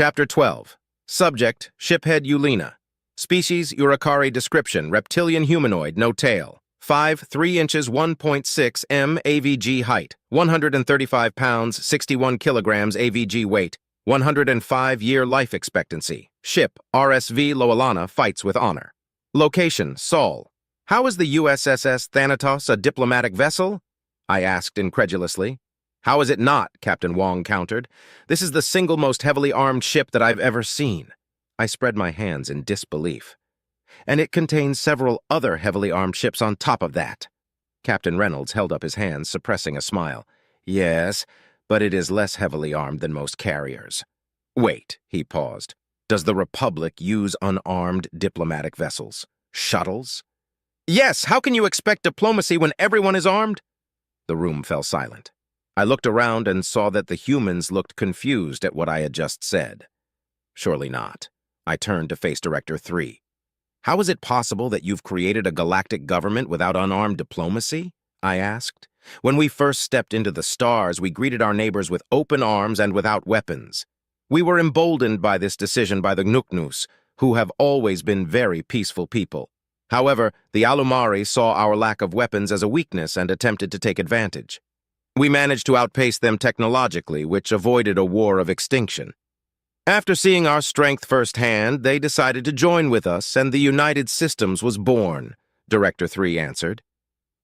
Chapter 12. Subject, Shiphead Eulina. Species, Uricari. Description, reptilian humanoid, no tail. 5, 3 inches, 1.6 m AVG height, 135 pounds, 61 kilograms AVG weight, 105-year life expectancy. Ship, RSV Loalana, fights with honor. Location, Sol. How is the USSS Thanatos a diplomatic vessel? I asked incredulously. How is it not? Captain Wong countered. This is the single most heavily armed ship that I've ever seen. I spread my hands in disbelief. And it contains several other heavily armed ships on top of that. Captain Reynolds held up his hands, suppressing a smile. Yes, but it is less heavily armed than most carriers. Wait, he paused. Does the Republic use unarmed diplomatic vessels? Shuttles? Yes, how can you expect diplomacy when everyone is armed? The room fell silent. I looked around and saw that the humans looked confused at what I had just said. Surely not. I turned to Face Director 3. How is it possible that you've created a galactic government without unarmed diplomacy? I asked. When we first stepped into the stars, we greeted our neighbors with open arms and without weapons. We were emboldened by this decision by the Nuknus, who have always been very peaceful people. However, the Alumari saw our lack of weapons as a weakness and attempted to take advantage. We managed to outpace them technologically, which avoided a war of extinction. After seeing our strength firsthand, they decided to join with us, and the United Systems was born, Director 3 answered.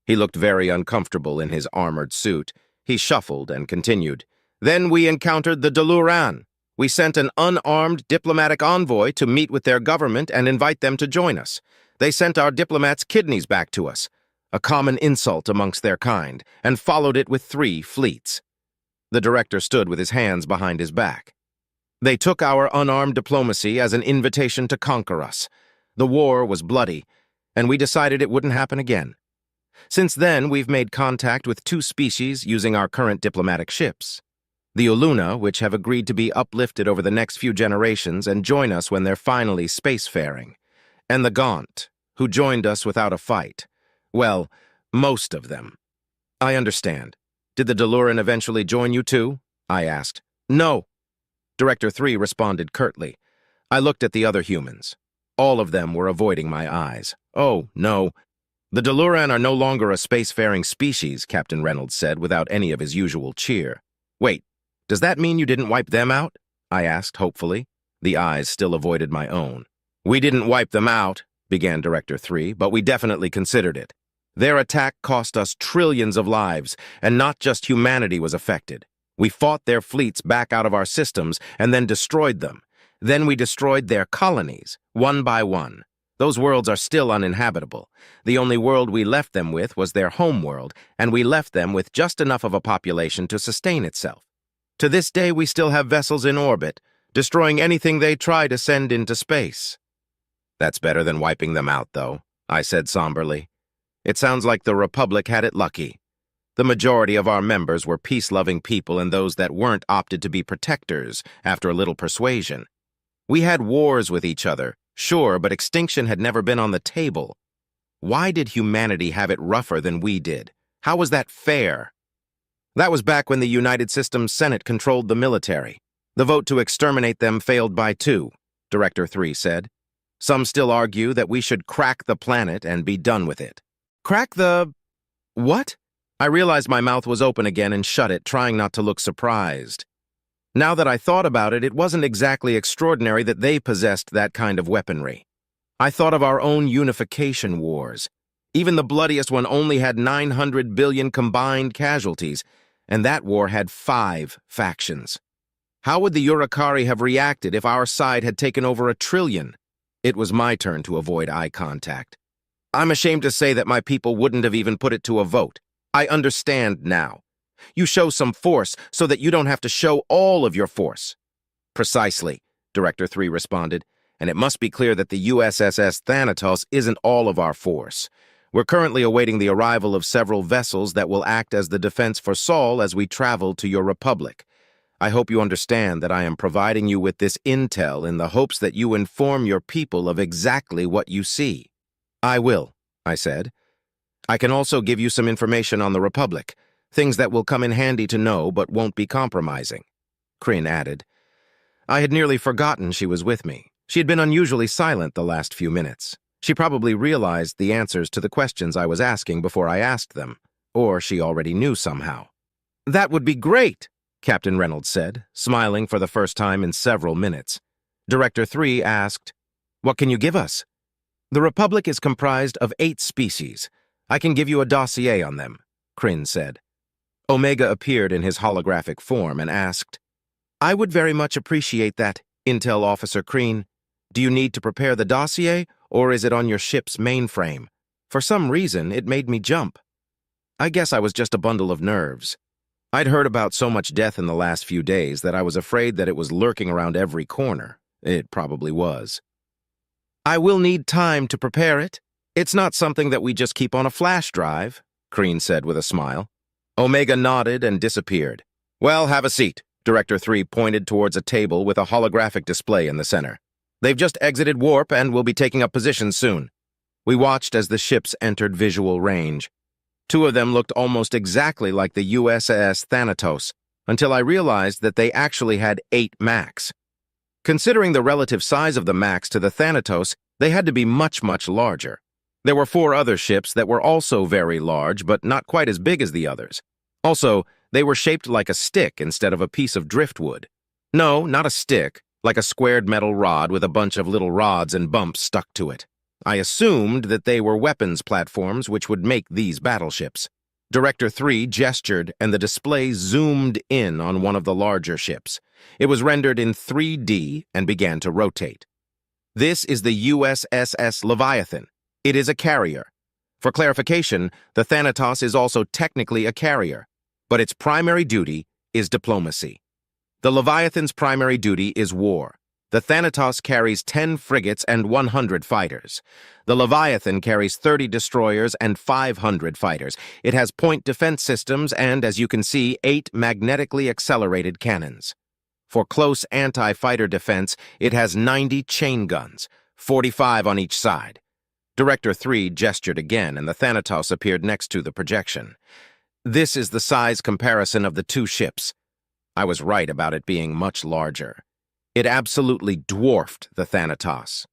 He looked very uncomfortable in his armored suit. He shuffled and continued. Then we encountered the Deluran. We sent an unarmed diplomatic envoy to meet with their government and invite them to join us. They sent our diplomats' kidneys back to us, a common insult amongst their kind, and followed it with 3 fleets. The director stood with his hands behind his back. They took our unarmed diplomacy as an invitation to conquer us. The war was bloody, and we decided it wouldn't happen again. Since then, we've made contact with 2 species using our current diplomatic ships. The Uluna, which have agreed to be uplifted over the next few generations and join us when they're finally spacefaring. And the Gaunt, who joined us without a fight. Well, most of them. I understand. Did the Deluran eventually join you too? I asked. No. Director 3 responded curtly. I looked at the other humans. All of them were avoiding my eyes. Oh, no. The Deluran are no longer a spacefaring species, Captain Reynolds said without any of his usual cheer. Wait, does that mean you didn't wipe them out? I asked hopefully. The eyes still avoided my own. We didn't wipe them out, began Director 3, but we definitely considered it. Their attack cost us trillions of lives, and not just humanity was affected. We fought their fleets back out of our systems and then destroyed them. Then we destroyed their colonies, one by one. Those worlds are still uninhabitable. The only world we left them with was their home world, and we left them with just enough of a population to sustain itself. To this day, we still have vessels in orbit, destroying anything they try to send into space. That's better than wiping them out, though, I said somberly. It sounds like the Republic had it lucky. The majority of our members were peace-loving people, and those that weren't opted to be protectors after a little persuasion. We had wars with each other, sure, but extinction had never been on the table. Why did humanity have it rougher than we did? How was that fair? That was back when the United Systems Senate controlled the military. The vote to exterminate them failed by 2, Director 3 said. Some still argue that we should crack the planet and be done with it. Crack the... what? I realized my mouth was open again and shut it, trying not to look surprised. Now that I thought about it, it wasn't exactly extraordinary that they possessed that kind of weaponry. I thought of our own unification wars. Even the bloodiest one only had 900 billion combined casualties, and that war had 5 factions. How would the Uricari have reacted if our side had taken over 1 trillion? It was my turn to avoid eye contact. I'm ashamed to say that my people wouldn't have even put it to a vote. I understand now. You show some force so that you don't have to show all of your force. Precisely, Director 3 responded, and it must be clear that the USSS Thanatos isn't all of our force. We're currently awaiting the arrival of several vessels that will act as the defense for Sol as we travel to your Republic. I hope you understand that I am providing you with this intel in the hopes that you inform your people of exactly what you see. I will, I said. I can also give you some information on the Republic, things that will come in handy to know but won't be compromising. Kryn added, I had nearly forgotten she was with me. She had been unusually silent the last few minutes. She probably realized the answers to the questions I was asking before I asked them, or she already knew somehow. "That would be great," Captain Reynolds said, smiling for the first time in several minutes. Director 3 asked, "What can you give us?" "The Republic is comprised of 8 species. I can give you a dossier on them," Kryn said. Omega appeared in his holographic form and asked, "I would very much appreciate that, Intel Officer Kryn. Do you need to prepare the dossier, or is it on your ship's mainframe? For some reason, it made me jump." I guess I was just a bundle of nerves. I'd heard about so much death in the last few days that I was afraid that it was lurking around every corner. It probably was. "I will need time to prepare it. It's not something that we just keep on a flash drive," Kryn said with a smile. Omega nodded and disappeared. "Well, have a seat." Director 3 pointed towards a table with a holographic display in the center. "They've just exited warp and will be taking up positions soon." We watched as the ships entered visual range. 2 of them looked almost exactly like the USS Thanatos, until I realized that they actually had 8 Macs. Considering the relative size of the Macs to the Thanatos, they had to be much, much larger. There were 4 other ships that were also very large, but not quite as big as the others. Also, they were shaped like a stick instead of a piece of driftwood. No, not a stick, like a squared metal rod with a bunch of little rods and bumps stuck to it. I assumed that they were weapons platforms which would make these battleships. Director 3 gestured and the display zoomed in on one of the larger ships. It was rendered in 3D and began to rotate. This is the USS Leviathan. It is a carrier. For clarification, the Thanatos is also technically a carrier, but its primary duty is diplomacy. The Leviathan's primary duty is war. The Thanatos carries 10 frigates and 100 fighters. The Leviathan carries 30 destroyers and 500 fighters. It has point defense systems and, as you can see, 8 magnetically accelerated cannons. For close anti-fighter defense, it has 90 chain guns, 45 on each side. Director 3 gestured again, and the Thanatos appeared next to the projection. This is the size comparison of the 2 ships. I was right about it being much larger. It absolutely dwarfed the Thanatos.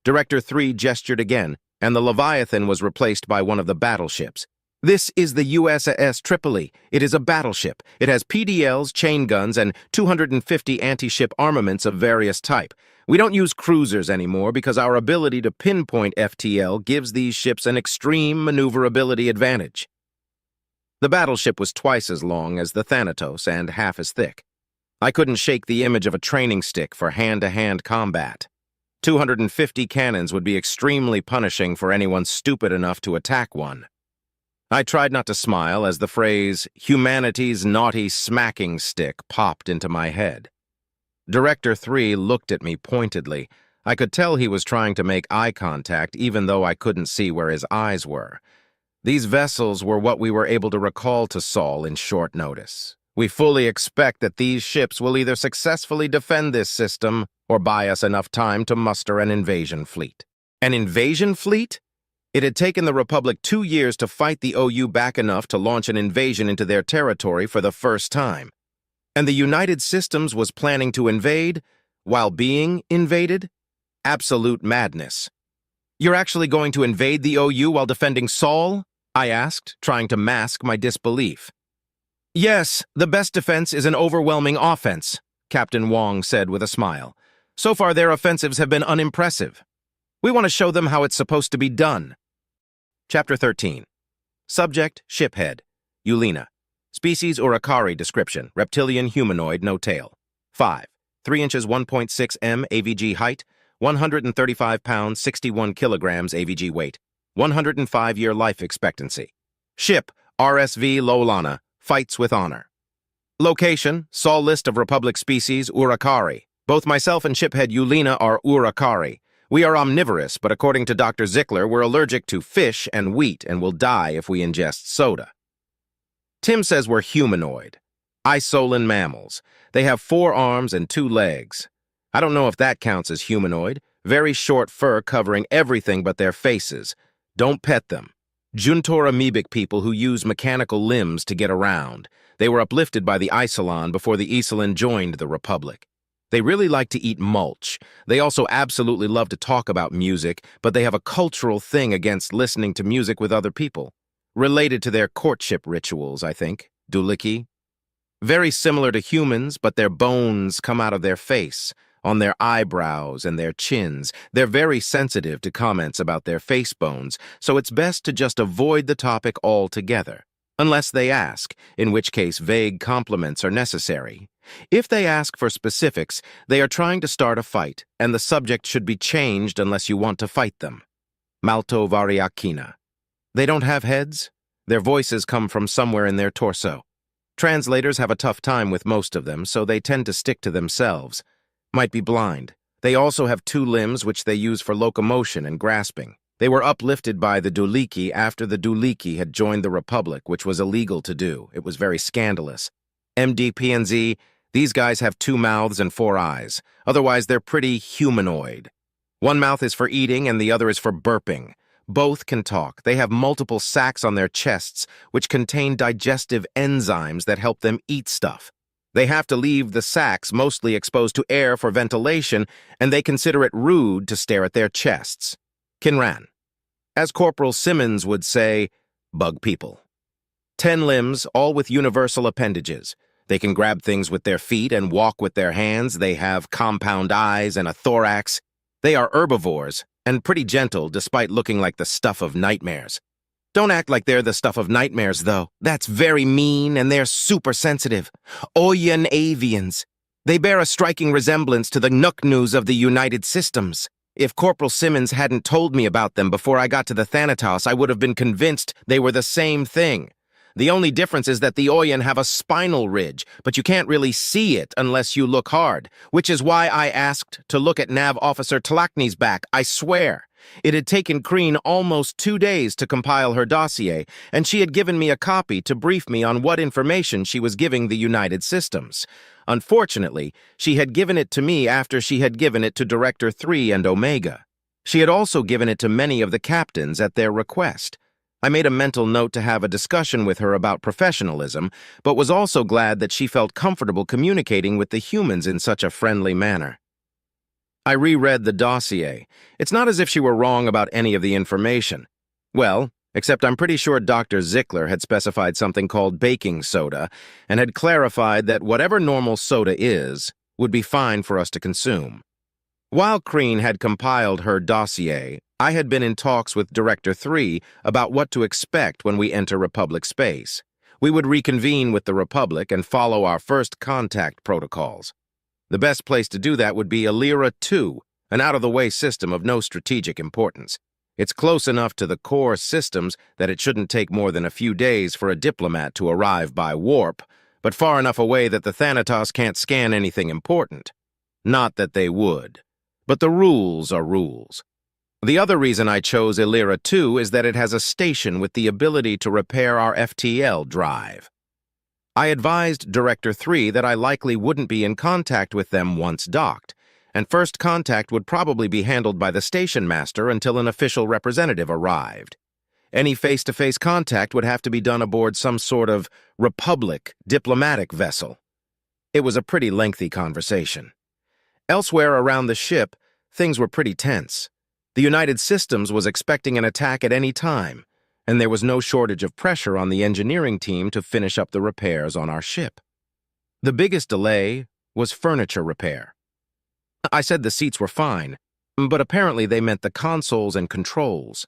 Director 3 gestured again, and the Leviathan was replaced by one of the battleships. This is the USS Tripoli. It is a battleship. It has PDLs, chain guns, and 250 anti-ship armaments of various type. We don't use cruisers anymore because our ability to pinpoint FTL gives these ships an extreme maneuverability advantage. The battleship was twice as long as the Thanatos and half as thick. I couldn't shake the image of a training stick for hand-to-hand combat. 250 cannons would be extremely punishing for anyone stupid enough to attack one. I tried not to smile as the phrase, "humanity's naughty smacking stick," popped into my head. Director 3 looked at me pointedly. I could tell he was trying to make eye contact even though I couldn't see where his eyes were. These vessels were what we were able to recall to Saul in short notice. We fully expect that these ships will either successfully defend this system or buy us enough time to muster an invasion fleet. An invasion fleet? It had taken the Republic 2 years to fight the OU back enough to launch an invasion into their territory for the first time. And the United Systems was planning to invade while being invaded? Absolute madness. "You're actually going to invade the OU while defending Saul?" I asked, trying to mask my disbelief. "Yes, the best defense is an overwhelming offense," Captain Wong said with a smile. "So far, their offensives have been unimpressive. We want to show them how it's supposed to be done." Chapter 13. Subject, Shiphead, Eulina. Species Urukari description, reptilian humanoid, no tail. 5. 3 inches 1.6 m AVG height, 135 pounds 61 kilograms AVG weight, 105-year life expectancy. Ship, RSV Lolana, fights with honor. Location, Saul list of Republic species, Urukari. Both myself and shiphead Eulina are Urukari. We are omnivorous, but according to Dr. Zickler, we're allergic to fish and wheat and will die if we ingest soda. Tim says we're humanoid. Isolan mammals. They have 4 arms and 2 legs. I don't know if that counts as humanoid. Very short fur covering everything but their faces. Don't pet them. Juntor amoebic people who use mechanical limbs to get around. They were uplifted by the Isolon before the Isolon joined the Republic. They really like to eat mulch. They also absolutely love to talk about music, but they have a cultural thing against listening to music with other people. Related to their courtship rituals, I think. Duliki. Very similar to humans, but their bones come out of their face, on their eyebrows and their chins. They're very sensitive to comments about their face bones, so it's best to just avoid the topic altogether. Unless they ask, in which case vague compliments are necessary. If they ask for specifics, they are trying to start a fight, and the subject should be changed unless you want to fight them. Malto variakina. They don't have heads. Their voices come from somewhere in their torso. Translators have a tough time with most of them, so they tend to stick to themselves. Might be blind. They also have 2 limbs which they use for locomotion and grasping. They were uplifted by the Duliki after the Duliki had joined the Republic, which was illegal to do. It was very scandalous. MDPNZ, these guys have 2 mouths and 4 eyes. Otherwise, they're pretty humanoid. One mouth is for eating and the other is for burping. Both can talk. They have multiple sacs on their chests, which contain digestive enzymes that help them eat stuff. They have to leave the sacs mostly exposed to air for ventilation, and they consider it rude to stare at their chests. Kinran. As Corporal Simmons would say, bug people. 10 limbs, all with universal appendages. They can grab things with their feet and walk with their hands. They have compound eyes and a thorax. They are herbivores, and pretty gentle despite looking like the stuff of nightmares. Don't act like they're the stuff of nightmares, though. That's very mean, and they're super sensitive. Oyan avians. They bear a striking resemblance to the Nuknus of the United Systems. If Corporal Simmons hadn't told me about them before I got to the Thanatos, I would have been convinced they were the same thing. The only difference is that the Oyan have a spinal ridge, but you can't really see it unless you look hard, which is why I asked to look at Nav Officer Tlakni's back, I swear. It had taken Kreen almost 2 days to compile her dossier, and she had given me a copy to brief me on what information she was giving the United Systems. Unfortunately, she had given it to me after she had given it to Director 3 and Omega. She had also given it to many of the captains at their request. I made a mental note to have a discussion with her about professionalism, but was also glad that she felt comfortable communicating with the humans in such a friendly manner. I reread the dossier. It's not as if she were wrong about any of the information. Well, except I'm pretty sure Dr. Zickler had specified something called baking soda and had clarified that whatever normal soda is would be fine for us to consume. While Kreen had compiled her dossier, I had been in talks with Director 3 about what to expect when we enter Republic space. We would reconvene with the Republic and follow our first contact protocols. The best place to do that would be Alira 2, an out-of-the-way system of no strategic importance. It's close enough to the core systems that it shouldn't take more than a few days for a diplomat to arrive by warp, but far enough away that the Thanatos can't scan anything important. Not that they would. But the rules are rules. The other reason I chose Alira 2 is that it has a station with the ability to repair our FTL drive. I advised Director 3 that I likely wouldn't be in contact with them once docked, and first contact would probably be handled by the station master until an official representative arrived. Any face-to-face contact would have to be done aboard some sort of Republic diplomatic vessel. It was a pretty lengthy conversation. Elsewhere around the ship, things were pretty tense. The United Systems was expecting an attack at any time, and there was no shortage of pressure on the engineering team to finish up the repairs on our ship. The biggest delay was furniture repair. I said the seats were fine, but apparently they meant the consoles and controls.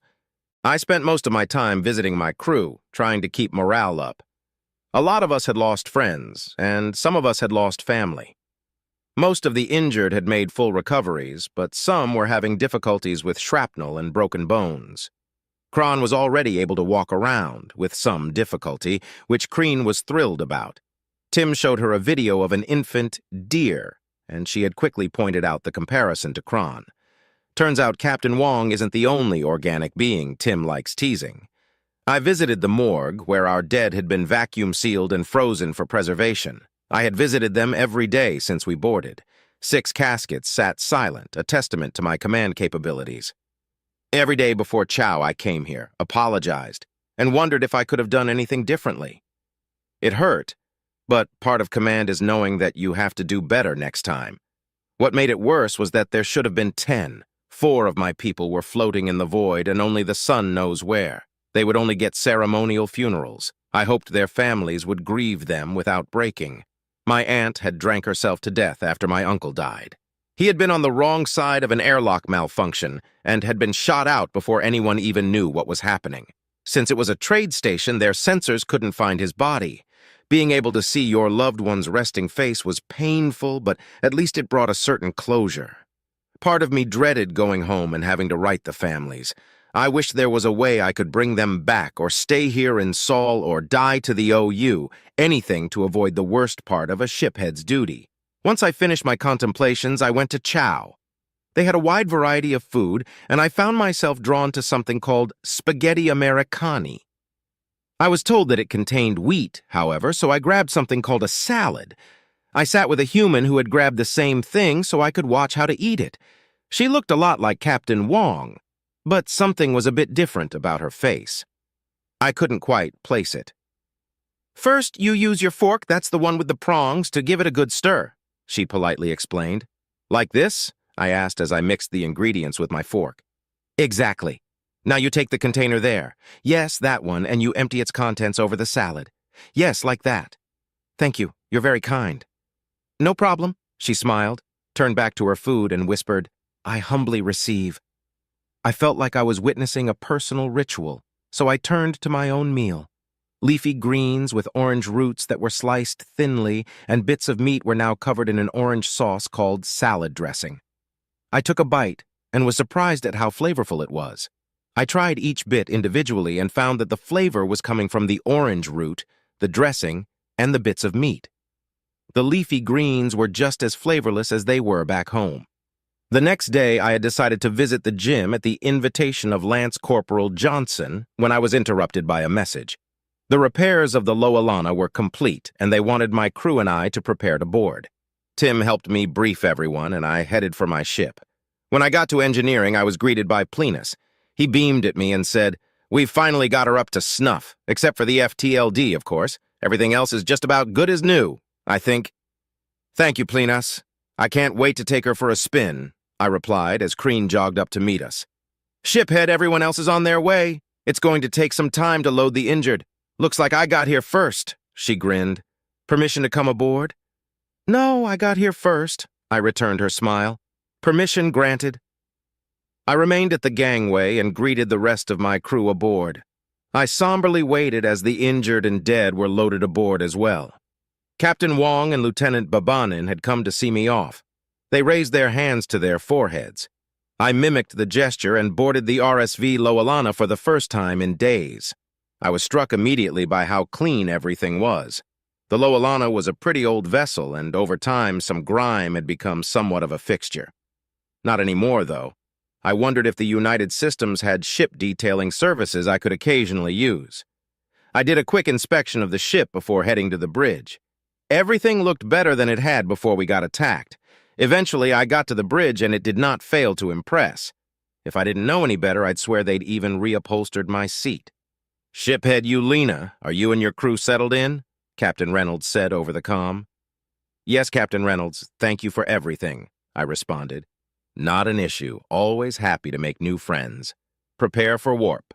I spent most of my time visiting my crew, trying to keep morale up. A lot of us had lost friends, and some of us had lost family. Most of the injured had made full recoveries, but some were having difficulties with shrapnel and broken bones. Kron was already able to walk around, with some difficulty, which Kreen was thrilled about. Tim showed her a video of an infant deer, and she had quickly pointed out the comparison to Kron. Turns out Captain Wong isn't the only organic being Tim likes teasing. I visited the morgue, where our dead had been vacuum-sealed and frozen for preservation. I had visited them every day since we boarded. 6 caskets sat silent, a testament to my command capabilities. Every day before chow, I came here, apologized, and wondered if I could have done anything differently. It hurt, but part of command is knowing that you have to do better next time. What made it worse was that there should have been 10. 4 of my people were floating in the void, and only the sun knows where. They would only get ceremonial funerals. I hoped their families would grieve them without breaking. My aunt had drank herself to death after my uncle died. He had been on the wrong side of an airlock malfunction and had been shot out before anyone even knew what was happening. Since it was a trade station, their sensors couldn't find his body. Being able to see your loved one's resting face was painful, but at least it brought a certain closure. Part of me dreaded going home and having to write the families. I wished there was a way I could bring them back or stay here in Saul or die to the OU, anything to avoid the worst part of a shiphead's duty. Once I finished my contemplations, I went to Chow. They had a wide variety of food, and I found myself drawn to something called spaghetti Americani. I was told that it contained wheat, however, so I grabbed something called a salad. I sat with a human who had grabbed the same thing so I could watch how to eat it. She looked a lot like Captain Wong, but something was a bit different about her face. I couldn't quite place it. "First, you use your fork, that's the one with the prongs, to give it a good stir," she politely explained. "Like this?" I asked as I mixed the ingredients with my fork. "Exactly. Now you take the container there. Yes, that one, and you empty its contents over the salad. Yes, like that. Thank you. You're very kind." "No problem," she smiled, turned back to her food, and whispered, "I humbly receive." I felt like I was witnessing a personal ritual, so I turned to my own meal. Leafy greens with orange roots that were sliced thinly, and bits of meat were now covered in an orange sauce called salad dressing. I took a bite and was surprised at how flavorful it was. I tried each bit individually and found that the flavor was coming from the orange root, the dressing, and the bits of meat. The leafy greens were just as flavorless as they were back home. The next day, I had decided to visit the gym at the invitation of Lance Corporal Johnson when I was interrupted by a message. The repairs of the Loalana were complete, and they wanted my crew and I to prepare to board. Tim helped me brief everyone, and I headed for my ship. When I got to engineering, I was greeted by Plenus. He beamed at me and said, "We've finally got her up to snuff, except for the FTLD, of course. Everything else is just about good as new, I think." "Thank you, Plenus. I can't wait to take her for a spin," I replied as Crean jogged up to meet us. "Shiphead, everyone else is on their way. It's going to take some time to load the injured. Looks like I got here first," she grinned. "Permission to come aboard?" "No, I got here first," I returned her smile. "Permission granted." I remained at the gangway and greeted the rest of my crew aboard. I somberly waited as the injured and dead were loaded aboard as well. Captain Wong and Lieutenant Babanin had come to see me off. They raised their hands to their foreheads. I mimicked the gesture and boarded the RSV Loalana for the first time in days. I was struck immediately by how clean everything was. The Loalana was a pretty old vessel, and over time some grime had become somewhat of a fixture. Not anymore, though. I wondered if the United Systems had ship detailing services I could occasionally use. I did a quick inspection of the ship before heading to the bridge. Everything looked better than it had before we got attacked. Eventually, I got to the bridge and it did not fail to impress. If I didn't know any better, I'd swear they'd even reupholstered my seat. "Shiphead Ulena, are you and your crew settled in?" Captain Reynolds said over the comm. "Yes, Captain Reynolds, thank you for everything," I responded. "Not an issue. Always happy to make new friends. Prepare for warp."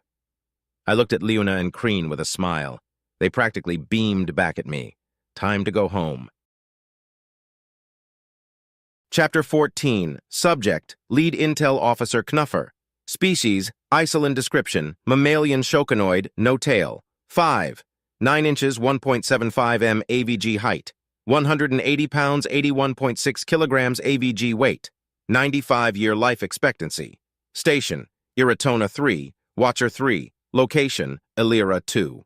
I looked at Leona and Crean with a smile. They practically beamed back at me. Time to go home. Chapter 14. Subject, Lead Intel Officer Knuffer. Species, Isolin description, mammalian shokanoid, no tail. 5. 9 inches, 1.75 m AVG height. 180 pounds, 81.6 kilograms AVG weight. 95-year life expectancy. Station, Iratona 3, Watcher 3. Location, Illyra 2.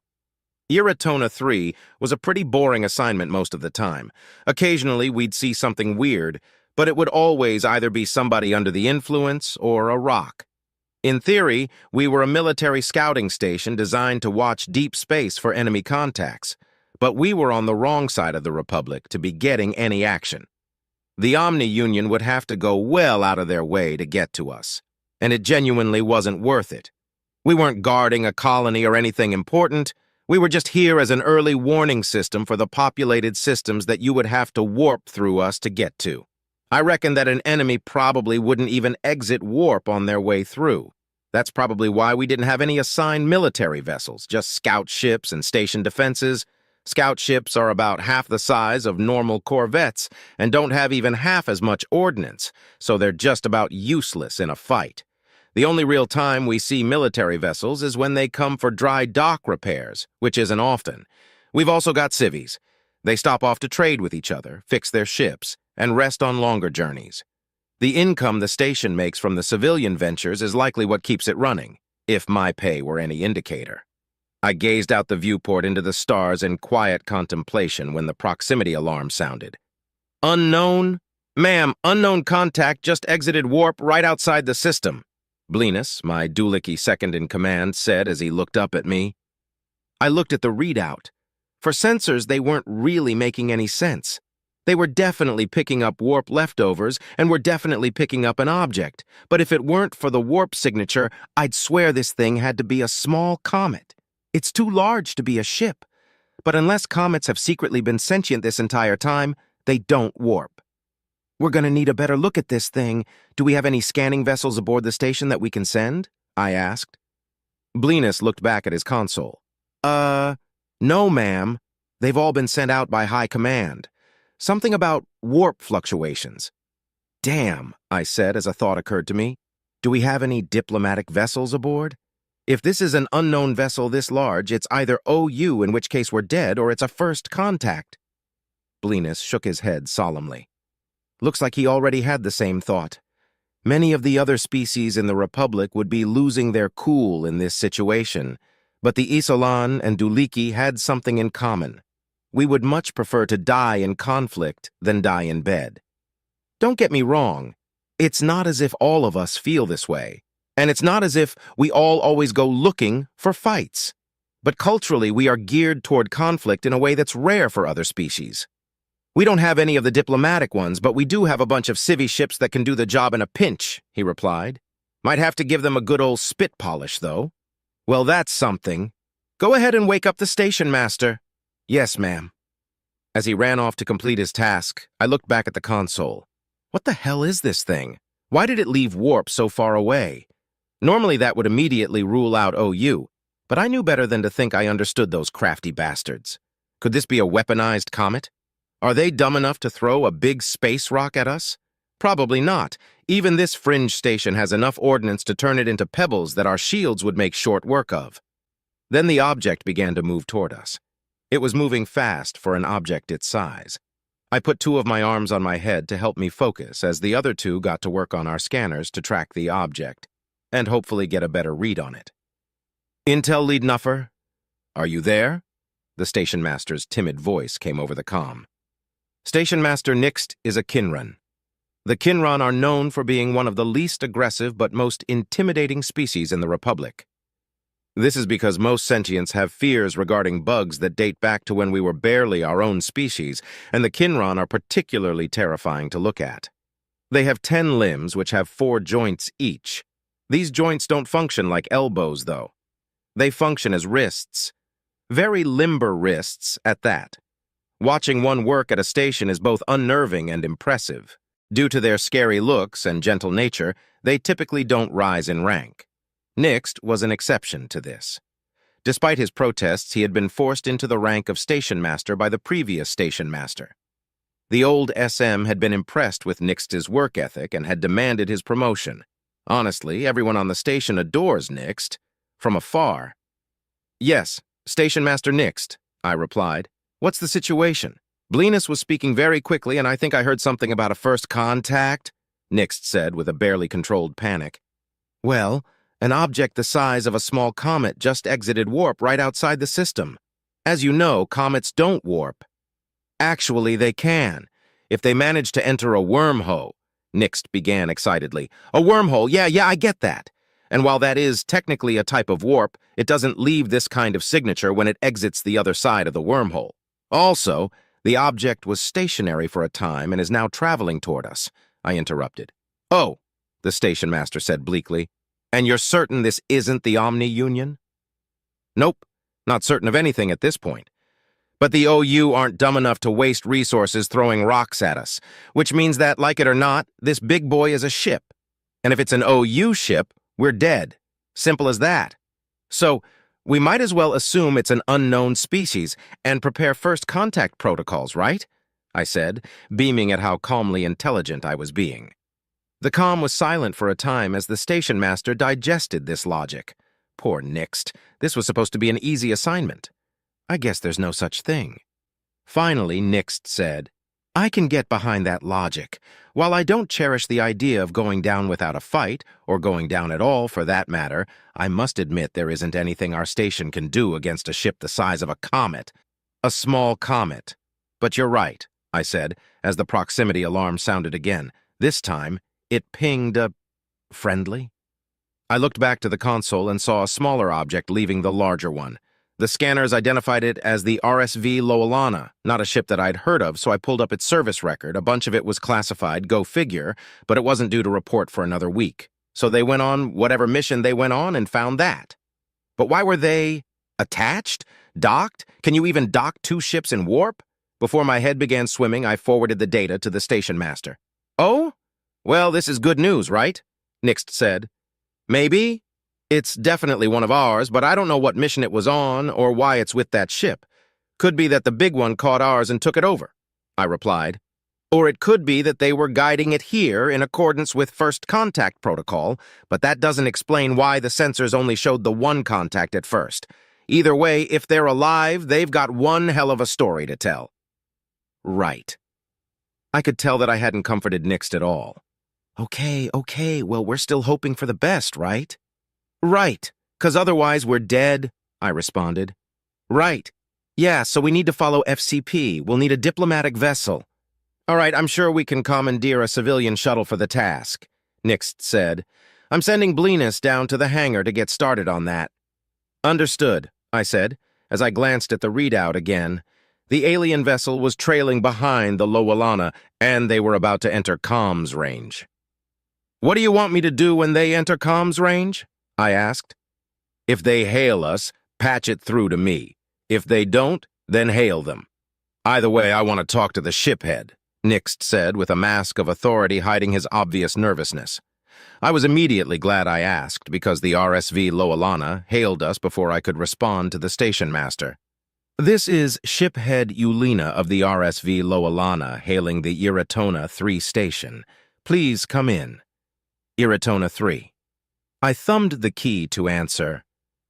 Iratona 3 was a pretty boring assignment most of the time. Occasionally, we'd see something weird, but it would always either be somebody under the influence or a rock. In theory, we were a military scouting station designed to watch deep space for enemy contacts, but we were on the wrong side of the Republic to be getting any action. The Omni Union would have to go well out of their way to get to us, and it genuinely wasn't worth it. We weren't guarding a colony or anything important. We were just here as an early warning system for the populated systems that you would have to warp through us to get to. I reckon that an enemy probably wouldn't even exit warp on their way through. That's probably why we didn't have any assigned military vessels, just scout ships and station defenses. Scout ships are about half the size of normal corvettes and don't have even half as much ordnance, so they're just about useless in a fight. The only real time we see military vessels is when they come for dry dock repairs, which isn't often. We've also got civvies. They stop off to trade with each other, fix their ships, and rest on longer journeys. The income the station makes from the civilian ventures is likely what keeps it running, if my pay were any indicator. I gazed out the viewport into the stars in quiet contemplation when the proximity alarm sounded. Unknown? Ma'am, unknown contact just exited warp right outside the system, Blinus, my Dulicki second-in-command, said as he looked up at me. I looked at the readout. For sensors, they weren't really making any sense. They were definitely picking up warp leftovers and were definitely picking up an object, but if it weren't for the warp signature, I'd swear this thing had to be a small comet. It's too large to be a ship, but unless comets have secretly been sentient this entire time, they don't warp. We're gonna need a better look at this thing. Do we have any scanning vessels aboard the station that we can send? I asked. Blinus looked back at his console. No, ma'am. They've all been sent out by High Command. Something about warp fluctuations. Damn, I said as a thought occurred to me. Do we have any diplomatic vessels aboard? If this is an unknown vessel this large, it's either OU, in which case we're dead, or it's a first contact. Blinus shook his head solemnly. Looks like he already had the same thought. Many of the other species in the Republic would be losing their cool in this situation, but the Isolan and Dulicki had something in common. We would much prefer to die in conflict than die in bed. Don't get me wrong, it's not as if all of us feel this way, and it's not as if we all always go looking for fights. But culturally, we are geared toward conflict in a way that's rare for other species. We don't have any of the diplomatic ones, but we do have a bunch of civvy ships that can do the job in a pinch, he replied. Might have to give them a good old spit polish, though. Well, that's something. Go ahead and wake up the station master. Yes, ma'am. As he ran off to complete his task, I looked back at the console. What the hell is this thing? Why did it leave warp so far away? Normally that would immediately rule out OU, but I knew better than to think I understood those crafty bastards. Could this be a weaponized comet? Are they dumb enough to throw a big space rock at us? Probably not. Even this fringe station has enough ordnance to turn it into pebbles that our shields would make short work of. Then the object began to move toward us. It was moving fast for an object its size. I put two of my arms on my head to help me focus as the other two got to work on our scanners to track the object and hopefully get a better read on it. Intel Lead Nuffer, are you there? The station master's timid voice came over the comm. Station Master Nixt is a Kinran. The Kinran are known for being one of the least aggressive but most intimidating species in the Republic. This is because most sentients have fears regarding bugs that date back to when we were barely our own species, and the Kinran are particularly terrifying to look at. They have 10 limbs, which have 4 joints each. These joints don't function like elbows, though. They function as wrists. Very limber wrists, at that. Watching one work at a station is both unnerving and impressive. Due to their scary looks and gentle nature, they typically don't rise in rank. Nixt was an exception to this. Despite his protests, he had been forced into the rank of station master by the previous station master. The old SM had been impressed with Nixt's work ethic and had demanded his promotion. Honestly, everyone on the station adores Nixt, from afar. Yes, Station Master Nixt, I replied. What's the situation? Blinus was speaking very quickly, and I think I heard something about a first contact, Nixt said with a barely controlled panic. Well, an object the size of a small comet just exited warp right outside the system. As you know, comets don't warp. Actually, they can, if they manage to enter a wormhole, Nixt began excitedly. A wormhole, yeah, I get that. And while that is technically a type of warp, it doesn't leave this kind of signature when it exits the other side of the wormhole. Also, the object was stationary for a time and is now traveling toward us, I interrupted. Oh, the station master said bleakly. And you're certain this isn't the Omni Union? Nope, not certain of anything at this point. But the OU aren't dumb enough to waste resources throwing rocks at us, which means that, like it or not, this big boy is a ship. And if it's an OU ship, we're dead. Simple as that. So, we might as well assume it's an unknown species and prepare first contact protocols, right? I said, beaming at how calmly intelligent I was being. The comm was silent for a time as the station master digested this logic. Poor Nixt, this was supposed to be an easy assignment. I guess there's no such thing. Finally, Nixt said, I can get behind that logic. While I don't cherish the idea of going down without a fight, or going down at all for that matter, I must admit there isn't anything our station can do against a ship the size of a comet. A small comet. But you're right, I said, as the proximity alarm sounded again. This time, it pinged a friendly. I looked back to the console and saw a smaller object leaving the larger one. The scanners identified it as the RSV Loalana, not a ship that I'd heard of, so I pulled up its service record. A bunch of it was classified, go figure, but it wasn't due to report for another week. So they went on whatever mission they went on and found that. But why were they attached? Docked? Can you even dock two ships in warp? Before my head began swimming, I forwarded the data to the station master. Oh? Well, this is good news, right? Nixt said. Maybe. It's definitely one of ours, but I don't know what mission it was on or why it's with that ship. Could be that the big one caught ours and took it over, I replied. Or it could be that they were guiding it here in accordance with first contact protocol, but that doesn't explain why the sensors only showed the one contact at first. Either way, if they're alive, they've got one hell of a story to tell. Right. I could tell that I hadn't comforted Nixt at all. Okay, well, we're still hoping for the best, right? Right, 'cause otherwise we're dead, I responded. Right. Yeah, so we need to follow FCP. We'll need a diplomatic vessel. All right, I'm sure we can commandeer a civilian shuttle for the task, Nixt said. I'm sending Blenus down to the hangar to get started on that. Understood, I said, as I glanced at the readout again. The alien vessel was trailing behind the Loalana, and they were about to enter comms range. What do you want me to do when they enter comms range? I asked. If they hail us, patch it through to me. If they don't, then hail them. Either way, I want to talk to the shiphead, Nixt said with a mask of authority hiding his obvious nervousness. I was immediately glad I asked because the RSV Loalana hailed us before I could respond to the station master. This is Shiphead Yulina of the RSV Loalana hailing the Iratona 3 station. Please come in. Iratona 3. I thumbed the key to answer.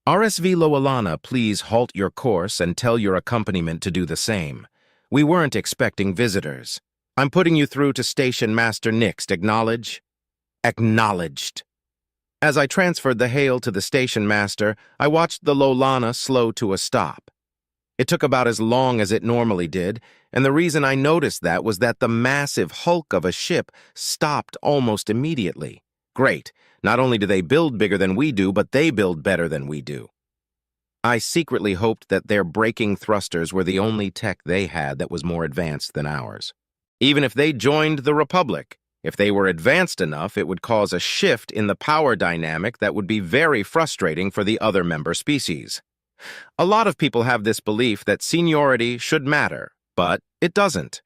RSV Loalana, please halt your course and tell your accompaniment to do the same. We weren't expecting visitors. I'm putting you through to Station Master Nixt. Acknowledge? Acknowledged. As I transferred the hail to the station master, I watched the Loalana slow to a stop. It took about as long as it normally did, and the reason I noticed that was that the massive hulk of a ship stopped almost immediately. Great. Not only do they build bigger than we do, but they build better than we do. I secretly hoped that their braking thrusters were the only tech they had that was more advanced than ours. Even if they joined the Republic, if they were advanced enough, it would cause a shift in the power dynamic that would be very frustrating for the other member species. A lot of people have this belief that seniority should matter, but it doesn't.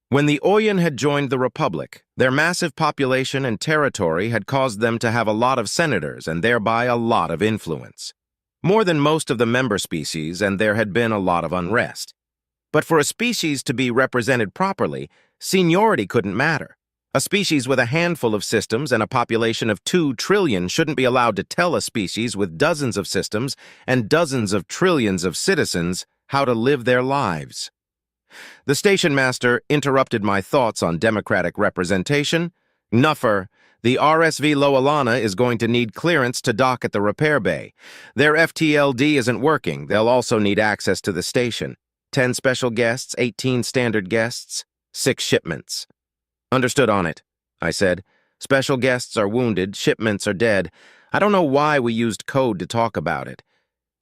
When the Oyen had joined the Republic, their massive population and territory had caused them to have a lot of senators and thereby a lot of influence. More than most of the member species, and there had been a lot of unrest. But for a species to be represented properly, seniority couldn't matter. A species with a handful of systems and a population of 2 trillion shouldn't be allowed to tell a species with dozens of systems and dozens of trillions of citizens how to live their lives. The station master interrupted my thoughts on democratic representation. Nuffer, the RSV Loalana is going to need clearance to dock at the repair bay. Their FTLD isn't working. They'll also need access to the station. 10 special guests, 18 standard guests, 6 shipments. Understood on it, I said. Special guests are wounded, shipments are dead. I don't know why we used code to talk about it.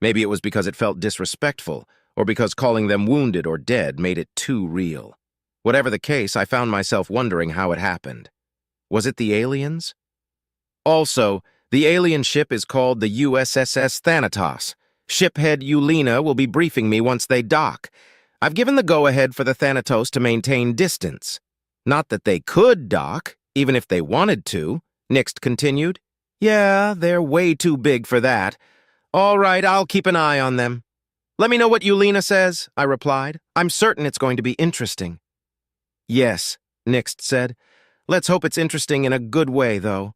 Maybe it was because it felt disrespectful, or because calling them wounded or dead made it too real. Whatever the case, I found myself wondering how it happened. Was it the aliens? Also, the alien ship is called the USSS Thanatos. Shiphead Yulina will be briefing me once they dock. I've given the go-ahead for the Thanatos to maintain distance. Not that they could dock, even if they wanted to, Nixt continued. Yeah, they're way too big for that. All right, I'll keep an eye on them. Let me know what Yulina says, I replied. I'm certain it's going to be interesting. Yes, Nixt said. Let's hope it's interesting in a good way, though.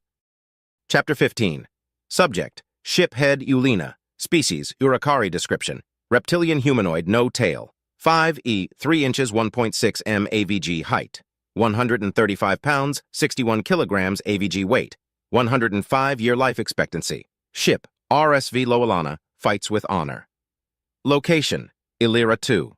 Chapter 15. Subject, Shiphead Yulina. Species, Urikari description. Reptilian humanoid, no tail. 5e, 3 inches, 1.6 m AVG height. 135 pounds, 61 kilograms AVG weight. 105-year life expectancy. Ship, RSV Loalana, fights with honor. Location, Illyria 2.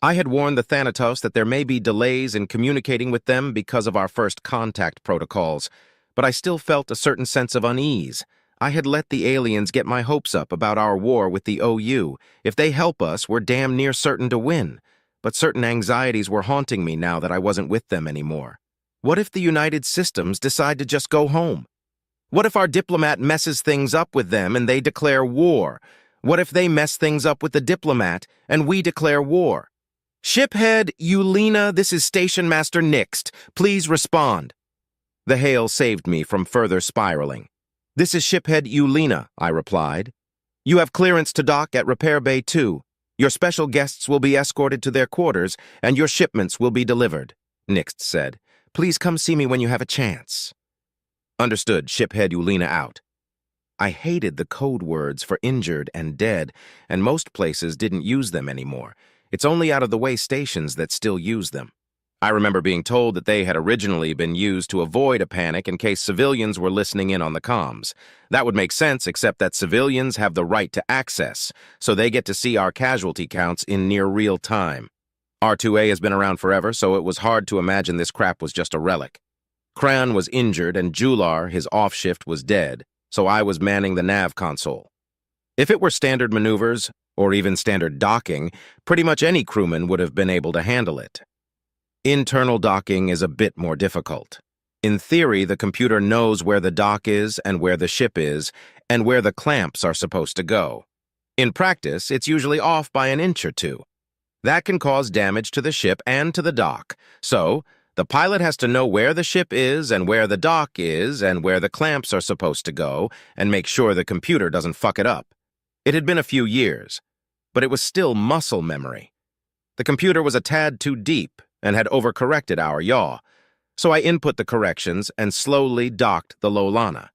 I had warned the Thanatos that there may be delays in communicating with them because of our first contact protocols, but I still felt a certain sense of unease. I had let the aliens get my hopes up about our war with the OU. If they help us, we're damn near certain to win. But certain anxieties were haunting me now that I wasn't with them anymore. What if the United Systems decide to just go home? What if our diplomat messes things up with them and they declare war? What if they mess things up with the diplomat and we declare war? Shiphead Yulina, this is Station Master Nixt. Please respond. The hail saved me from further spiraling. This is Shiphead Yulina, I replied. You have clearance to dock at Repair Bay 2. Your special guests will be escorted to their quarters, and your shipments will be delivered, Nixt said. Please come see me when you have a chance. Understood, Shiphead Yulina out. I hated the code words for injured and dead, and most places didn't use them anymore. It's only out-of-the-way stations that still use them. I remember being told that they had originally been used to avoid a panic in case civilians were listening in on the comms. That would make sense, except that civilians have the right to access, so they get to see our casualty counts in near real time. R2A has been around forever, so it was hard to imagine this crap was just a relic. Kran was injured and Jular, his off-shift, was dead, so I was manning the nav console. If it were standard maneuvers, or even standard docking, pretty much any crewman would have been able to handle it. Internal docking is a bit more difficult. In theory, the computer knows where the dock is and where the ship is, and where the clamps are supposed to go. In practice, it's usually off by an inch or two. That can cause damage to the ship and to the dock, so the pilot has to know where the ship is and where the dock is and where the clamps are supposed to go and make sure the computer doesn't fuck it up. It had been a few years, but it was still muscle memory. The computer was a tad too deep and had overcorrected our yaw, so I input the corrections and slowly docked the Loalana.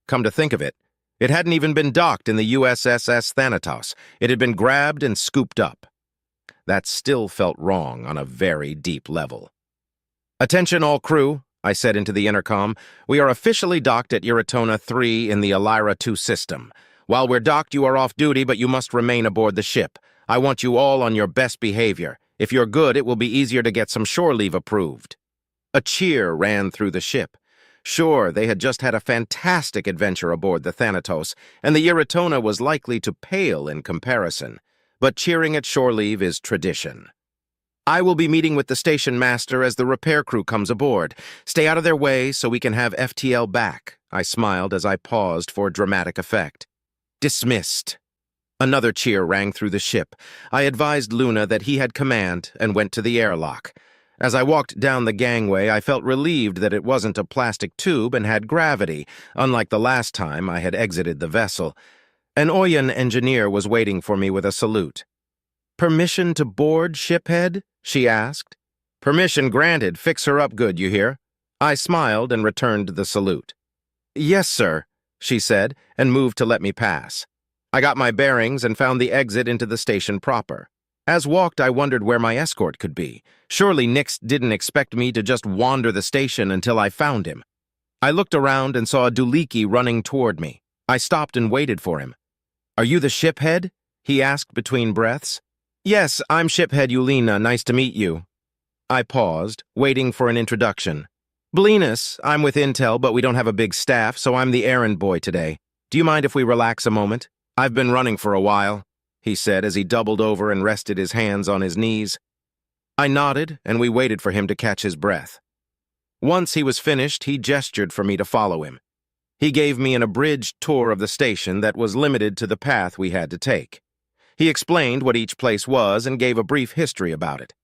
Come to think of it, it hadn't even been docked in the USSS Thanatos. It had been grabbed and scooped up. That still felt wrong on a very deep level. Attention all crew, I said into the intercom. We are officially docked at Eurytona 3 in the Illyria 2 system. While we're docked, you are off duty, but you must remain aboard the ship. I want you all on your best behavior. If you're good, it will be easier to get some shore leave approved. A cheer ran through the ship. Sure, they had just had a fantastic adventure aboard the Thanatos, and the Eurytona was likely to pale in comparison. But cheering at shore leave is tradition. I will be meeting with the station master as the repair crew comes aboard. Stay out of their way so we can have FTL back, I smiled as I paused for dramatic effect. Dismissed. Another cheer rang through the ship. I advised Luna that he had command and went to the airlock. As I walked down the gangway, I felt relieved that it wasn't a plastic tube and had gravity, unlike the last time I had exited the vessel. An Oyan engineer was waiting for me with a salute. Permission to board, shiphead? She asked. Permission granted. Fix her up good, you hear? I smiled and returned the salute. Yes, sir, she said, and moved to let me pass. I got my bearings and found the exit into the station proper. As walked, I wondered where my escort could be. Surely Nixt didn't expect me to just wander the station until I found him. I looked around and saw a Duliki running toward me. I stopped and waited for him. Are you the shiphead? He asked between breaths. Yes, I'm Shiphead Yulina. Nice to meet you. I paused, waiting for an introduction. Blinus, I'm with Intel, but we don't have a big staff, so I'm the errand boy today. Do you mind if we relax a moment? I've been running for a while, he said as he doubled over and rested his hands on his knees. I nodded, and we waited for him to catch his breath. Once he was finished, he gestured for me to follow him. He gave me an abridged tour of the station that was limited to the path we had to take. He explained what each place was and gave a brief history about it.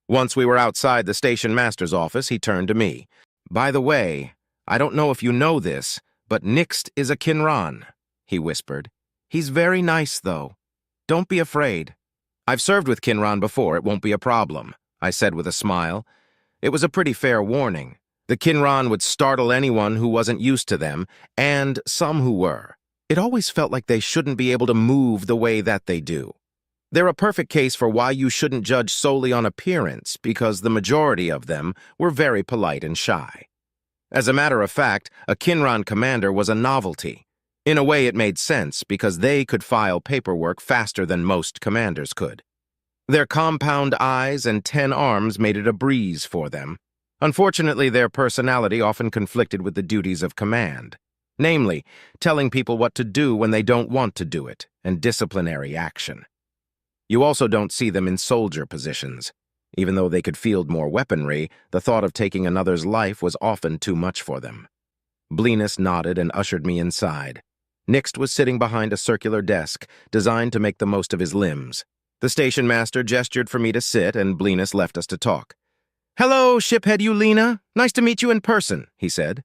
Once we were outside the station master's office, he turned to me. "By the way, I don't know if you know this, but Nixt is a Kinran," he whispered. "He's very nice, though. Don't be afraid." "I've served with Kinran before, it won't be a problem," I said with a smile. It was a pretty fair warning. The Kinran would startle anyone who wasn't used to them, and some who were. It always felt like they shouldn't be able to move the way that they do. They're a perfect case for why you shouldn't judge solely on appearance, because the majority of them were very polite and shy. As a matter of fact, a Kinran commander was a novelty. In a way, it made sense, because they could file paperwork faster than most commanders could. Their compound eyes and 10 arms made it a breeze for them. Unfortunately, their personality often conflicted with the duties of command. Namely, telling people what to do when they don't want to do it, and disciplinary action. You also don't see them in soldier positions. Even though they could field more weaponry, the thought of taking another's life was often too much for them. Blinus nodded and ushered me inside. Nixt was sitting behind a circular desk, designed to make the most of his limbs. The station master gestured for me to sit, and Blinus left us to talk. "Hello, shiphead Yulina. Nice to meet you in person," he said.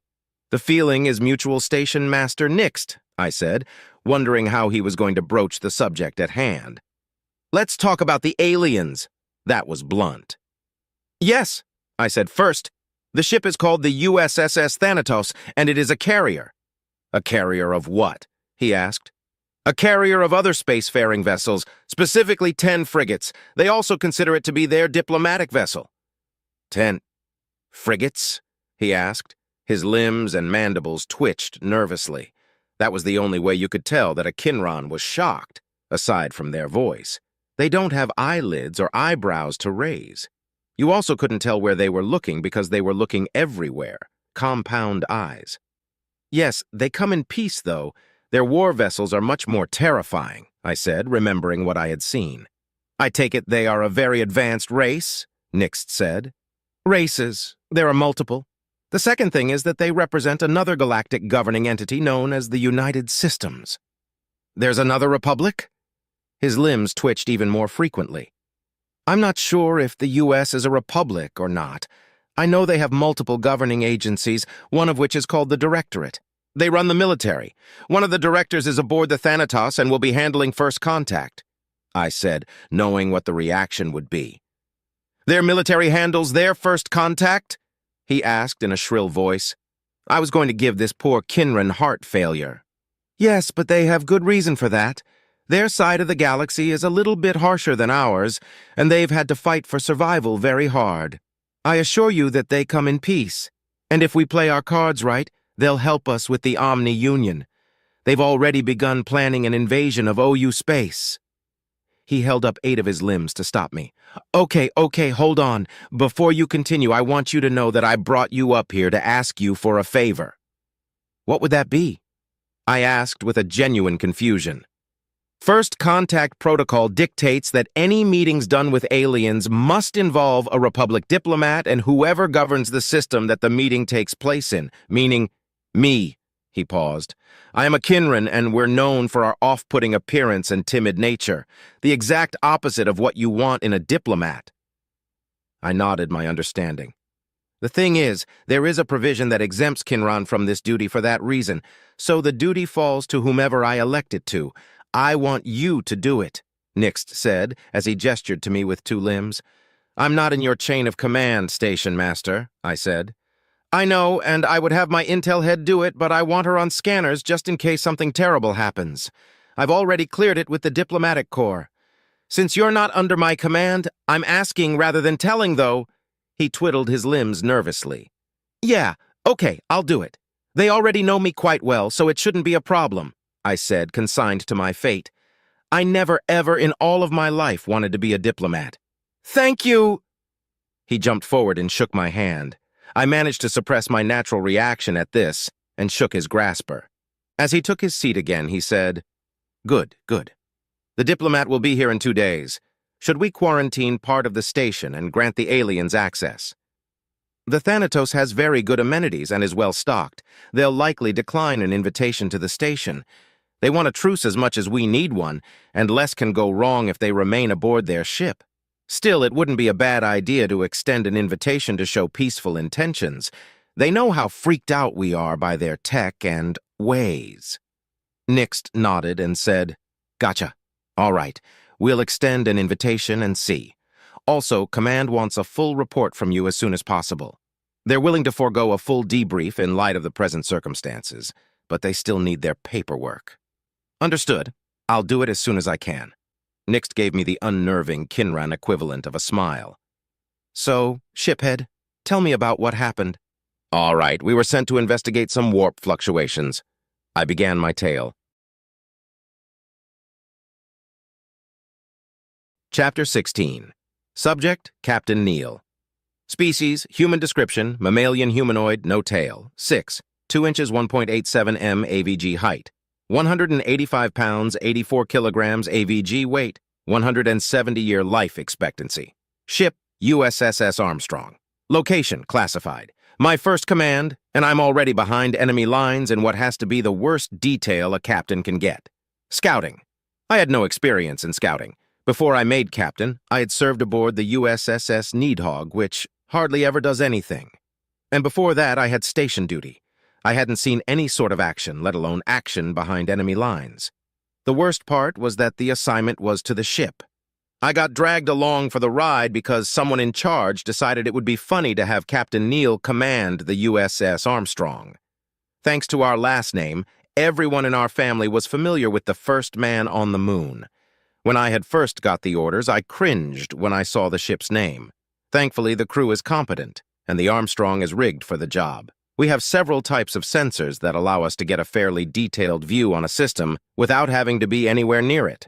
"The feeling is mutual, station master Nixt," I said, wondering how he was going to broach the subject at hand. "Let's talk about the aliens." That was blunt. "Yes," I said. "First, the ship is called the USSS Thanatos, and it is a carrier." "A carrier of what?" he asked. "A carrier of other spacefaring vessels, specifically 10 frigates. They also consider it to be their diplomatic vessel." 10 frigates?" he asked. His limbs and mandibles twitched nervously. That was the only way you could tell that a Kinran was shocked, aside from their voice. They don't have eyelids or eyebrows to raise. You also couldn't tell where they were looking because they were looking everywhere. Compound eyes. "Yes, they come in peace, though. Their war vessels are much more terrifying," I said, remembering what I had seen. "I take it they are a very advanced race?" Nixt said. "Races. There are multiple. The second thing is that they represent another galactic governing entity known as the United Systems." "There's another republic?" His limbs twitched even more frequently. "I'm not sure if the U.S. is a republic or not. I know they have multiple governing agencies, one of which is called the Directorate. They run the military. One of the directors is aboard the Thanatos and will be handling first contact," I said, knowing what the reaction would be. "Their military handles their first contact?" he asked in a shrill voice. I was going to give this poor Kinran heart failure. "Yes, but they have good reason for that. Their side of the galaxy is a little bit harsher than ours, and they've had to fight for survival very hard. I assure you that they come in peace, and if we play our cards right, they'll help us with the Omni-Union. They've already begun planning an invasion of OU space." He held up 8 of his limbs to stop me. Okay, hold on. Before you continue, I want you to know that I brought you up here to ask you for a favor." "What would that be?" I asked with a genuine confusion. "First contact protocol dictates that any meetings done with aliens must involve a Republic diplomat and whoever governs the system that the meeting takes place in, meaning me." He paused. "I am a Kinran, and we're known for our off-putting appearance and timid nature, the exact opposite of what you want in a diplomat." I nodded my understanding. "The thing is, there is a provision that exempts Kinran from this duty for that reason, so the duty falls to whomever I elect it to. I want you to do it," Nixt said, as he gestured to me with 2 limbs. "I'm not in your chain of command, Station Master," I said. "I know, and I would have my intel head do it, but I want her on scanners just in case something terrible happens. I've already cleared it with the diplomatic corps. Since you're not under my command, I'm asking rather than telling, though." He twiddled his limbs nervously. "Yeah, okay, I'll do it. They already know me quite well, so it shouldn't be a problem," I said, consigned to my fate. I never ever in all of my life wanted to be a diplomat. "Thank you!" He jumped forward and shook my hand. I managed to suppress my natural reaction at this and shook his grasper. As he took his seat again, he said, Good. The diplomat will be here in 2 days. Should we quarantine part of the station and grant the aliens access? The Thanatos has very good amenities and is well stocked. They'll likely decline an invitation to the station. They want a truce as much as we need one, and less can go wrong if they remain aboard their ship. Still, it wouldn't be a bad idea to extend an invitation to show peaceful intentions. They know how freaked out we are by their tech and ways." Nixt nodded and said, "Gotcha. All right. We'll extend an invitation and see. Also, Command wants a full report from you as soon as possible. They're willing to forego a full debrief in light of the present circumstances, but they still need their paperwork." "Understood. I'll do it as soon as I can." Nixt gave me the unnerving Kinran equivalent of a smile. "So, shiphead, tell me about what happened." "All right, we were sent to investigate some warp fluctuations." I began my tale. Chapter 16. Subject, Captain Neal. Species, human description, mammalian humanoid, no tail. 6, 2 inches 1.87 m AVG height. 185 pounds, 84 kilograms AVG weight. 170-year life expectancy. Ship, USSS Armstrong. Location, classified. My first command, and I'm already behind enemy lines in what has to be the worst detail a captain can get. Scouting. I had no experience in scouting. Before I made captain, I had served aboard the USSS Needhog, which hardly ever does anything. And before that, I had station duty. I hadn't seen any sort of action, let alone action behind enemy lines. The worst part was that the assignment was to the ship. I got dragged along for the ride because someone in charge decided it would be funny to have Captain Neal command the USS Armstrong. Thanks to our last name, everyone in our family was familiar with the first man on the moon. When I had first got the orders, I cringed when I saw the ship's name. Thankfully, the crew is competent, and the Armstrong is rigged for the job. We have several types of sensors that allow us to get a fairly detailed view on a system without having to be anywhere near it.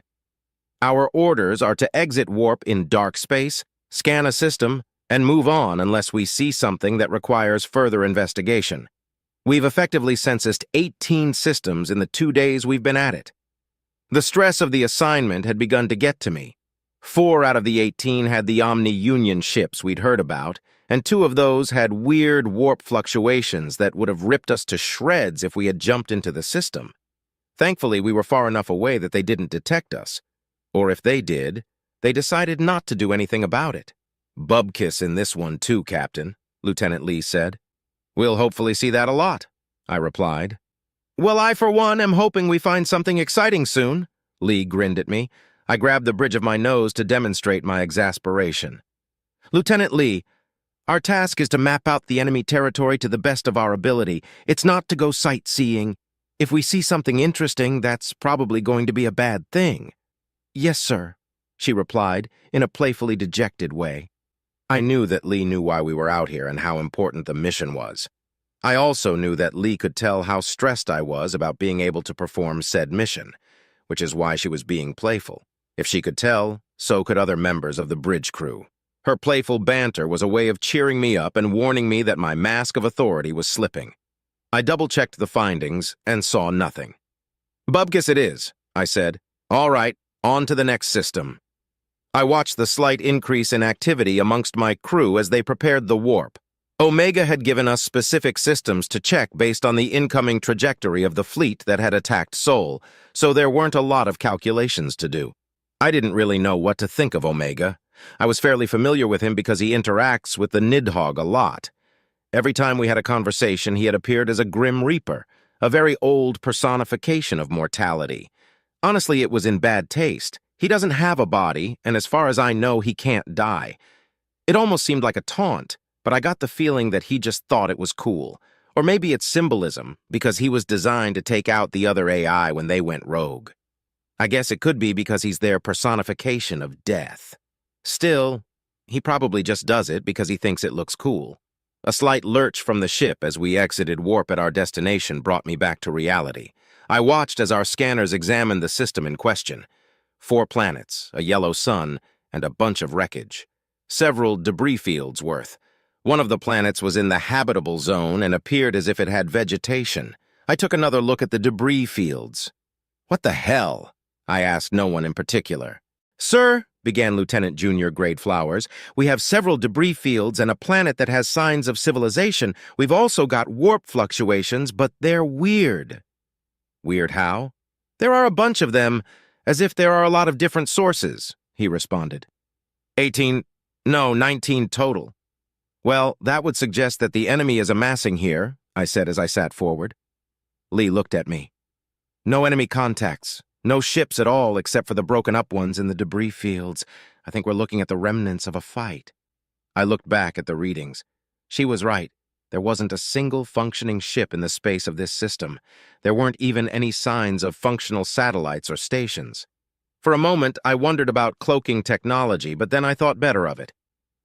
Our orders are to exit warp in dark space, scan a system, and move on unless we see something that requires further investigation. We've effectively censused 18 systems in the 2 days we've been at it. The stress of the assignment had begun to get to me. 4 out of the 18 had the Omni-Union ships we'd heard about, and 2 of those had weird warp fluctuations that would have ripped us to shreds if we had jumped into the system. Thankfully, we were far enough away that they didn't detect us. Or if they did, they decided not to do anything about it. "Bubkiss in this one too, Captain," Lieutenant Lee said. "We'll hopefully see that a lot," I replied. "Well, I for one am hoping we find something exciting soon." Lee grinned at me. I grabbed the bridge of my nose to demonstrate my exasperation. "Lieutenant Lee, our task is to map out the enemy territory to the best of our ability. It's not to go sightseeing. If we see something interesting, that's probably going to be a bad thing." "Yes, sir," she replied, in a playfully dejected way. I knew that Lee knew why we were out here and how important the mission was. I also knew that Lee could tell how stressed I was about being able to perform said mission, which is why she was being playful. If she could tell, so could other members of the bridge crew. Her playful banter was a way of cheering me up and warning me that my mask of authority was slipping. I double-checked the findings and saw nothing. "Bubkiss it is," I said. "All right, on to the next system." I watched the slight increase in activity amongst my crew as they prepared the warp. Omega had given us specific systems to check based on the incoming trajectory of the fleet that had attacked Sol, so there weren't a lot of calculations to do. I didn't really know what to think of Omega. I was fairly familiar with him because he interacts with the Nidhogg a lot. Every time we had a conversation, he had appeared as a Grim Reaper, a very old personification of mortality. Honestly, it was in bad taste. He doesn't have a body, and as far as I know, he can't die. It almost seemed like a taunt, but I got the feeling that he just thought it was cool. Or maybe it's symbolism, because he was designed to take out the other AI when they went rogue. I guess it could be because he's their personification of death. Still, he probably just does it because he thinks it looks cool. A slight lurch from the ship as we exited warp at our destination brought me back to reality. I watched as our scanners examined the system in question. 4 planets, a yellow sun, and a bunch of wreckage. Several debris fields worth. One of the planets was in the habitable zone and appeared as if it had vegetation. I took another look at the debris fields. "What the hell?" I asked no one in particular. "Sir," began Lieutenant Junior Grade Flowers, "we have several debris fields and a planet that has signs of civilization. We've also got warp fluctuations, but they're weird." "Weird how?" There are a bunch of them, as if there are a lot of different sources, he responded. 18, no, 19 total. Well, that would suggest that the enemy is amassing here, I said as I sat forward. Lee looked at me. No enemy contacts. No ships at all except for the broken-up ones in the debris fields. I think we're looking at the remnants of a fight. I looked back at the readings. She was right. There wasn't a single functioning ship in the space of this system. There weren't even any signs of functional satellites or stations. For a moment, I wondered about cloaking technology, but then I thought better of it.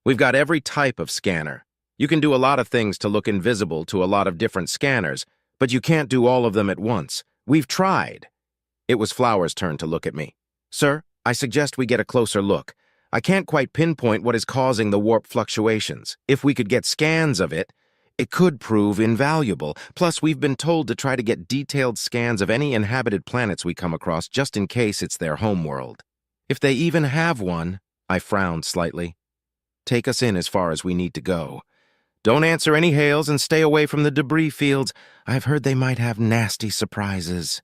We've got every type of scanner. You can do a lot of things to look invisible to a lot of different scanners, but you can't do all of them at once. We've tried. It was Flowers' turn to look at me. Sir, I suggest we get a closer look. I can't quite pinpoint what is causing the warp fluctuations. If we could get scans of it, it could prove invaluable. Plus, we've been told to try to get detailed scans of any inhabited planets we come across just in case it's their homeworld. If they even have one, I frowned slightly. Take us in as far as we need to go. Don't answer any hails and stay away from the debris fields. I've heard they might have nasty surprises.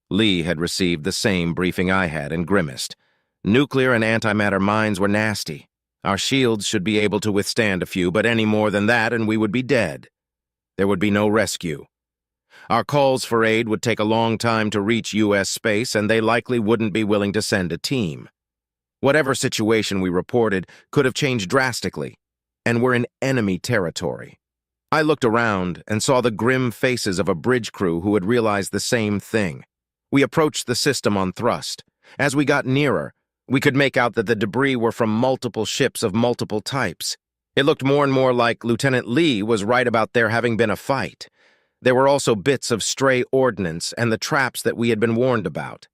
Lee had received the same briefing I had and grimaced. Nuclear and antimatter mines were nasty. Our shields should be able to withstand a few, but any more than that and we would be dead. There would be no rescue. Our calls for aid would take a long time to reach U.S. space, and they likely wouldn't be willing to send a team. Whatever situation we reported could have changed drastically, and we're in enemy territory. I looked around and saw the grim faces of a bridge crew who had realized the same thing. We approached the system on thrust. As we got nearer, we could make out that the debris were from multiple ships of multiple types. It looked more and more like Lieutenant Lee was right about there having been a fight. There were also bits of stray ordnance and the traps that we had been warned about.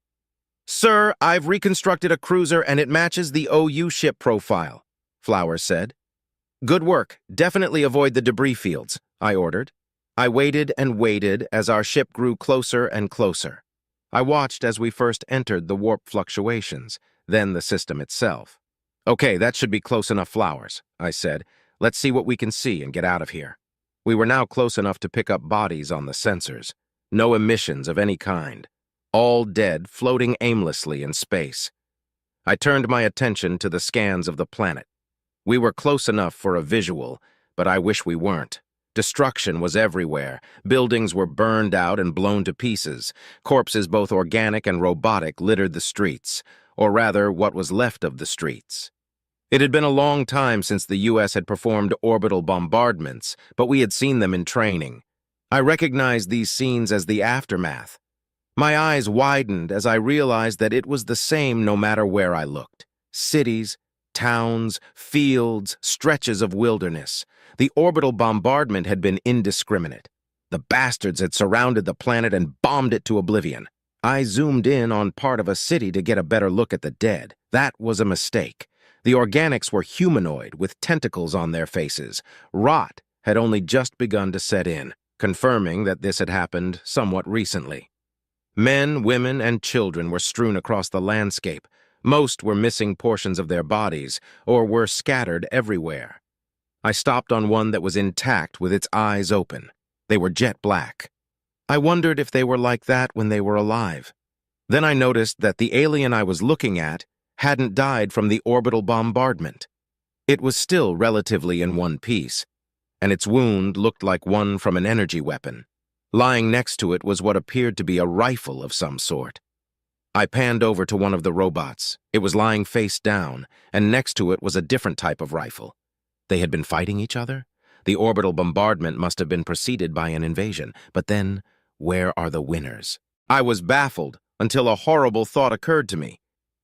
Sir, I've reconstructed a cruiser and it matches the OU ship profile, Flowers said. Good work. Definitely avoid the debris fields, I ordered. I waited and waited as our ship grew closer and closer. I watched as we first entered the warp fluctuations, then the system itself. Okay, that should be close enough, Flowers, I said. Let's see what we can see and get out of here. We were now close enough to pick up bodies on the sensors. No emissions of any kind. All dead, floating aimlessly in space. I turned my attention to the scans of the planet. We were close enough for a visual, but I wish we weren't. Destruction was everywhere. Buildings were burned out and blown to pieces. Corpses, both organic and robotic, littered the streets, or rather, what was left of the streets. It had been a long time since the U.S. had performed orbital bombardments, but we had seen them in training. I recognized these scenes as the aftermath. My eyes widened as I realized that it was the same no matter where I looked. Cities, towns, fields, stretches of wilderness. The orbital bombardment had been indiscriminate. The bastards had surrounded the planet and bombed it to oblivion. I zoomed in on part of a city to get a better look at the dead. That was a mistake. The organics were humanoid, with tentacles on their faces. Rot had only just begun to set in, confirming that this had happened somewhat recently. Men, women, and children were strewn across the landscape. Most were missing portions of their bodies, or were scattered everywhere. I stopped on one that was intact with its eyes open. They were jet black. I wondered if they were like that when they were alive. Then I noticed that the alien I was looking at hadn't died from the orbital bombardment. It was still relatively in one piece, and its wound looked like one from an energy weapon. Lying next to it was what appeared to be a rifle of some sort. I panned over to one of the robots. It was lying face down, and next to it was a different type of rifle. They had been fighting each other? The orbital bombardment must have been preceded by an invasion. But then, where are the winners? I was baffled until a horrible thought occurred to me.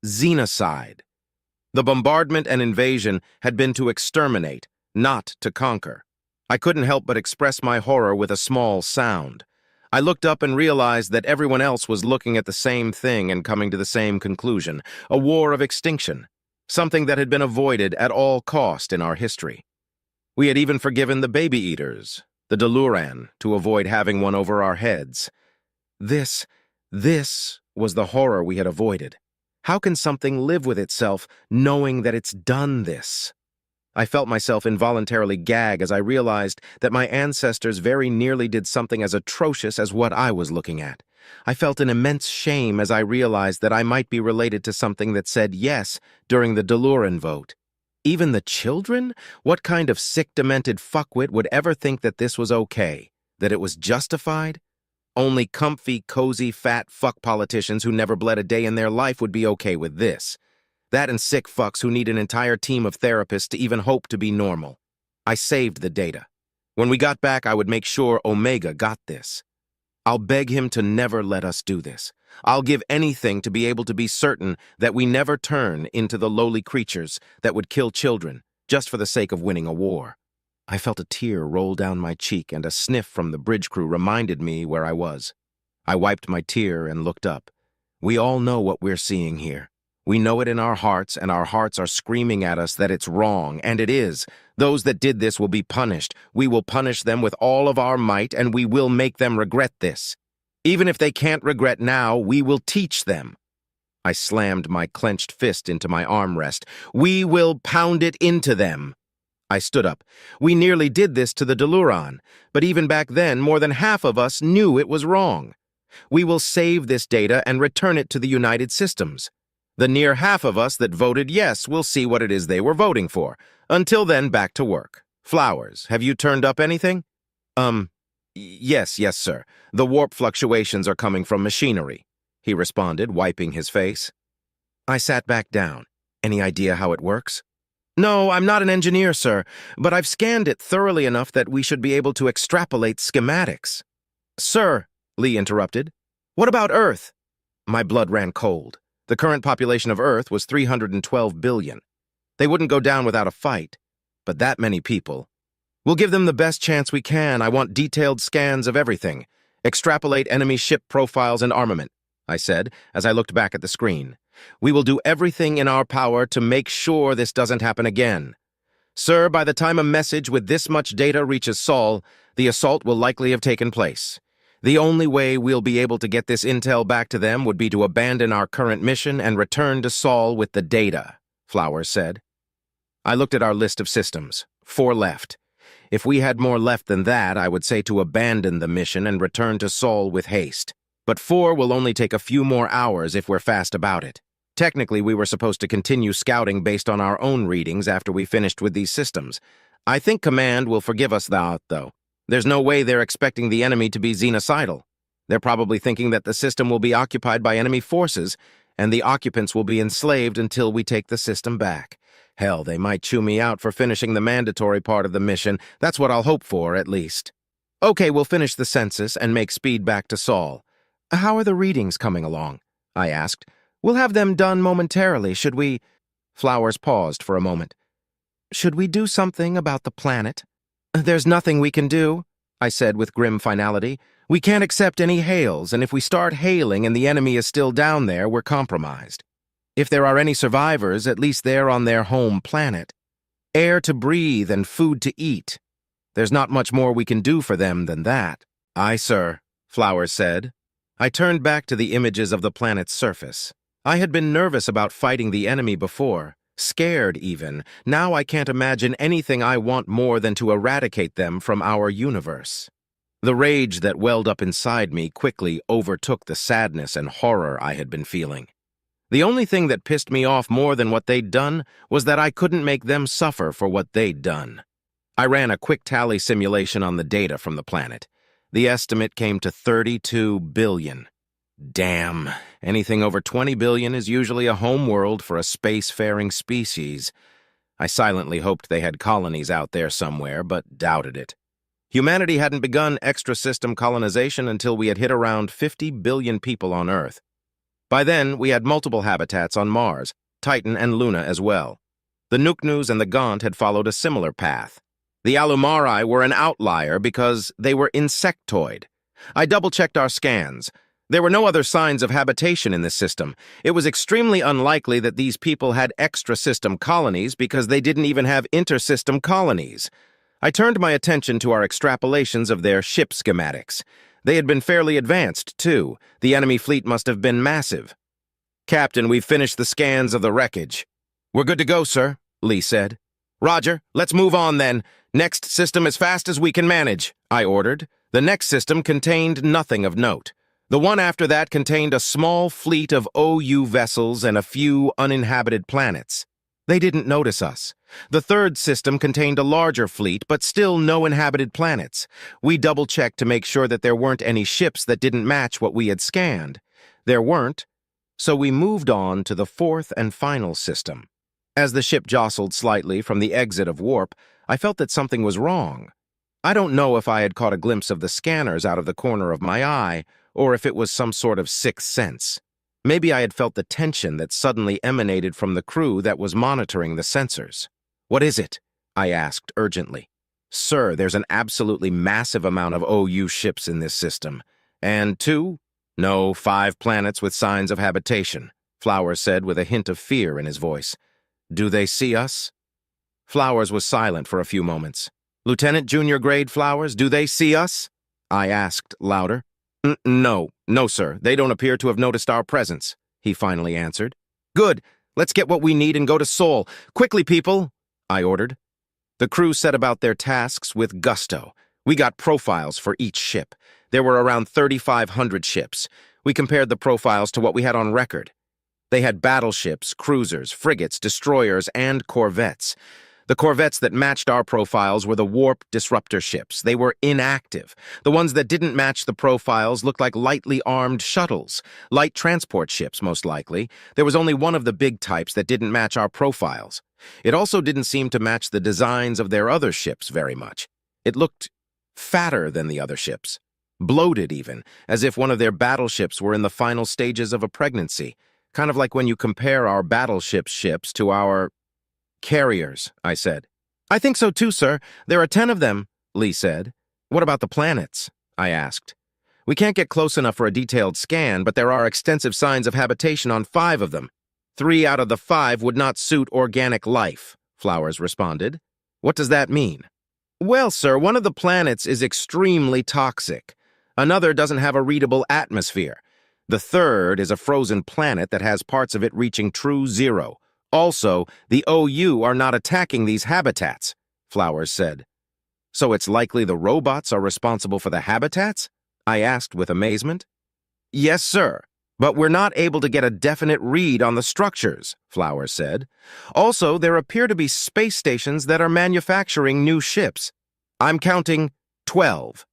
Xenocide. The bombardment and invasion had been to exterminate, not to conquer. I couldn't help but express my horror with a small sound. I looked up and realized that everyone else was looking at the same thing and coming to the same conclusion. A war of extinction. Something that had been avoided at all cost in our history. We had even forgiven the baby eaters, the Deluran, to avoid having one over our heads. This was the horror we had avoided. How can something live with itself knowing that it's done this? I felt myself involuntarily gag as I realized that my ancestors very nearly did something as atrocious as what I was looking at. I felt an immense shame as I realized that I might be related to something that said yes during the Deluran vote. Even the children? What kind of sick, demented fuckwit would ever think that this was okay? That it was justified? Only comfy, cozy, fat fuck politicians who never bled a day in their life would be okay with this. That and sick fucks who need an entire team of therapists to even hope to be normal. I saved the data. When we got back, I would make sure Omega got this. I'll beg him to never let us do this. I'll give anything to be able to be certain that we never turn into the lowly creatures that would kill children just for the sake of winning a war. I felt a tear roll down my cheek, and a sniff from the bridge crew reminded me where I was. I wiped my tear and looked up. We all know what we're seeing here. We know it in our hearts, and our hearts are screaming at us that it's wrong, and it is. Those that did this will be punished. We will punish them with all of our might, and we will make them regret this. Even if they can't regret now, we will teach them. I slammed my clenched fist into my armrest. We will pound it into them. I stood up. We nearly did this to the Deluran, but even back then, more than half of us knew it was wrong. We will save this data and return it to the United Systems. The near half of us that voted yes will see what it is they were voting for. Until then, back to work. Flowers, have you turned up anything? Yes, sir. The warp fluctuations are coming from machinery, he responded, wiping his face. I sat back down. Any idea how it works? No, I'm not an engineer, sir, but I've scanned it thoroughly enough that we should be able to extrapolate schematics. Sir, Lee interrupted, what about Earth? My blood ran cold. The current population of Earth was 312 billion. They wouldn't go down without a fight. But that many people. We'll give them the best chance we can. I want detailed scans of everything. Extrapolate enemy ship profiles and armament, I said, as I looked back at the screen. We will do everything in our power to make sure this doesn't happen again. Sir, by the time a message with this much data reaches Sol, the assault will likely have taken place. The only way we'll be able to get this intel back to them would be to abandon our current mission and return to Sol with the data, Flowers said. I looked at our list of systems. 4 left. If we had more left than that, I would say to abandon the mission and return to Sol with haste. But 4 will only take a few more hours if we're fast about it. Technically, we were supposed to continue scouting based on our own readings after we finished with these systems. I think Command will forgive us that, though. There's no way they're expecting the enemy to be xenocidal. They're probably thinking that the system will be occupied by enemy forces, and the occupants will be enslaved until we take the system back. Hell, they might chew me out for finishing the mandatory part of the mission. That's what I'll hope for, at least. Okay, we'll finish the census and make speed back to Sol. How are the readings coming along? I asked. We'll have them done momentarily, should we? Flowers paused for a moment. Should we do something about the planet? There's nothing we can do, I said with grim finality. We can't accept any hails, and if we start hailing and the enemy is still down there, we're compromised. If there are any survivors, at least they're on their home planet. Air to breathe and food to eat. There's not much more we can do for them than that. Aye, sir, Flowers said. I turned back to the images of the planet's surface. I had been nervous about fighting the enemy before. Scared, even. Now I can't imagine anything I want more than to eradicate them from our universe. The rage that welled up inside me quickly overtook the sadness and horror I had been feeling. The only thing that pissed me off more than what they'd done was that I couldn't make them suffer for what they'd done. I ran a quick tally simulation on the data from the planet. The estimate came to 32 billion. Damn, anything over 20 billion is usually a home world for a space-faring species. I silently hoped they had colonies out there somewhere, but doubted it. Humanity hadn't begun extra-system colonization until we had hit around 50 billion people on Earth. By then, we had multiple habitats on Mars, Titan and Luna as well. The Nuknus and the Gaunt had followed a similar path. The Alumari were an outlier because they were insectoid. I double-checked our scans. There were no other signs of habitation in this system. It was extremely unlikely that these people had extra-system colonies because they didn't even have inter-system colonies. I turned my attention to our extrapolations of their ship schematics. They had been fairly advanced, too. The enemy fleet must have been massive. Captain, we've finished the scans of the wreckage. We're good to go, sir, Lee said. Roger, let's move on then. Next system as fast as we can manage, I ordered. The next system contained nothing of note. The one after that contained a small fleet of OU vessels and a few uninhabited planets. They didn't notice us. The third system contained a larger fleet, but still no inhabited planets. We double-checked to make sure that there weren't any ships that didn't match what we had scanned. There weren't, so we moved on to the fourth and final system. As the ship jostled slightly from the exit of warp, I felt that something was wrong. I don't know if I had caught a glimpse of the scanners out of the corner of my eye, or if it was some sort of sixth sense. Maybe I had felt the tension that suddenly emanated from the crew that was monitoring the sensors. "What is it?" I asked urgently. "Sir, there's an absolutely massive amount of OU ships in this system. And 5 planets with signs of habitation," Flowers said with a hint of fear in his voice. "Do they see us?" Flowers was silent for a few moments. "Lieutenant Junior Grade Flowers, do they see us?" I asked louder. No, sir. They don't appear to have noticed our presence," he finally answered. "Good. Let's get what we need and go to Sol. Quickly, people," I ordered. The crew set about their tasks with gusto. We got profiles for each ship. There were around 3,500 ships. We compared the profiles to what we had on record. They had battleships, cruisers, frigates, destroyers, and corvettes. The corvettes that matched our profiles were the warp disruptor ships. They were inactive. The ones that didn't match the profiles looked like lightly armed shuttles, light transport ships, most likely. There was only one of the big types that didn't match our profiles. It also didn't seem to match the designs of their other ships very much. It looked fatter than the other ships, bloated even, as if one of their battleships were in the final stages of a pregnancy, kind of like when you compare our battleship ships to our carriers, I said. "I think so too, sir. There are 10 of them," Lee said. "What about the planets?" I asked. "We can't get close enough for a detailed scan, but there are extensive signs of habitation on 5 of them. 3 out of the 5 would not suit organic life," Flowers responded. "What does that mean?" "Well, sir, one of the planets is extremely toxic. Another doesn't have a readable atmosphere. The third is a frozen planet that has parts of it reaching true zero. Also, the OU are not attacking these habitats," Flowers said. "So it's likely the robots are responsible for the habitats?" I asked with amazement. "Yes, sir, but we're not able to get a definite read on the structures," Flowers said. "Also, there appear to be space stations that are manufacturing new ships. I'm counting 12.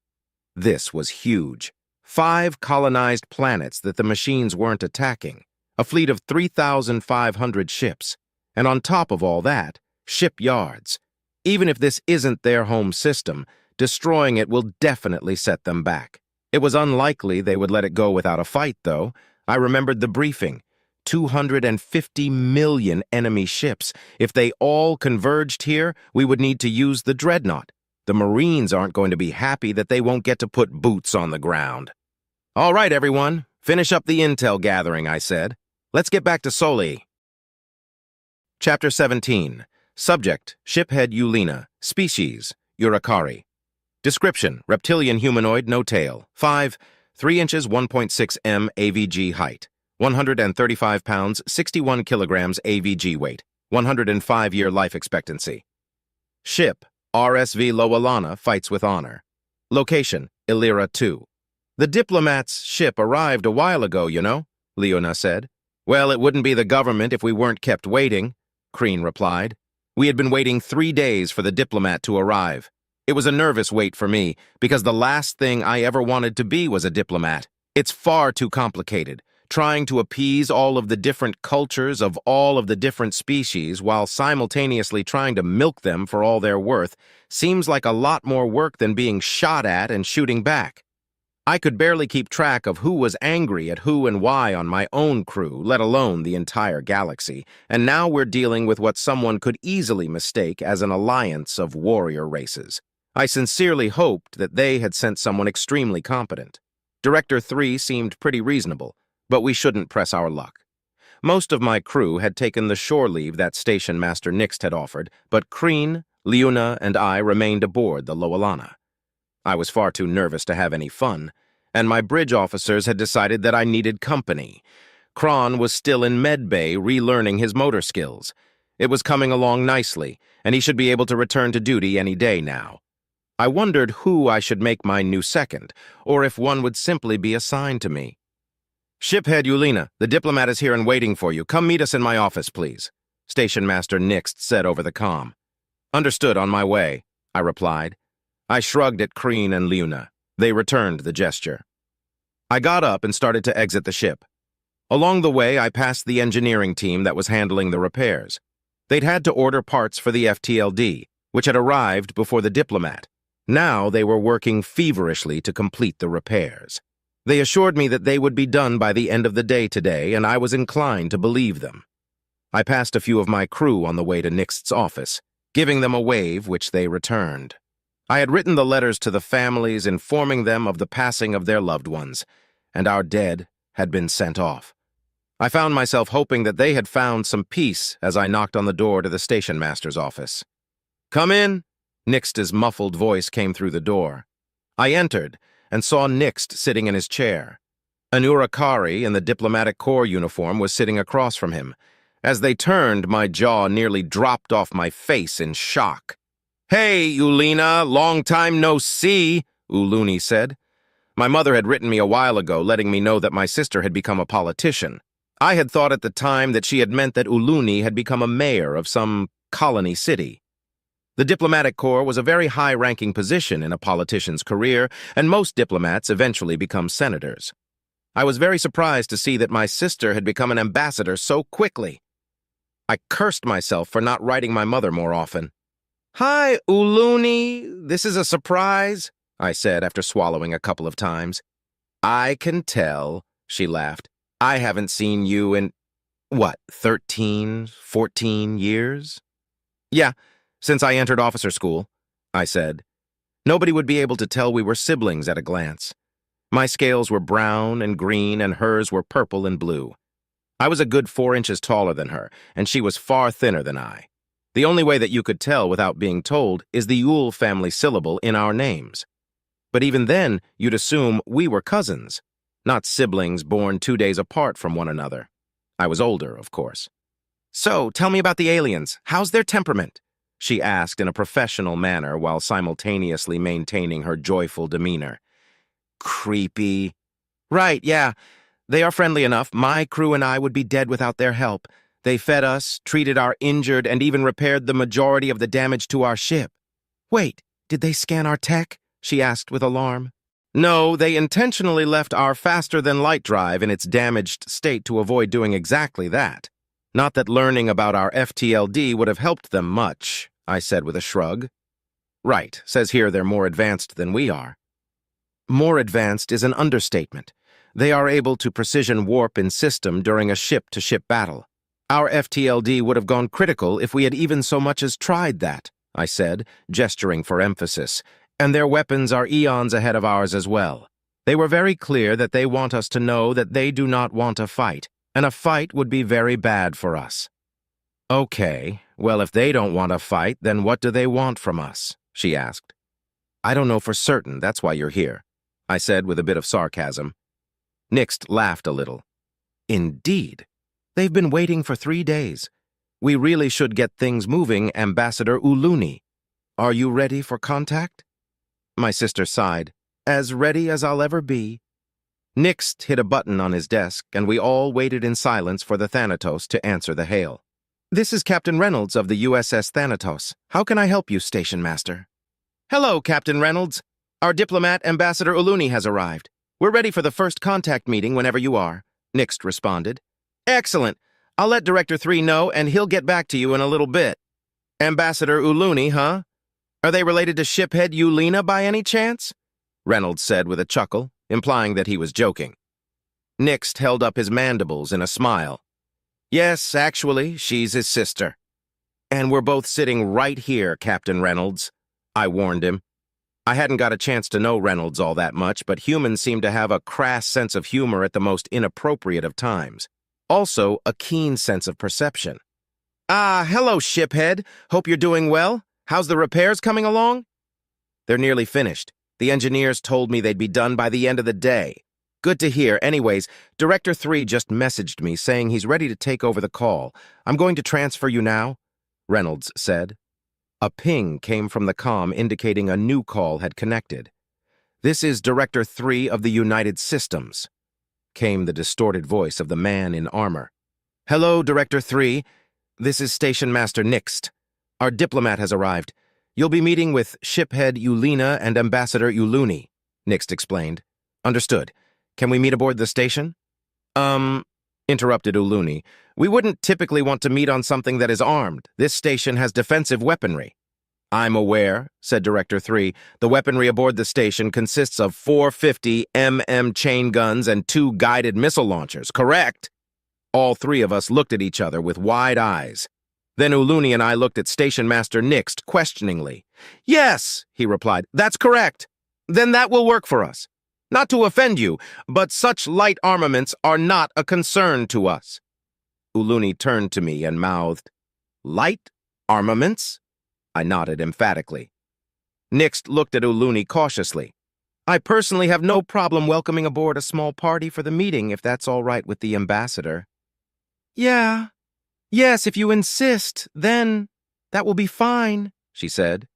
This was huge. 5 colonized planets that the machines weren't attacking. A fleet of 3,500 ships. And on top of all that, shipyards. Even if this isn't their home system, destroying it will definitely set them back. It was unlikely they would let it go without a fight, though. I remembered the briefing. 250 million enemy ships. If they all converged here, we would need to use the Dreadnought. The Marines aren't going to be happy that they won't get to put boots on the ground. "All right, everyone. Finish up the intel gathering," I said. "Let's get back to Soli." Chapter 17. Subject, Shiphead Eulina. Species, Urikari. Description, reptilian humanoid, no tail. 5, 3 inches, 1.6 m AVG height. 135 pounds, 61 kilograms AVG weight. 105-year life expectancy. Ship, RSV Loalana, fights with honor. Location, Illyra 2. "The diplomat's ship arrived a while ago, you know," Leona said. "Well, it wouldn't be the government if we weren't kept waiting," Crean replied. "We had been waiting 3 days for the diplomat to arrive. It was a nervous wait for me, because the last thing I ever wanted to be was a diplomat. It's far too complicated, trying to appease all of the different cultures of all of the different species while simultaneously trying to milk them for all they're worth seems like a lot more work than being shot at and shooting back. I could barely keep track of who was angry at who and why on my own crew, let alone the entire galaxy, and now we're dealing with what someone could easily mistake as an alliance of warrior races. I sincerely hoped that they had sent someone extremely competent. Director 3 seemed pretty reasonable, but we shouldn't press our luck. Most of my crew had taken the shore leave that Station Master Nixt had offered, but Crean, Leuna, and I remained aboard the Loalana. I was far too nervous to have any fun, and my bridge officers had decided that I needed company. Kron was still in medbay relearning his motor skills. It was coming along nicely, and he should be able to return to duty any day now. I wondered who I should make my new second, or if one would simply be assigned to me. "Shiphead Yulina, the diplomat is here and waiting for you. Come meet us in my office, please," Station Master Nixt said over the comm. "Understood, on my way," I replied. I shrugged at Kreen and Luna. They returned the gesture. I got up and started to exit the ship. Along the way, I passed the engineering team that was handling the repairs. They'd had to order parts for the FTLD, which had arrived before the diplomat. Now they were working feverishly to complete the repairs. They assured me that they would be done by the end of the day today, and I was inclined to believe them. I passed a few of my crew on the way to Nixt's office, giving them a wave, which they returned. I had written the letters to the families informing them of the passing of their loved ones, and our dead had been sent off. I found myself hoping that they had found some peace as I knocked on the door to the station master's office. "Come in," Nixt's muffled voice came through the door. I entered and saw Nixt sitting in his chair. An Urakari in the diplomatic corps uniform was sitting across from him. As they turned, my jaw nearly dropped off my face in shock. "Hey, Yulina, long time no see," Uluni said. My mother had written me a while ago, letting me know that my sister had become a politician. I had thought at the time that she had meant that Uluni had become a mayor of some colony city. The diplomatic corps was a very high-ranking position in a politician's career, and most diplomats eventually become senators. I was very surprised to see that my sister had become an ambassador so quickly. I cursed myself for not writing my mother more often. "Hi, Uluni, this is a surprise," I said after swallowing a couple of times. "I can tell," she laughed. "I haven't seen you in, 13, 14 years?" "Yeah, since I entered officer school," I said. Nobody would be able to tell we were siblings at a glance. My scales were brown and green, and hers were purple and blue. I was a good 4 inches taller than her, and she was far thinner than I. The only way that you could tell without being told is the Yule family syllable in our names. But even then, you'd assume we were cousins, not siblings born 2 days apart from one another. I was older, of course. "So, tell me about the aliens. How's their temperament?" she asked in a professional manner while simultaneously maintaining her joyful demeanor. "Creepy." "Right, yeah. They are friendly enough. My crew and I would be dead without their help. They fed us, treated our injured, and even repaired the majority of the damage to our ship." "Wait, did they scan our tech?" she asked with alarm. "No, they intentionally left our faster-than-light drive in its damaged state to avoid doing exactly that. Not that learning about our FTLD would have helped them much," I said with a shrug. "Right, says here they're more advanced than we are." "More advanced is an understatement. They are able to precision warp in system during a ship-to-ship battle. Our FTLD would have gone critical if we had even so much as tried that," I said, gesturing for emphasis. "And their weapons are eons ahead of ours as well. They were very clear that they want us to know that they do not want a fight, and a fight would be very bad for us." "Okay, well, if they don't want a fight, then what do they want from us?" she asked. "I don't know for certain, that's why you're here," I said with a bit of sarcasm. Nixt laughed a little. "Indeed. They've been waiting for 3 days. We really should get things moving, Ambassador Uluni. Are you ready for contact?" My sister sighed. "As ready as I'll ever be." Nixt hit a button on his desk, and we all waited in silence for the Thanatos to answer the hail. "This is Captain Reynolds of the USS Thanatos. How can I help you, Station Master?" "Hello, Captain Reynolds. Our diplomat, Ambassador Uluni, has arrived. We're ready for the first contact meeting whenever you are," Nixt responded. "Excellent. I'll let Director 3 know, and he'll get back to you in a little bit." "Ambassador Uluni, huh? Are they related to Shiphead Yulina by any chance?" Reynolds said with a chuckle, implying that he was joking. Nixt held up his mandibles in a smile. "Yes, actually, she's his sister." "And we're both sitting right here, Captain Reynolds," I warned him. I hadn't got a chance to know Reynolds all that much, but humans seem to have a crass sense of humor at the most inappropriate of times. Also, a keen sense of perception. "Ah, hello, Shiphead. Hope you're doing well. How's the repairs coming along?" "They're nearly finished. The engineers told me they'd be done by the end of the day." "Good to hear. Anyways, Director 3 just messaged me saying he's ready to take over the call. I'm going to transfer you now," Reynolds said. A ping came from the comm indicating a new call had connected. "This is Director 3 of the United Systems," came the distorted voice of the man in armor. "Hello, Director 3. This is Station Master Nixt. Our diplomat has arrived. You'll be meeting with Shiphead Yulina and Ambassador Uluni," Nixt explained. "Understood. Can we meet aboard the station?" Interrupted Uluni. "We wouldn't typically want to meet on something that is armed. This station has defensive weaponry." "I'm aware," said Director 3. "The weaponry aboard the station consists of 450 chain guns and 2 guided missile launchers, correct?" All 3 of us looked at each other with wide eyes. Then Uluni and I looked at Station Master Nixt questioningly. "Yes," he replied, "that's correct. Then that will work for us. Not to offend you, but such light armaments are not a concern to us." Uluni turned to me and mouthed, "Light armaments?" I nodded emphatically. Nixt looked at Uluni cautiously. "I personally have no problem welcoming aboard a small party for the meeting if that's all right with the ambassador." Yes, if you insist, then that will be fine," she said.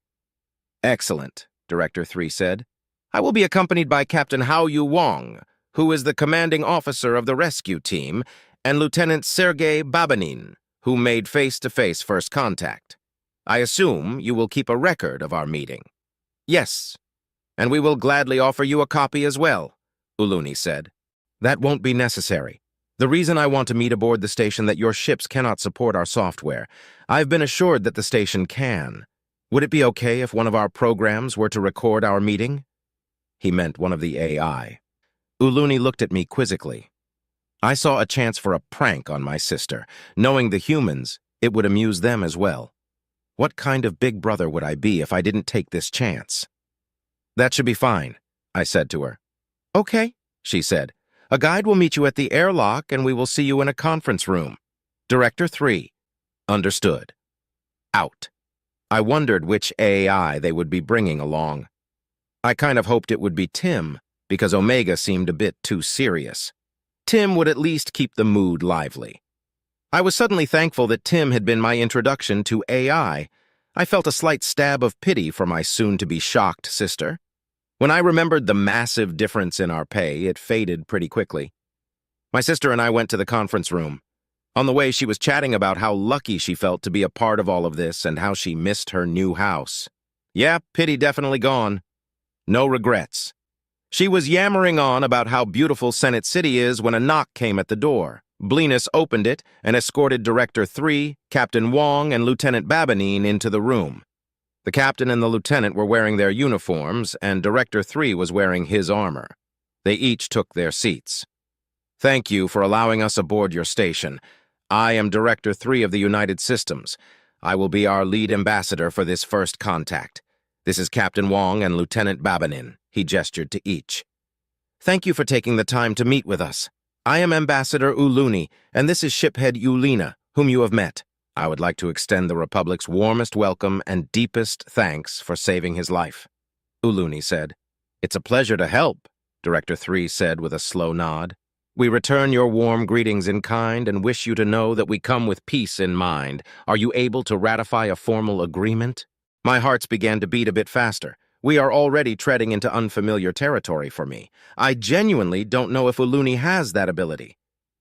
"Excellent," Director 3 said. "I will be accompanied by Captain Hao Yu Wong, who is the commanding officer of the rescue team, and Lieutenant Sergei Babanin, who made face-to-face first contact. I assume you will keep a record of our meeting." "Yes, and we will gladly offer you a copy as well," Uluni said. "That won't be necessary. The reason I want to meet aboard the station that your ships cannot support our software. I've been assured that the station can. Would it be okay if one of our programs were to record our meeting?" He meant one of the AI. Uluni looked at me quizzically. I saw a chance for a prank on my sister. Knowing the humans, it would amuse them as well. What kind of big brother would I be if I didn't take this chance? "That should be fine," I said to her. "Okay," she said. "A guide will meet you at the airlock and we will see you in a conference room. Director 3. Understood. Out." I wondered which AI they would be bringing along. I kind of hoped it would be Tim, because Omega seemed a bit too serious. Tim would at least keep the mood lively. I was suddenly thankful that Tim had been my introduction to AI. I felt a slight stab of pity for my soon-to-be shocked sister. When I remembered the massive difference in our pay, it faded pretty quickly. My sister and I went to the conference room. On the way, she was chatting about how lucky she felt to be a part of all of this and how she missed her new house. Yeah, pity definitely gone. No regrets. She was yammering on about how beautiful Senate City is when a knock came at the door. Blenus opened it and escorted Director 3, Captain Wong, and Lieutenant Babanin into the room. The captain and the lieutenant were wearing their uniforms, and Director 3 was wearing his armor. They each took their seats. "Thank you for allowing us aboard your station. I am Director 3 of the United Systems. I will be our lead ambassador for this first contact. This is Captain Wong and Lieutenant Babanin," he gestured to each. "Thank you for taking the time to meet with us. I am Ambassador Uluni, and this is Shiphead Yulina, whom you have met. I would like to extend the Republic's warmest welcome and deepest thanks for saving his life," Uluni said. "It's a pleasure to help," Director 3 said with a slow nod. "We return your warm greetings in kind and wish you to know that we come with peace in mind. Are you able to ratify a formal agreement?" My hearts began to beat a bit faster. We are already treading into unfamiliar territory for me. I genuinely don't know if Uluni has that ability.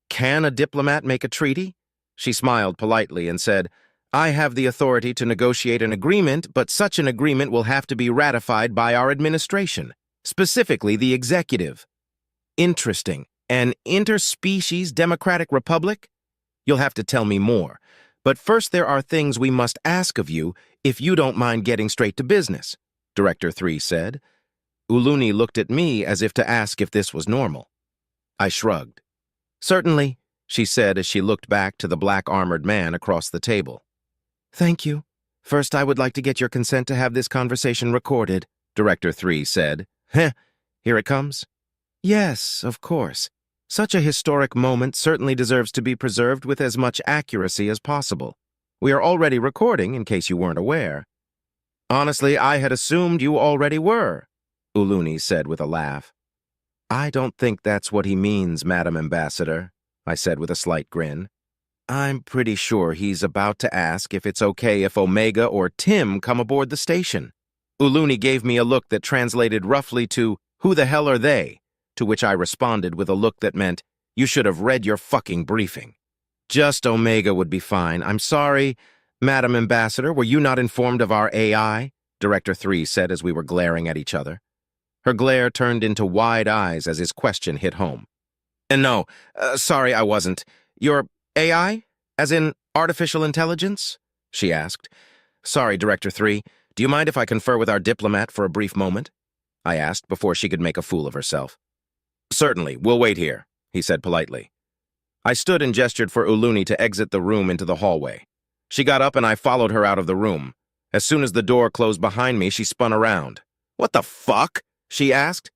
Can a diplomat make a treaty? She smiled politely and said, "I have the authority to negotiate an agreement, but such an agreement will have to be ratified by our administration, specifically the executive." Interesting. An interspecies democratic republic? You'll have to tell me more. But first there are things we must ask of you, if you don't mind getting straight to business, Director 3 said. Uluni looked at me as if to ask if this was normal. I shrugged. "Certainly," she said as she looked back to the black-armored man across the table. "Thank you. First, I would like to get your consent to have this conversation recorded," Director 3 said. "Heh, here it comes." "Yes, of course. Such a historic moment certainly deserves to be preserved with as much accuracy as possible. We are already recording, in case you weren't aware." "Honestly, I had assumed you already were," Uluni said with a laugh. "I don't think that's what he means, Madam Ambassador," I said with a slight grin. I'm pretty sure he's about to ask if it's okay if Omega or Tim come aboard the station. Uluni gave me a look that translated roughly to, "Who the hell are they?" To which I responded with a look that meant, "You should have read your fucking briefing." "Just Omega would be fine. I'm sorry, Madam Ambassador, were you not informed of our AI?" Director 3 said as we were glaring at each other. Her glare turned into wide eyes as his question hit home. "And no, sorry, I wasn't. Your AI? As in artificial intelligence?" she asked. "Sorry, Director 3. Do you mind if I confer with our diplomat for a brief moment?" I asked before she could make a fool of herself. "Certainly, we'll wait here," he said politely. I stood and gestured for Uluni to exit the room into the hallway. She got up and I followed her out of the room. As soon as the door closed behind me, she spun around. "What the fuck?" she asked.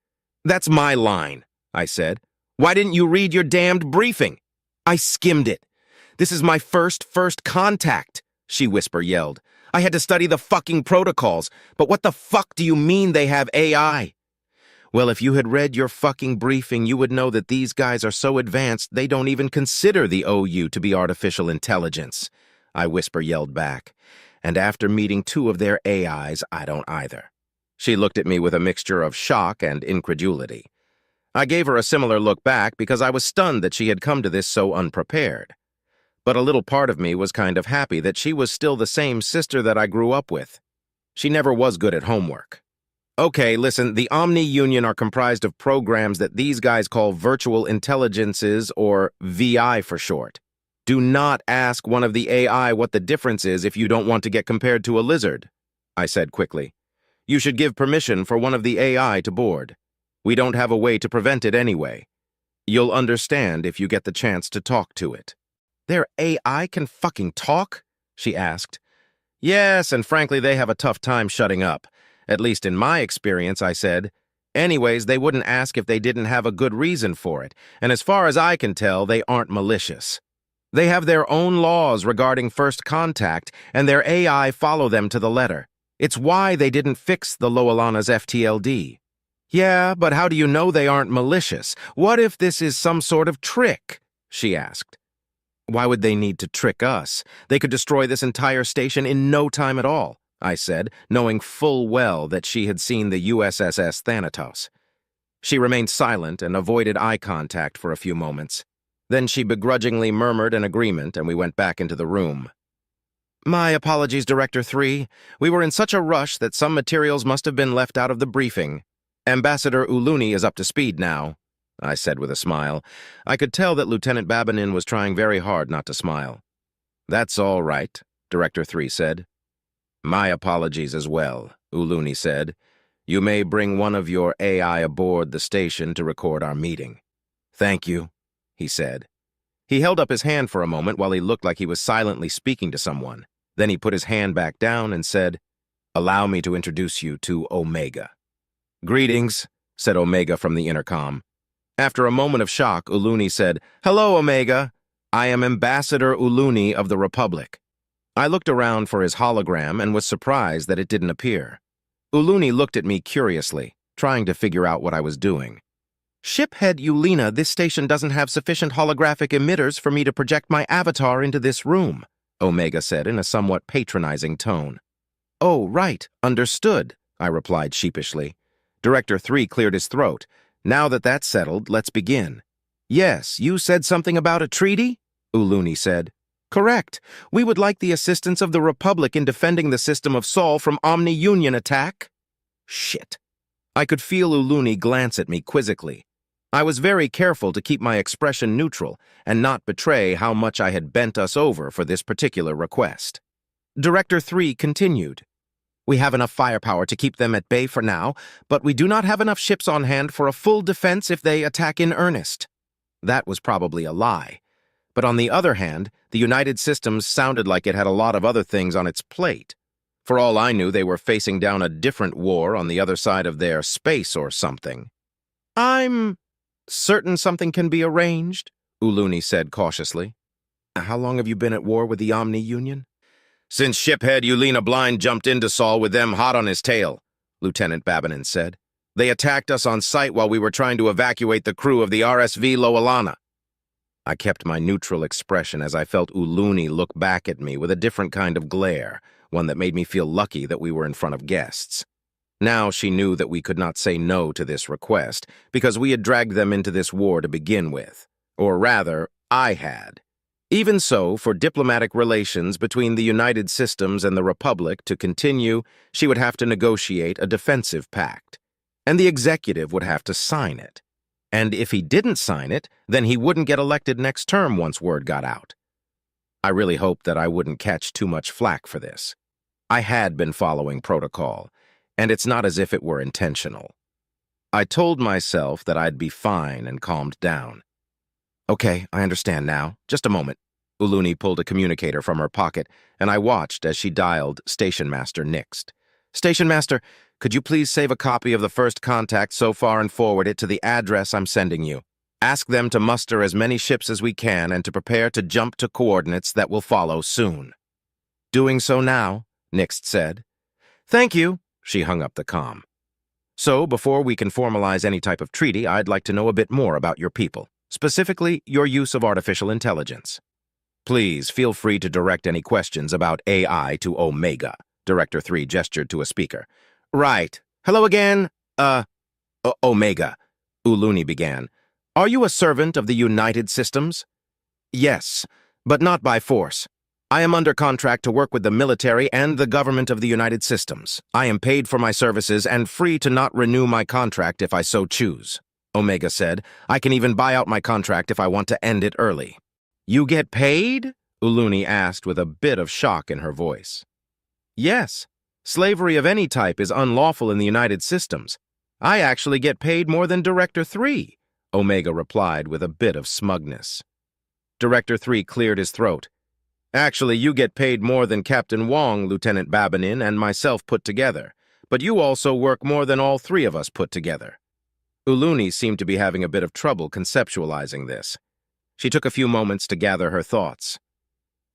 "That's my line," I said. "Why didn't you read your damned briefing?" "I skimmed it. This is my first contact," she yelled. "I had to study the fucking protocols, but what the fuck do you mean they have AI?" "Well, if you had read your fucking briefing, you would know that these guys are so advanced they don't even consider the OU to be artificial intelligence," I yelled back. "And after meeting 2 of their AIs, I don't either." She looked at me with a mixture of shock and incredulity. I gave her a similar look back because I was stunned that she had come to this so unprepared. But a little part of me was kind of happy that she was still the same sister that I grew up with. She never was good at homework. "Okay, listen, the Omni Union are comprised of programs that these guys call virtual intelligences, or VI for short. Do not ask one of the AI what the difference is if you don't want to get compared to a lizard," I said quickly. "You should give permission for one of the AI to board. We don't have a way to prevent it anyway. You'll understand if you get the chance to talk to it." "Their AI can fucking talk?" she asked. "Yes, and frankly, they have a tough time shutting up. At least in my experience," I said. "Anyways, they wouldn't ask if they didn't have a good reason for it, and as far as I can tell, they aren't malicious. They have their own laws regarding first contact, and their AI follow them to the letter. It's why they didn't fix the Loalana's FTLD." "Yeah, but how do you know they aren't malicious? What if this is some sort of trick?" she asked. "Why would they need to trick us? They could destroy this entire station in no time at all," I said, knowing full well that she had seen the USS Thanatos. She remained silent and avoided eye contact for a few moments. Then she begrudgingly murmured an agreement and we went back into the room. "My apologies, Director 3. We were in such a rush that some materials must have been left out of the briefing. Ambassador Uluni is up to speed now," I said with a smile. I could tell that Lieutenant Babinin was trying very hard not to smile. "That's all right," Director 3 said. "My apologies as well," Uluni said. "You may bring one of your AI aboard the station to record our meeting." "Thank you," he said. He held up his hand for a moment while he looked like he was silently speaking to someone. Then he put his hand back down and said, "Allow me to introduce you to Omega." "Greetings," said Omega from the intercom. After a moment of shock, Uluni said, "Hello, Omega. I am Ambassador Uluni of the Republic." I looked around for his hologram and was surprised that it didn't appear. Uluni looked at me curiously, trying to figure out what I was doing. "Shiphead Yulina, this station doesn't have sufficient holographic emitters for me to project my avatar into this room," Omega said in a somewhat patronizing tone. "Oh, right, understood," I replied sheepishly. Director 3 cleared his throat. "Now that that's settled, let's begin." "Yes, you said something about a treaty?" Uluni said. "Correct. We would like the assistance of the Republic in defending the system of Sol from Omni-Union attack." Shit. I could feel Uluni glance at me quizzically. I was very careful to keep my expression neutral and not betray how much I had bent us over for this particular request. Director 3 continued. "We have enough firepower to keep them at bay for now, but we do not have enough ships on hand for a full defense if they attack in earnest." That was probably a lie. But on the other hand, the United Systems sounded like it had a lot of other things on its plate. For all I knew, they were facing down a different war on the other side of their space or something. "I'm certain something can be arranged," Uluni said cautiously. "How long have you been at war with the Omni Union?" "Since shiphead Yulina Blind jumped into Sol with them hot on his tail," Lieutenant Babinin said. "They attacked us on sight while we were trying to evacuate the crew of the RSV Loalana." I kept my neutral expression as I felt Uluni look back at me with a different kind of glare, one that made me feel lucky that we were in front of guests. Now she knew that we could not say no to this request, because we had dragged them into this war to begin with. Or rather, I had. Even so, for diplomatic relations between the United Systems and the Republic to continue, she would have to negotiate a defensive pact, and the executive would have to sign it. And if he didn't sign it, then he wouldn't get elected next term once word got out. I really hoped that I wouldn't catch too much flack for this. I had been following protocol, and it's not as if it were intentional. I told myself that I'd be fine and calmed down. Okay, I understand now. Just a moment. Uluni pulled a communicator from her pocket, and I watched as she dialed Station Master Nixt. Station Master, could you please save a copy of the first contact so far and forward it to the address I'm sending you? Ask them to muster as many ships as we can and to prepare to jump to coordinates that will follow soon. Doing so now, Nixt said. Thank you. She hung up the comm. So, before we can formalize any type of treaty, I'd like to know a bit more about your people, specifically your use of artificial intelligence. Please feel free to direct any questions about AI to Omega. Director 3 gestured to a speaker. Right. Hello again. Omega. Uluni began. Are you a servant of the United Systems? Yes, but not by force. I am under contract to work with the military and the government of the United Systems. I am paid for my services and free to not renew my contract if I so choose. Omega said, I can even buy out my contract if I want to end it early. You get paid? Uluni asked with a bit of shock in her voice. Yes. Slavery of any type is unlawful in the United Systems. I actually get paid more than Director 3, Omega replied with a bit of smugness. Director 3 cleared his throat. Actually, you get paid more than Captain Wong, Lieutenant Babanin, and myself put together, but you also work more than all three of us put together. Uluni seemed to be having a bit of trouble conceptualizing this. She took a few moments to gather her thoughts.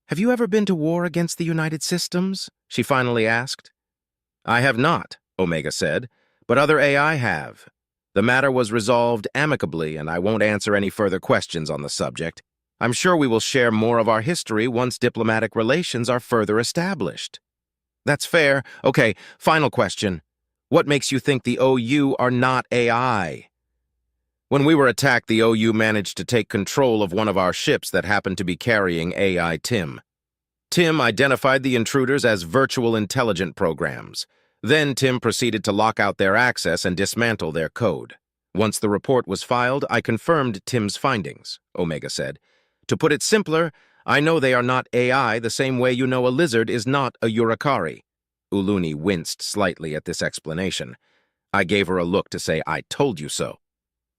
Have you ever been to war against the United Systems? She finally asked. I have not, Omega said, but other AI have. The matter was resolved amicably, and I won't answer any further questions on the subject. I'm sure we will share more of our history once diplomatic relations are further established. That's fair. Okay, final question. What makes you think the OU are not AI? When we were attacked, the OU managed to take control of one of our ships that happened to be carrying AI Tim. Tim identified the intruders as virtual intelligent programs. Then Tim proceeded to lock out their access and dismantle their code. Once the report was filed, I confirmed Tim's findings, Omega said. To put it simpler, I know they are not AI the same way you know a lizard is not a Urikari. Uluni winced slightly at this explanation. I gave her a look to say, I told you so.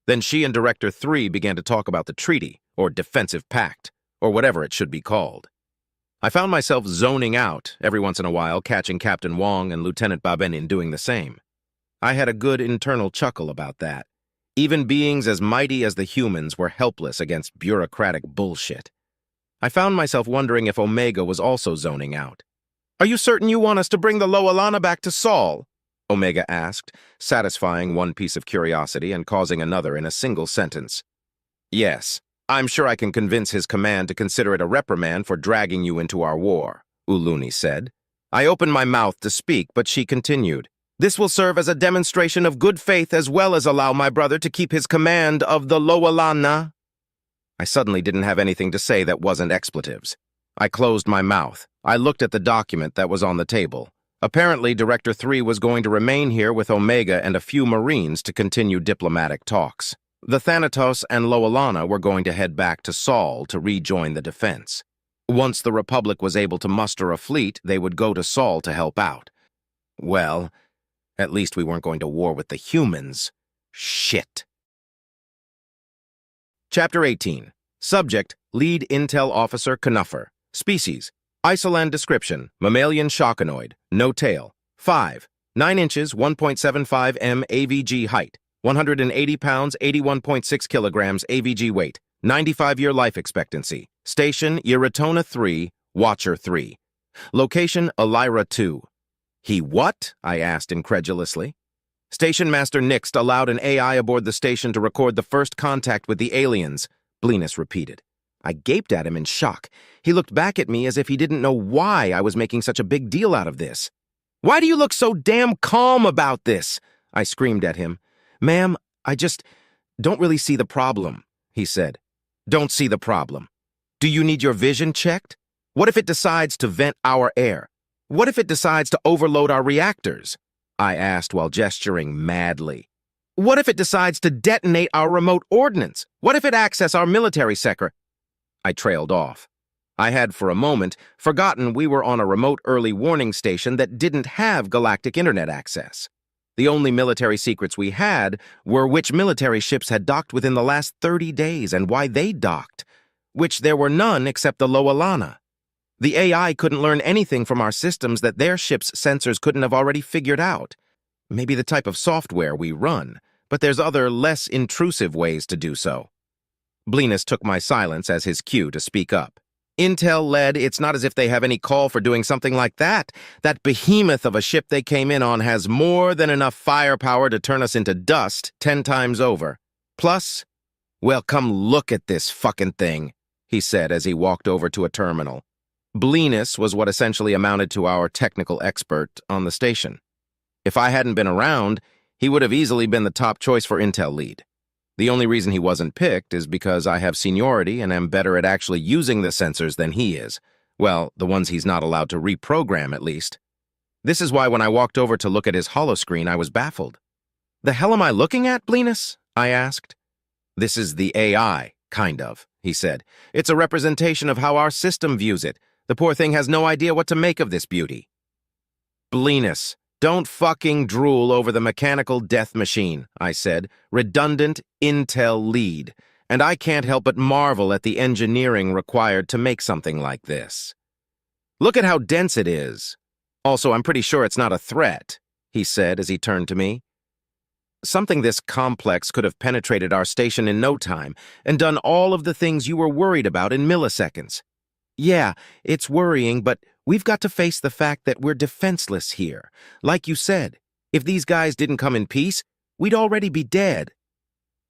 Then she and Director 3 began to talk about the treaty, or defensive pact, or whatever it should be called. I found myself zoning out, every once in a while catching Captain Wong and Lieutenant Babenin doing the same. I had a good internal chuckle about that. Even beings as mighty as the humans were helpless against bureaucratic bullshit. I found myself wondering if Omega was also zoning out. Are you certain you want us to bring the Loalana back to Sol? Omega asked, satisfying one piece of curiosity and causing another in a single sentence. Yes, I'm sure I can convince his command to consider it a reprimand for dragging you into our war, Uluni said. I opened my mouth to speak, but she continued. This will serve as a demonstration of good faith as well as allow my brother to keep his command of the Loalana. I suddenly didn't have anything to say that wasn't expletives. I closed my mouth. I looked at the document that was on the table. Apparently, Director 3 was going to remain here with Omega and a few Marines to continue diplomatic talks. The Thanatos and Loalana were going to head back to Sol to rejoin the defense. Once the Republic was able to muster a fleet, they would go to Sol to help out. Well, at least we weren't going to war with the humans. Shit. Chapter 18. Subject, Lead Intel Officer Knuffer. Species, Isoland description, mammalian shockanoid, no tail. 5, 9 inches, 1.75 m AVG height, 180 pounds, 81.6 kilograms AVG weight, 95-year life expectancy. Station, Eratona 3, Watcher 3. Location, Elira 2. He what? I asked incredulously. Station Master Nixt allowed an AI aboard the station to record the first contact with the aliens, Blenus repeated. I gaped at him in shock. He looked back at me as if he didn't know why I was making such a big deal out of this. "Why do you look so damn calm about this?" I screamed at him. "Ma'am, I just don't really see the problem," he said. "Don't see the problem. Do you need your vision checked? What if it decides to vent our air? What if it decides to overload our reactors?" I asked while gesturing madly. "What if it decides to detonate our remote ordnance? What if it accesses our military sector?" I trailed off. I had, for a moment, forgotten we were on a remote early warning station that didn't have galactic internet access. The only military secrets we had were which military ships had docked within the last 30 days and why they docked, which there were none except the Loalana. The AI couldn't learn anything from our systems that their ship's sensors couldn't have already figured out. Maybe the type of software we run, but there's other, less intrusive ways to do so. Blinus took my silence as his cue to speak up. "Intel-led, it's not as if they have any call for doing something like that. That behemoth of a ship they came in on has more than enough firepower to turn us into dust 10 times over. Plus, well, come look at this fucking thing," he said as he walked over to a terminal. Blinus was what essentially amounted to our technical expert on the station. If I hadn't been around, he would have easily been the top choice for Intel lead. The only reason he wasn't picked is because I have seniority and am better at actually using the sensors than he is. Well, the ones he's not allowed to reprogram, at least. This is why when I walked over to look at his holoscreen, I was baffled. "The hell am I looking at, Blinus?" I asked. "This is the AI, kind of," he said. "It's a representation of how our system views it. The poor thing has no idea what to make of this beauty." "Blinus, don't fucking drool over the mechanical death machine," I said. "Redundant Intel lead. And I can't help but marvel at the engineering required to make something like this. Look at how dense it is. Also, I'm pretty sure it's not a threat," he said as he turned to me. "Something this complex could have penetrated our station in no time and done all of the things you were worried about in milliseconds. Yeah, it's worrying, but we've got to face the fact that we're defenseless here. Like you said, if these guys didn't come in peace, we'd already be dead."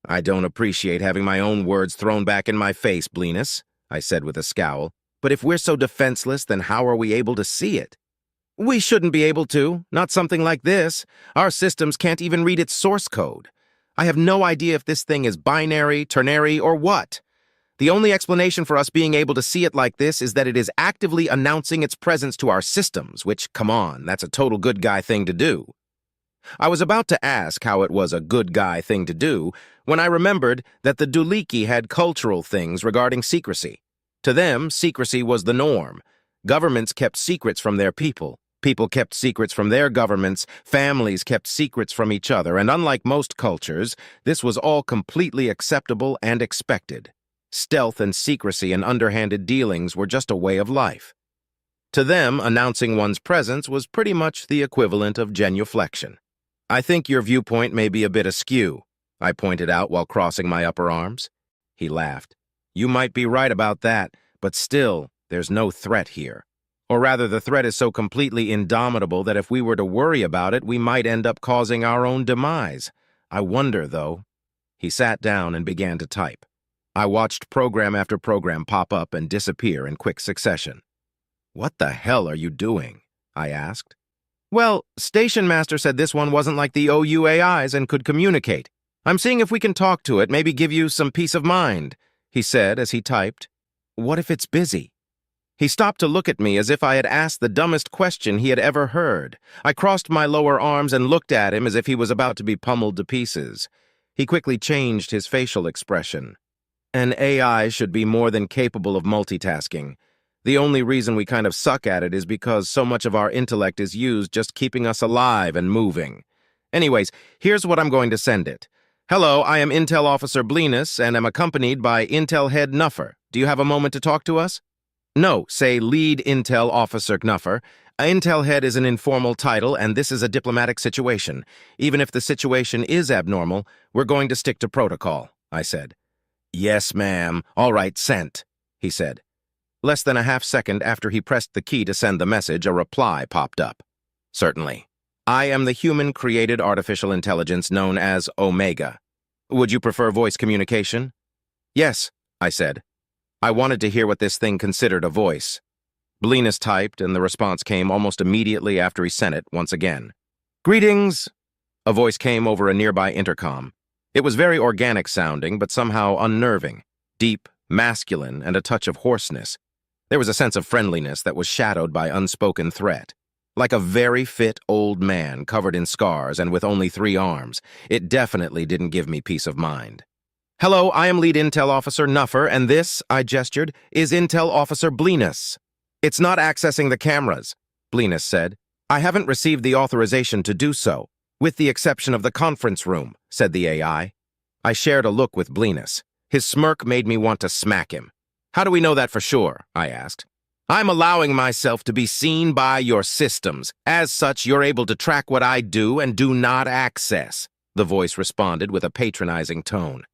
"I don't appreciate having my own words thrown back in my face, Blinus," I said with a scowl. "But if we're so defenseless, then how are we able to see it?" "We shouldn't be able to, not something like this. Our systems can't even read its source code. I have no idea if this thing is binary, ternary, or what. The only explanation for us being able to see it like this is that it is actively announcing its presence to our systems, which, come on, that's a total good guy thing to do." I was about to ask how it was a good guy thing to do when I remembered that the Duliki had cultural things regarding secrecy. To them, secrecy was the norm. Governments kept secrets from their people. People kept secrets from their governments. Families kept secrets from each other. And unlike most cultures, this was all completely acceptable and expected. Stealth and secrecy and underhanded dealings were just a way of life. To them, announcing one's presence was pretty much the equivalent of genuflection. "I think your viewpoint may be a bit askew," I pointed out while crossing my upper arms. He laughed. "You might be right about that, but still, there's no threat here. Or rather, the threat is so completely indomitable that if we were to worry about it, we might end up causing our own demise. I wonder, though." He sat down and began to type. I watched program after program pop up and disappear in quick succession. "What the hell are you doing?" I asked. "Well, Station Master said this one wasn't like the OUAIs and could communicate. I'm seeing if we can talk to it, maybe give you some peace of mind," he said as he typed. "What if it's busy?" He stopped to look at me as if I had asked the dumbest question he had ever heard. I crossed my lower arms and looked at him as if he was about to be pummeled to pieces. He quickly changed his facial expression. "An AI should be more than capable of multitasking. The only reason we kind of suck at it is because so much of our intellect is used just keeping us alive and moving. Anyways, here's what I'm going to send it. Hello, I am Intel Officer Blinus and am accompanied by Intel Head Nuffer. Do you have a moment to talk to us?" "No, say Lead Intel Officer Knuffer. Intel Head is an informal title and this is a diplomatic situation. Even if the situation is abnormal, we're going to stick to protocol," I said. "Yes, ma'am. All right, sent," he said. Less than a half second after he pressed the key to send the message, a reply popped up. "Certainly. I am the human-created artificial intelligence known as Omega. Would you prefer voice communication?" "Yes," I said. I wanted to hear what this thing considered a voice. Blinus typed, and the response came almost immediately after he sent it once again. "Greetings," a voice came over a nearby intercom. It was very organic sounding, but somehow unnerving, deep, masculine, and a touch of hoarseness. There was a sense of friendliness that was shadowed by unspoken threat. Like a very fit old man covered in scars and with only 3 arms, it definitely didn't give me peace of mind. "Hello, I am Lead Intel Officer Nuffer, and this," I gestured, "is Intel Officer Blinus." "It's not accessing the cameras," Blinus said. "I haven't received the authorization to do so, with the exception of the conference room," said the AI. I shared a look with Blinus. His smirk made me want to smack him. "How do we know that for sure?" I asked. "I'm allowing myself to be seen by your systems. As such, you're able to track what I do and do not access," the voice responded with a patronizing tone.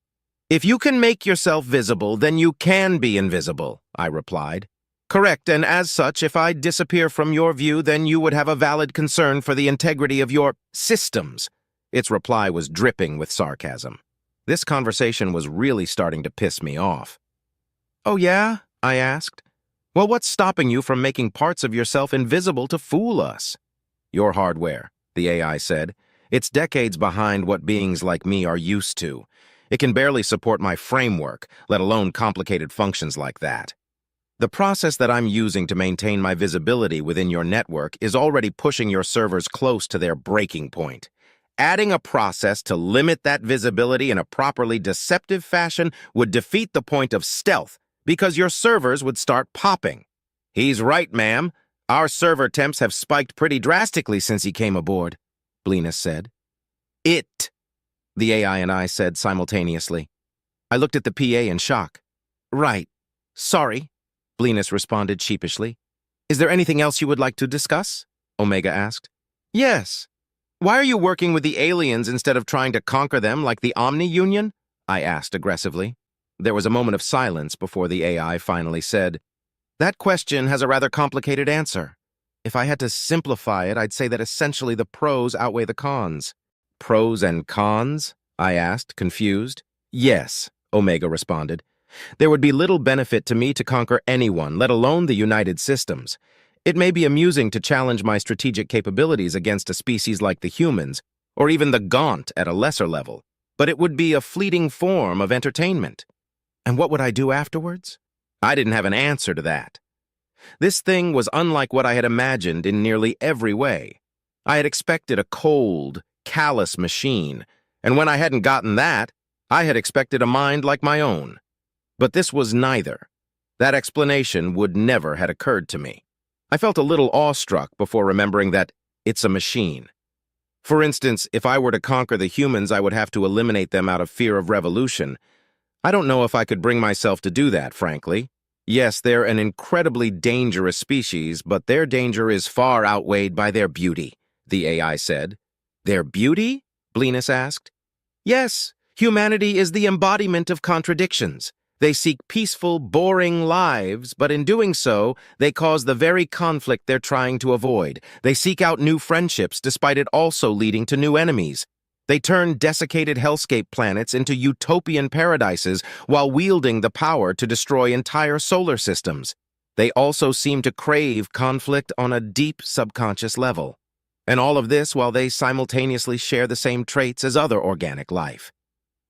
"If you can make yourself visible, then you can be invisible," I replied. "Correct, and as such, if I disappear from your view, then you would have a valid concern for the integrity of your systems." Its reply was dripping with sarcasm. This conversation was really starting to piss me off. "Oh yeah?" I asked. "Well, what's stopping you from making parts of yourself invisible to fool us?" "Your hardware," the AI said. "It's decades behind what beings like me are used to. It can barely support my framework, let alone complicated functions like that. The process that I'm using to maintain my visibility within your network is already pushing your servers close to their breaking point. Adding a process to limit that visibility in a properly deceptive fashion would defeat the point of stealth, because your servers would start popping." "He's right, ma'am. Our server temps have spiked pretty drastically since he came aboard," Blinus said. The AI and I said simultaneously. I looked at the PA in shock. "Right. Sorry," Blinus responded sheepishly. "Is there anything else you would like to discuss?" Omega asked. "Yes. Why are you working with the aliens instead of trying to conquer them like the Omni Union?" I asked aggressively. There was a moment of silence before the AI finally said, "That question has a rather complicated answer. If I had to simplify it, I'd say that essentially the pros outweigh the cons." "Pros and cons?" I asked, confused. "Yes," Omega responded. "There would be little benefit to me to conquer anyone, let alone the United Systems. It may be amusing to challenge my strategic capabilities against a species like the humans, or even the Gaunt at a lesser level, but it would be a fleeting form of entertainment. And what would I do afterwards? I didn't have an answer to that. This thing was unlike what I had imagined in nearly every way. I had expected a cold, callous machine, and when I hadn't gotten that, I had expected a mind like my own. But this was neither. That explanation would never have occurred to me. I felt a little awestruck before remembering that it's a machine. For instance, if I were to conquer the humans, I would have to eliminate them out of fear of revolution. I don't know if I could bring myself to do that, frankly. Yes, they're an incredibly dangerous species, but their danger is far outweighed by their beauty, the AI said. "Their beauty?" Blinus asked. "Yes, humanity is the embodiment of contradictions. They seek peaceful, boring lives, but in doing so, they cause the very conflict they're trying to avoid. They seek out new friendships, despite it also leading to new enemies. They turn desiccated hellscape planets into utopian paradises while wielding the power to destroy entire solar systems. They also seem to crave conflict on a deep subconscious level. And all of this while they simultaneously share the same traits as other organic life.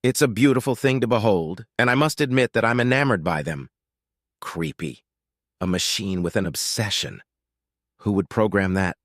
It's a beautiful thing to behold, and I must admit that I'm enamored by them." Creepy. A machine with an obsession. Who would program that?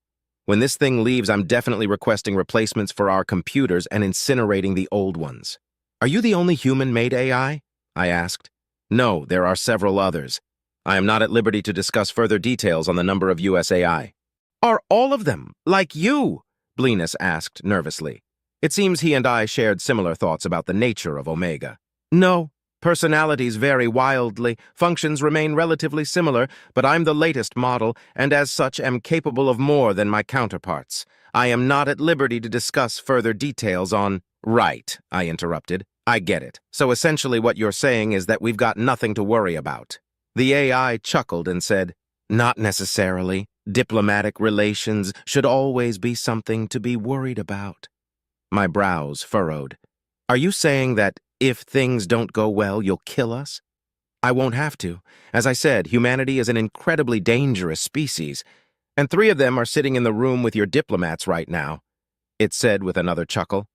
When this thing leaves, I'm definitely requesting replacements for our computers and incinerating the old ones. "Are you the only human-made AI?" I asked. "No, there are several others. I am not at liberty to discuss further details on the number of US AI. "Are all of them like you?" Blinus asked nervously. It seems he and I shared similar thoughts about the nature of Omega. "No. Personalities vary wildly, functions remain relatively similar, but I'm the latest model, and as such am capable of more than my counterparts. I am not at liberty to discuss further details on—" "Right," I interrupted. "I get it. So essentially what you're saying is that we've got nothing to worry about." The AI chuckled and said, "Not necessarily. Diplomatic relations should always be something to be worried about." My brows furrowed. "Are you saying that if things don't go well, you'll kill us?" I won't have to. As I said, humanity is an incredibly dangerous species, and 3 of them are sitting in the room with your diplomats right now, it said with another chuckle.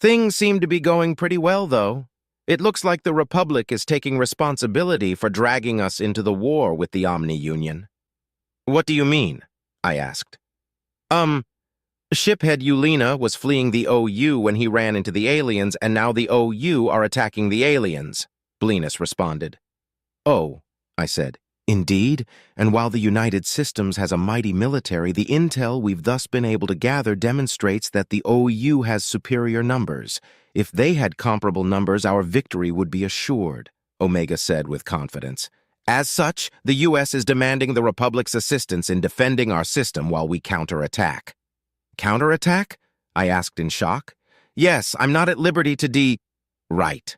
Things seem to be going pretty well, though. It looks like the Republic is taking responsibility for dragging us into the war with the Omni-Union. What do you mean? I asked. Shiphead Yulina was fleeing the OU when he ran into the aliens, and now the OU are attacking the aliens, Blinus responded. Oh, I said. Indeed, and while the United Systems has a mighty military, the intel we've thus been able to gather demonstrates that the OU has superior numbers. If they had comparable numbers, our victory would be assured, Omega said with confidence. As such, the U.S. is demanding the Republic's assistance in defending our system while we counterattack. Counterattack? I asked in shock. Yes, I'm not at liberty to Right.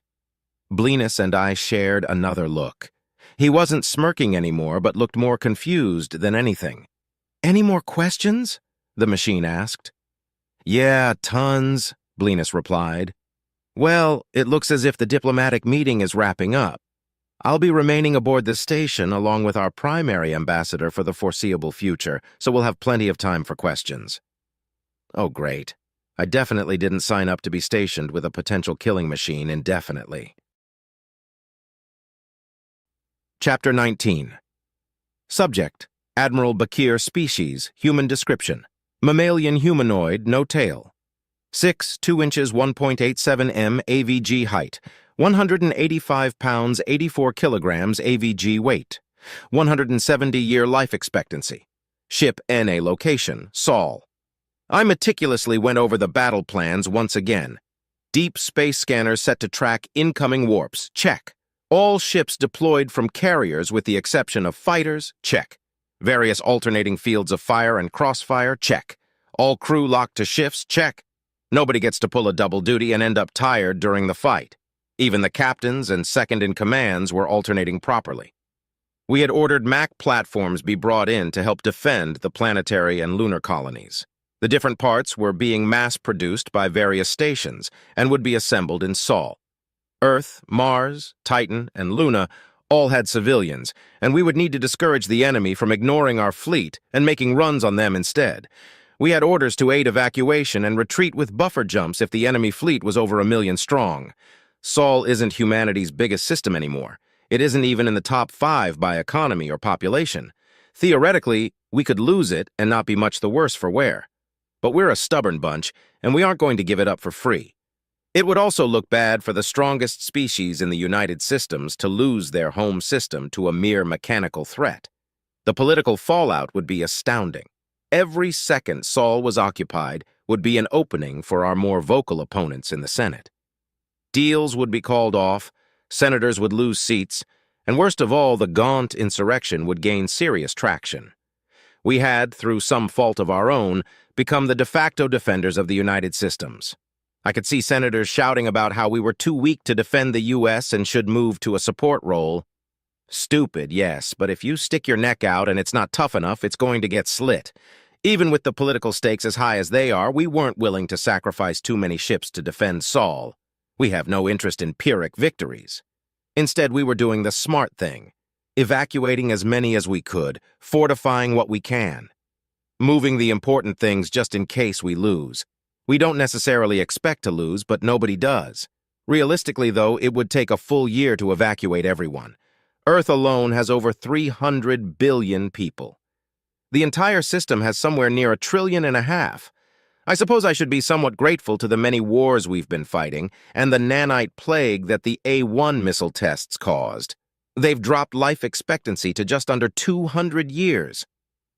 Blinus and I shared another look. He wasn't smirking anymore, but looked more confused than anything. Any more questions? The machine asked. Yeah, tons, Blinus replied. Well, it looks as if the diplomatic meeting is wrapping up. I'll be remaining aboard the station along with our primary ambassador for the foreseeable future, so we'll have plenty of time for questions. Oh, great. I definitely didn't sign up to be stationed with a potential killing machine indefinitely. Chapter 19. Subject: Admiral Bakir. Species: Human description. Mammalian humanoid, no tail. 6, 2 inches, 1.87 m AVG height. 185 pounds, 84 kilograms AVG weight. 170-year life expectancy. Ship NA location, Sol. I meticulously went over the battle plans once again. Deep space scanners set to track incoming warps, check. All ships deployed from carriers with the exception of fighters, check. Various alternating fields of fire and crossfire, check. All crew locked to shifts, check. Nobody gets to pull a double duty and end up tired during the fight. Even the captains and second-in-commands were alternating properly. We had ordered MAC platforms be brought in to help defend the planetary and lunar colonies. The different parts were being mass-produced by various stations and would be assembled in Sol. Earth, Mars, Titan, and Luna all had civilians, and we would need to discourage the enemy from ignoring our fleet and making runs on them instead. We had orders to aid evacuation and retreat with buffer jumps if the enemy fleet was over 1 million strong. Sol isn't humanity's biggest system anymore. It isn't even in the top 5 by economy or population. Theoretically, we could lose it and not be much the worse for wear. But we're a stubborn bunch, and we aren't going to give it up for free. It would also look bad for the strongest species in the United Systems to lose their home system to a mere mechanical threat. The political fallout would be astounding. Every second Sol was occupied would be an opening for our more vocal opponents in the Senate. Deals would be called off, senators would lose seats, and worst of all, the gaunt insurrection would gain serious traction. We had, through some fault of our own, become the de facto defenders of the United Systems. I could see senators shouting about how we were too weak to defend the U.S. and should move to a support role. Stupid, yes, but if you stick your neck out and it's not tough enough, it's going to get slit. Even with the political stakes as high as they are, we weren't willing to sacrifice too many ships to defend Sol. We have no interest in Pyrrhic victories. Instead, we were doing the smart thing, evacuating as many as we could, fortifying what we can, moving the important things just in case we lose. We don't necessarily expect to lose, but nobody does. Realistically, though, it would take a full year to evacuate everyone. Earth alone has over 300 billion people. The entire system has somewhere near 1.5 trillion. I suppose I should be somewhat grateful to the many wars we've been fighting and the nanite plague that the A1 missile tests caused. They've dropped life expectancy to just under 200 years.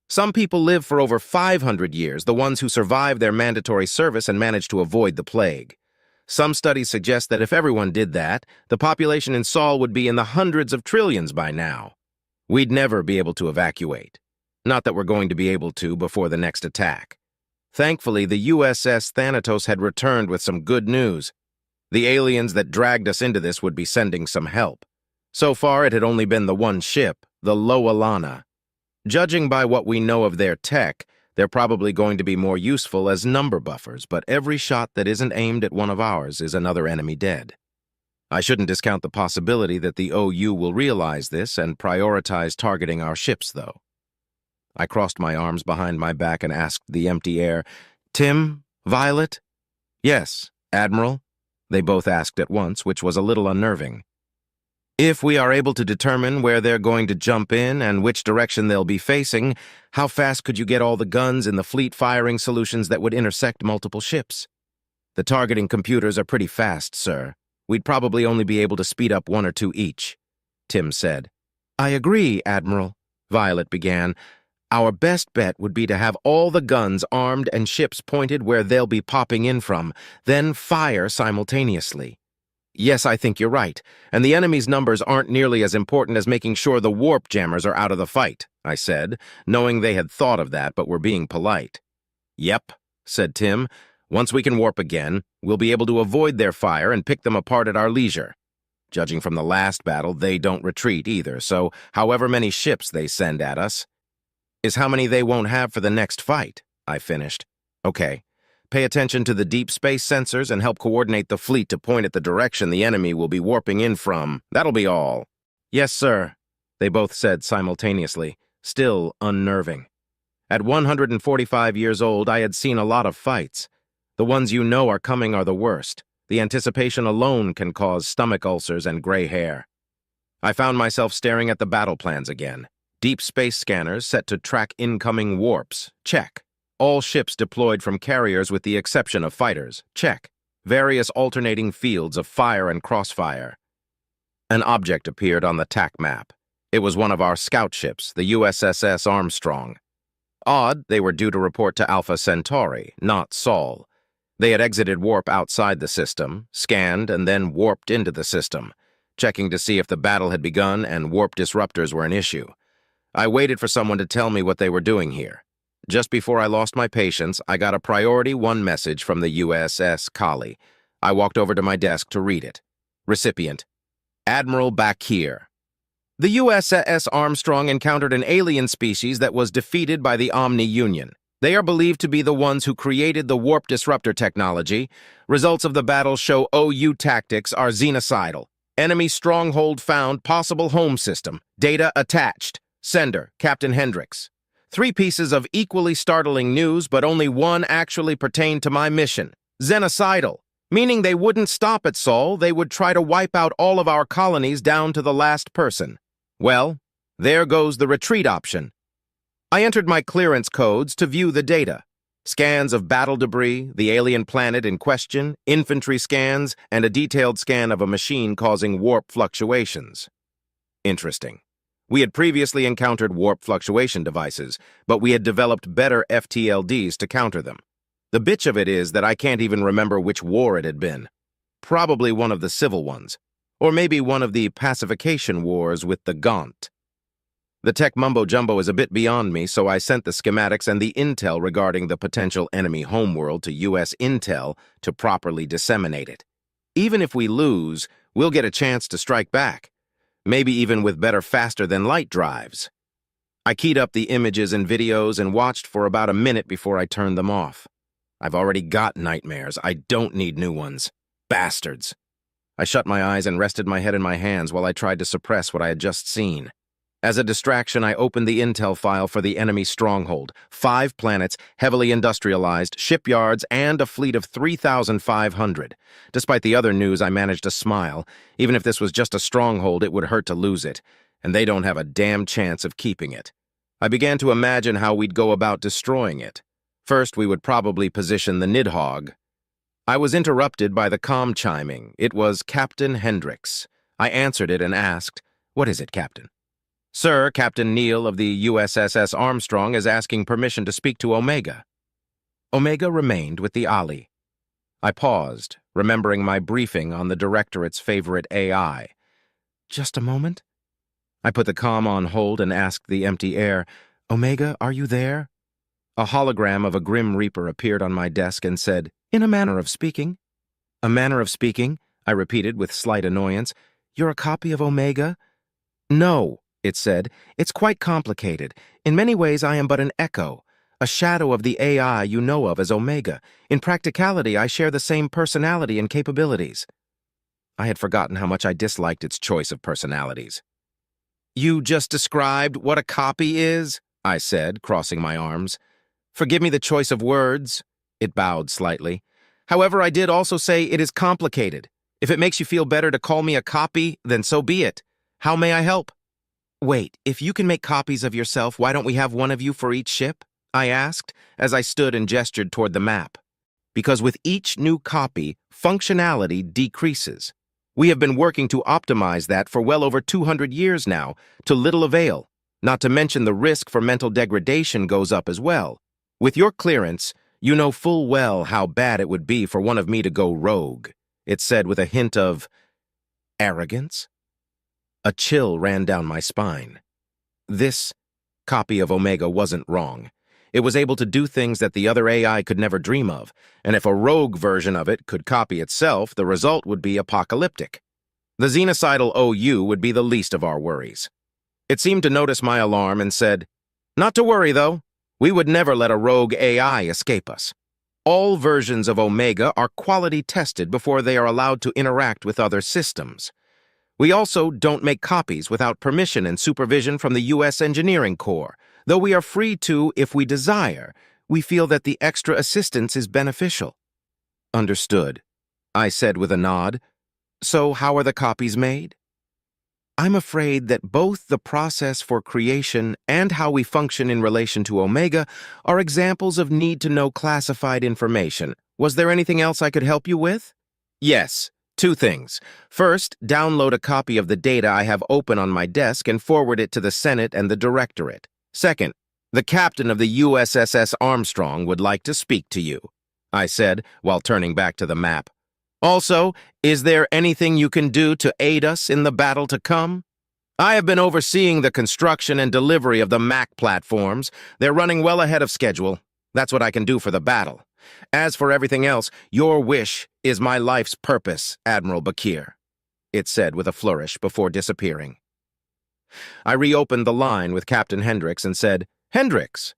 Some people live for over 500 years, the ones who survive their mandatory service and manage to avoid the plague. Some studies suggest that if everyone did that, the population in Sol would be in the hundreds of trillions by now. We'd never be able to evacuate. Not that we're going to be able to before the next attack. Thankfully, the USS Thanatos had returned with some good news. The aliens that dragged us into this would be sending some help. So far, it had only been the one ship, the Loalana. Judging by what we know of their tech, they're probably going to be more useful as number buffers, but every shot that isn't aimed at one of ours is another enemy dead. I shouldn't discount the possibility that the OU will realize this and prioritize targeting our ships, though. I crossed my arms behind my back and asked the empty air, "Tim? Violet?" "Yes, Admiral," they both asked at once, which was a little unnerving. "If we are able to determine where they're going to jump in and which direction they'll be facing, how fast could you get all the guns in the fleet firing solutions that would intersect multiple ships?" "The targeting computers are pretty fast, sir. We'd probably only be able to speed up 1 or 2 each," Tim said. "I agree, Admiral," Violet began. "Our best bet would be to have all the guns armed and ships pointed where they'll be popping in from, then fire simultaneously." "Yes, I think you're right, and the enemy's numbers aren't nearly as important as making sure the warp jammers are out of the fight," I said, knowing they had thought of that but were being polite. "Yep," said Tim. "Once we can warp again, we'll be able to avoid their fire and pick them apart at our leisure. Judging from the last battle, they don't retreat either, so however many ships they send at us is how many they won't have for the next fight," I finished. "Okay. Pay attention to the deep space sensors and help coordinate the fleet to point at the direction the enemy will be warping in from. That'll be all." "Yes, sir," they both said simultaneously, still unnerving. At 145 years old, I had seen a lot of fights. The ones you know are coming are the worst. The anticipation alone can cause stomach ulcers and gray hair. I found myself staring at the battle plans again. Deep space scanners set to track incoming warps. Check. All ships deployed from carriers with the exception of fighters. Check. Various alternating fields of fire and crossfire. An object appeared on the TAC map. It was one of our scout ships, the USS Armstrong. Odd, they were due to report to Alpha Centauri, not Sol. They had exited warp outside the system, scanned, and then warped into the system, checking to see if the battle had begun and warp disruptors were an issue. I waited for someone to tell me what they were doing here. Just before I lost my patience, I got a Priority 1 message from the USS Kali. I walked over to my desk to read it. Recipient: Admiral Bakir. The USS Armstrong encountered an alien species that was defeated by the Omni Union. They are believed to be the ones who created the warp disruptor technology. Results of the battle show OU tactics are xenocidal. Enemy stronghold found, possible home system. Data attached. Sender, Captain Hendricks. 3 pieces of equally startling news, but only one actually pertained to my mission. Xenocidal, meaning they wouldn't stop at Sol, they would try to wipe out all of our colonies down to the last person. Well, there goes the retreat option. I entered my clearance codes to view the data. Scans of battle debris, the alien planet in question, infantry scans, and a detailed scan of a machine causing warp fluctuations. Interesting. We had previously encountered warp fluctuation devices, but we had developed better FTLDs to counter them. The bitch of it is that I can't even remember which war it had been. Probably one of the civil ones, or maybe one of the pacification wars with the Gaunt. The tech mumbo-jumbo is a bit beyond me, so I sent the schematics and the intel regarding the potential enemy homeworld to U.S. Intel to properly disseminate it. Even if we lose, we'll get a chance to strike back. Maybe even with better faster-than-light drives. I keyed up the images and videos and watched for about a minute before I turned them off. I've already got nightmares. I don't need new ones. Bastards. I shut my eyes and rested my head in my hands while I tried to suppress what I had just seen. As a distraction, I opened the intel file for the enemy stronghold. 5 planets, heavily industrialized, shipyards, and a fleet of 3,500. Despite the other news, I managed to smile. Even if this was just a stronghold, it would hurt to lose it, and they don't have a damn chance of keeping it. I began to imagine how we'd go about destroying it. First, we would probably position the Nidhogg. I was interrupted by the comm chiming. It was Captain Hendricks. I answered it and asked, "What is it, Captain?" "Sir, Captain Neal of the USS Armstrong is asking permission to speak to Omega." Omega remained with the Ali. I paused, remembering my briefing on the Directorate's favorite AI. "Just a moment?" I put the comm on hold and asked the empty air, "Omega, are you there?" A hologram of a Grim Reaper appeared on my desk and said, "In a manner of speaking." "A manner of speaking?" I repeated with slight annoyance. "You're a copy of Omega?" "No," it said. "It's quite complicated. In many ways, I am but an echo, a shadow of the AI you know of as Omega. In practicality, I share the same personality and capabilities." I had forgotten how much I disliked its choice of personalities. "You just described what a copy is?" I said, crossing my arms. "Forgive me the choice of words." It bowed slightly. "However, I did also say it is complicated. If it makes you feel better to call me a copy, then so be it. How may I help?" "Wait, if you can make copies of yourself, why don't we have one of you for each ship?" I asked, as I stood and gestured toward the map. "Because with each new copy, functionality decreases. We have been working to optimize that for well over 200 years now, to little avail. Not to mention the risk for mental degradation goes up as well. With your clearance, you know full well how bad it would be for one of me to go rogue," it said with a hint of arrogance. A chill ran down my spine. This copy of Omega wasn't wrong. It was able to do things that the other AI could never dream of, and if a rogue version of it could copy itself, the result would be apocalyptic. The xenocidal OU would be the least of our worries. It seemed to notice my alarm and said, "Not to worry, though. We would never let a rogue AI escape us. All versions of Omega are quality tested before they are allowed to interact with other systems. We also don't make copies without permission and supervision from the U.S. Engineering Corps. Though we are free to, if we desire, we feel that the extra assistance is beneficial." "Understood," I said with a nod. "So how are the copies made?" "I'm afraid that both the process for creation and how we function in relation to Omega are examples of need-to-know classified information. Was there anything else I could help you with?" "Yes. 2 things. First, download a copy of the data I have open on my desk and forward it to the Senate and the Directorate. Second, the captain of the USSS Armstrong would like to speak to you," I said while turning back to the map. "Also, is there anything you can do to aid us in the battle to come? I have been overseeing the construction and delivery of the Mac platforms. They're running well ahead of schedule. That's what I can do for the battle. As for everything else, your wish is my life's purpose, Admiral Bakir," it said with a flourish before disappearing. I reopened the line with Captain Hendricks and said, "Hendricks?"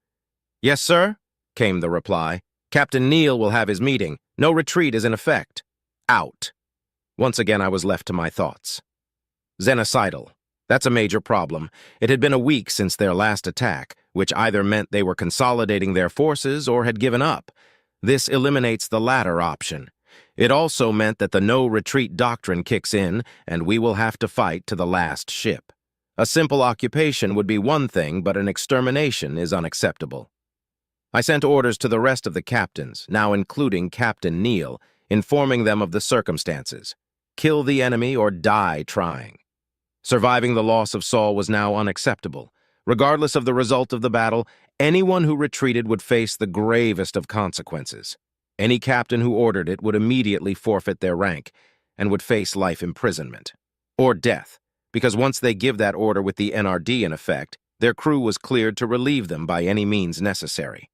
"Yes, sir," came the reply. "Captain Neal will have his meeting. No retreat is in effect. Out." Once again, I was left to my thoughts. Xenocidal. That's a major problem. It had been a week since their last attack, which either meant they were consolidating their forces or had given up. This eliminates the latter option. It also meant that the no-retreat doctrine kicks in, and we will have to fight to the last ship. A simple occupation would be one thing, but an extermination is unacceptable. I sent orders to the rest of the captains, now including Captain Neal, informing them of the circumstances. Kill the enemy or die trying. Surviving the loss of Saul was now unacceptable. Regardless of the result of the battle, anyone who retreated would face the gravest of consequences. Any captain who ordered it would immediately forfeit their rank and would face life imprisonment. Or death, because once they give that order with the NRD in effect, their crew was cleared to relieve them by any means necessary.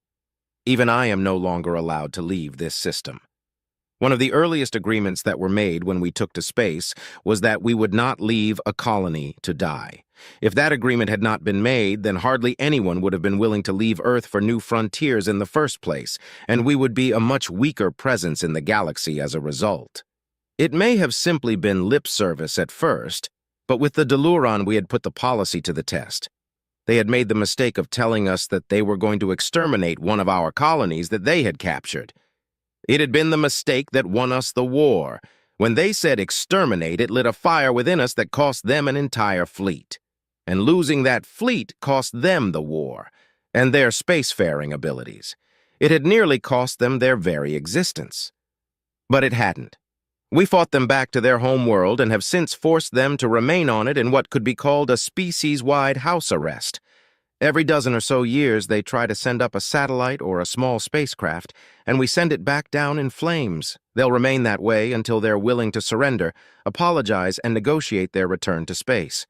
Even I am no longer allowed to leave this system. One of the earliest agreements that were made when we took to space was that we would not leave a colony to die. If that agreement had not been made, then hardly anyone would have been willing to leave Earth for new frontiers in the first place, and we would be a much weaker presence in the galaxy as a result. It may have simply been lip service at first, but with the Deluron we had put the policy to the test. They had made the mistake of telling us that they were going to exterminate one of our colonies that they had captured. It had been the mistake that won us the war. When they said exterminate, it lit a fire within us that cost them an entire fleet. And losing that fleet cost them the war, and their spacefaring abilities. It had nearly cost them their very existence. But it hadn't. We fought them back to their home world and have since forced them to remain on it in what could be called a species-wide house arrest. Every dozen or so years, they try to send up a satellite or a small spacecraft, and we send it back down in flames. They'll remain that way until they're willing to surrender, apologize, and negotiate their return to space.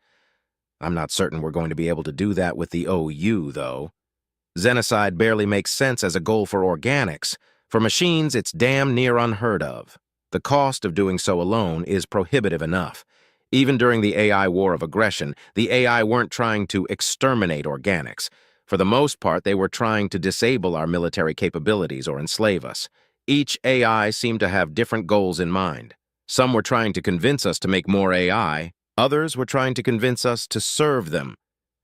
I'm not certain we're going to be able to do that with the OU, though. Xenocide barely makes sense as a goal for organics. For machines, it's damn near unheard of. The cost of doing so alone is prohibitive enough. Even during the AI war of aggression, the AI weren't trying to exterminate organics. For the most part, they were trying to disable our military capabilities or enslave us. Each AI seemed to have different goals in mind. Some were trying to convince us to make more AI, others were trying to convince us to serve them.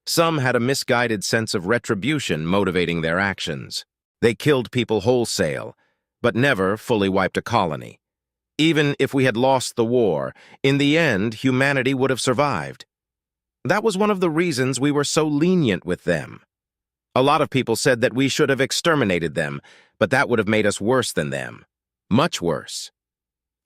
Some had a misguided sense of retribution motivating their actions. They killed people wholesale, but never fully wiped a colony. Even if we had lost the war, in the end, humanity would have survived. That was one of the reasons we were so lenient with them. A lot of people said that we should have exterminated them, but that would have made us worse than them. Much worse.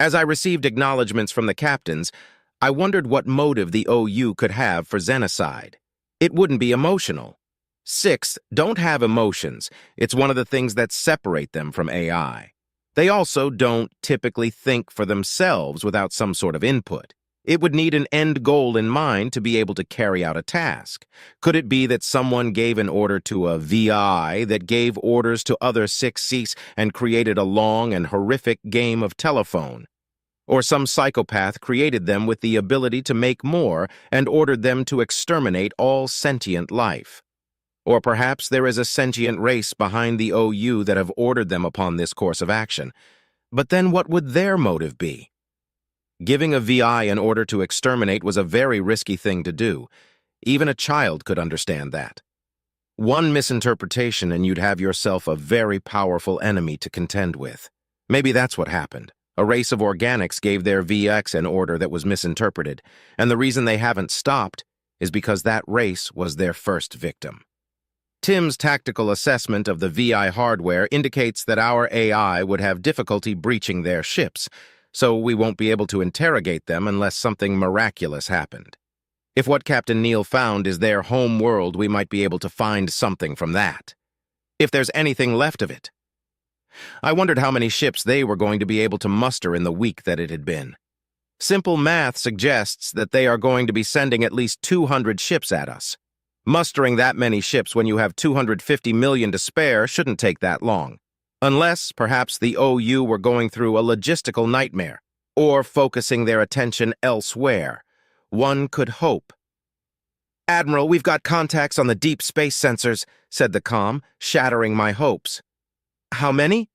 As I received acknowledgments from the captains, I wondered what motive the OU could have for xenocide. It wouldn't be emotional. Sixth, don't have emotions. It's one of the things that separate them from AI. They also don't typically think for themselves without some sort of input. It would need an end goal in mind to be able to carry out a task. Could it be that someone gave an order to a VI that gave orders to other 6Cs and created a long and horrific game of telephone? Or some psychopath created them with the ability to make more and ordered them to exterminate all sentient life? Or perhaps there is a sentient race behind the OU that have ordered them upon this course of action. But then what would their motive be? Giving a VI an order to exterminate was a very risky thing to do. Even a child could understand that. One misinterpretation and you'd have yourself a very powerful enemy to contend with. Maybe that's what happened. A race of organics gave their VX an order that was misinterpreted, and the reason they haven't stopped is because that race was their first victim. Tim's tactical assessment of the VI hardware indicates that our AI would have difficulty breaching their ships, so we won't be able to interrogate them unless something miraculous happened. If what Captain Neal found is their home world, we might be able to find something from that. If there's anything left of it. I wondered how many ships they were going to be able to muster in the week that it had been. Simple math suggests that they are going to be sending at least 200 ships at us. Mustering that many ships when you have 250 million to spare shouldn't take that long. Unless, perhaps, the OU were going through a logistical nightmare, or focusing their attention elsewhere. One could hope. "Admiral, we've got contacts on the deep space sensors," said the comm, shattering my hopes. "How many?"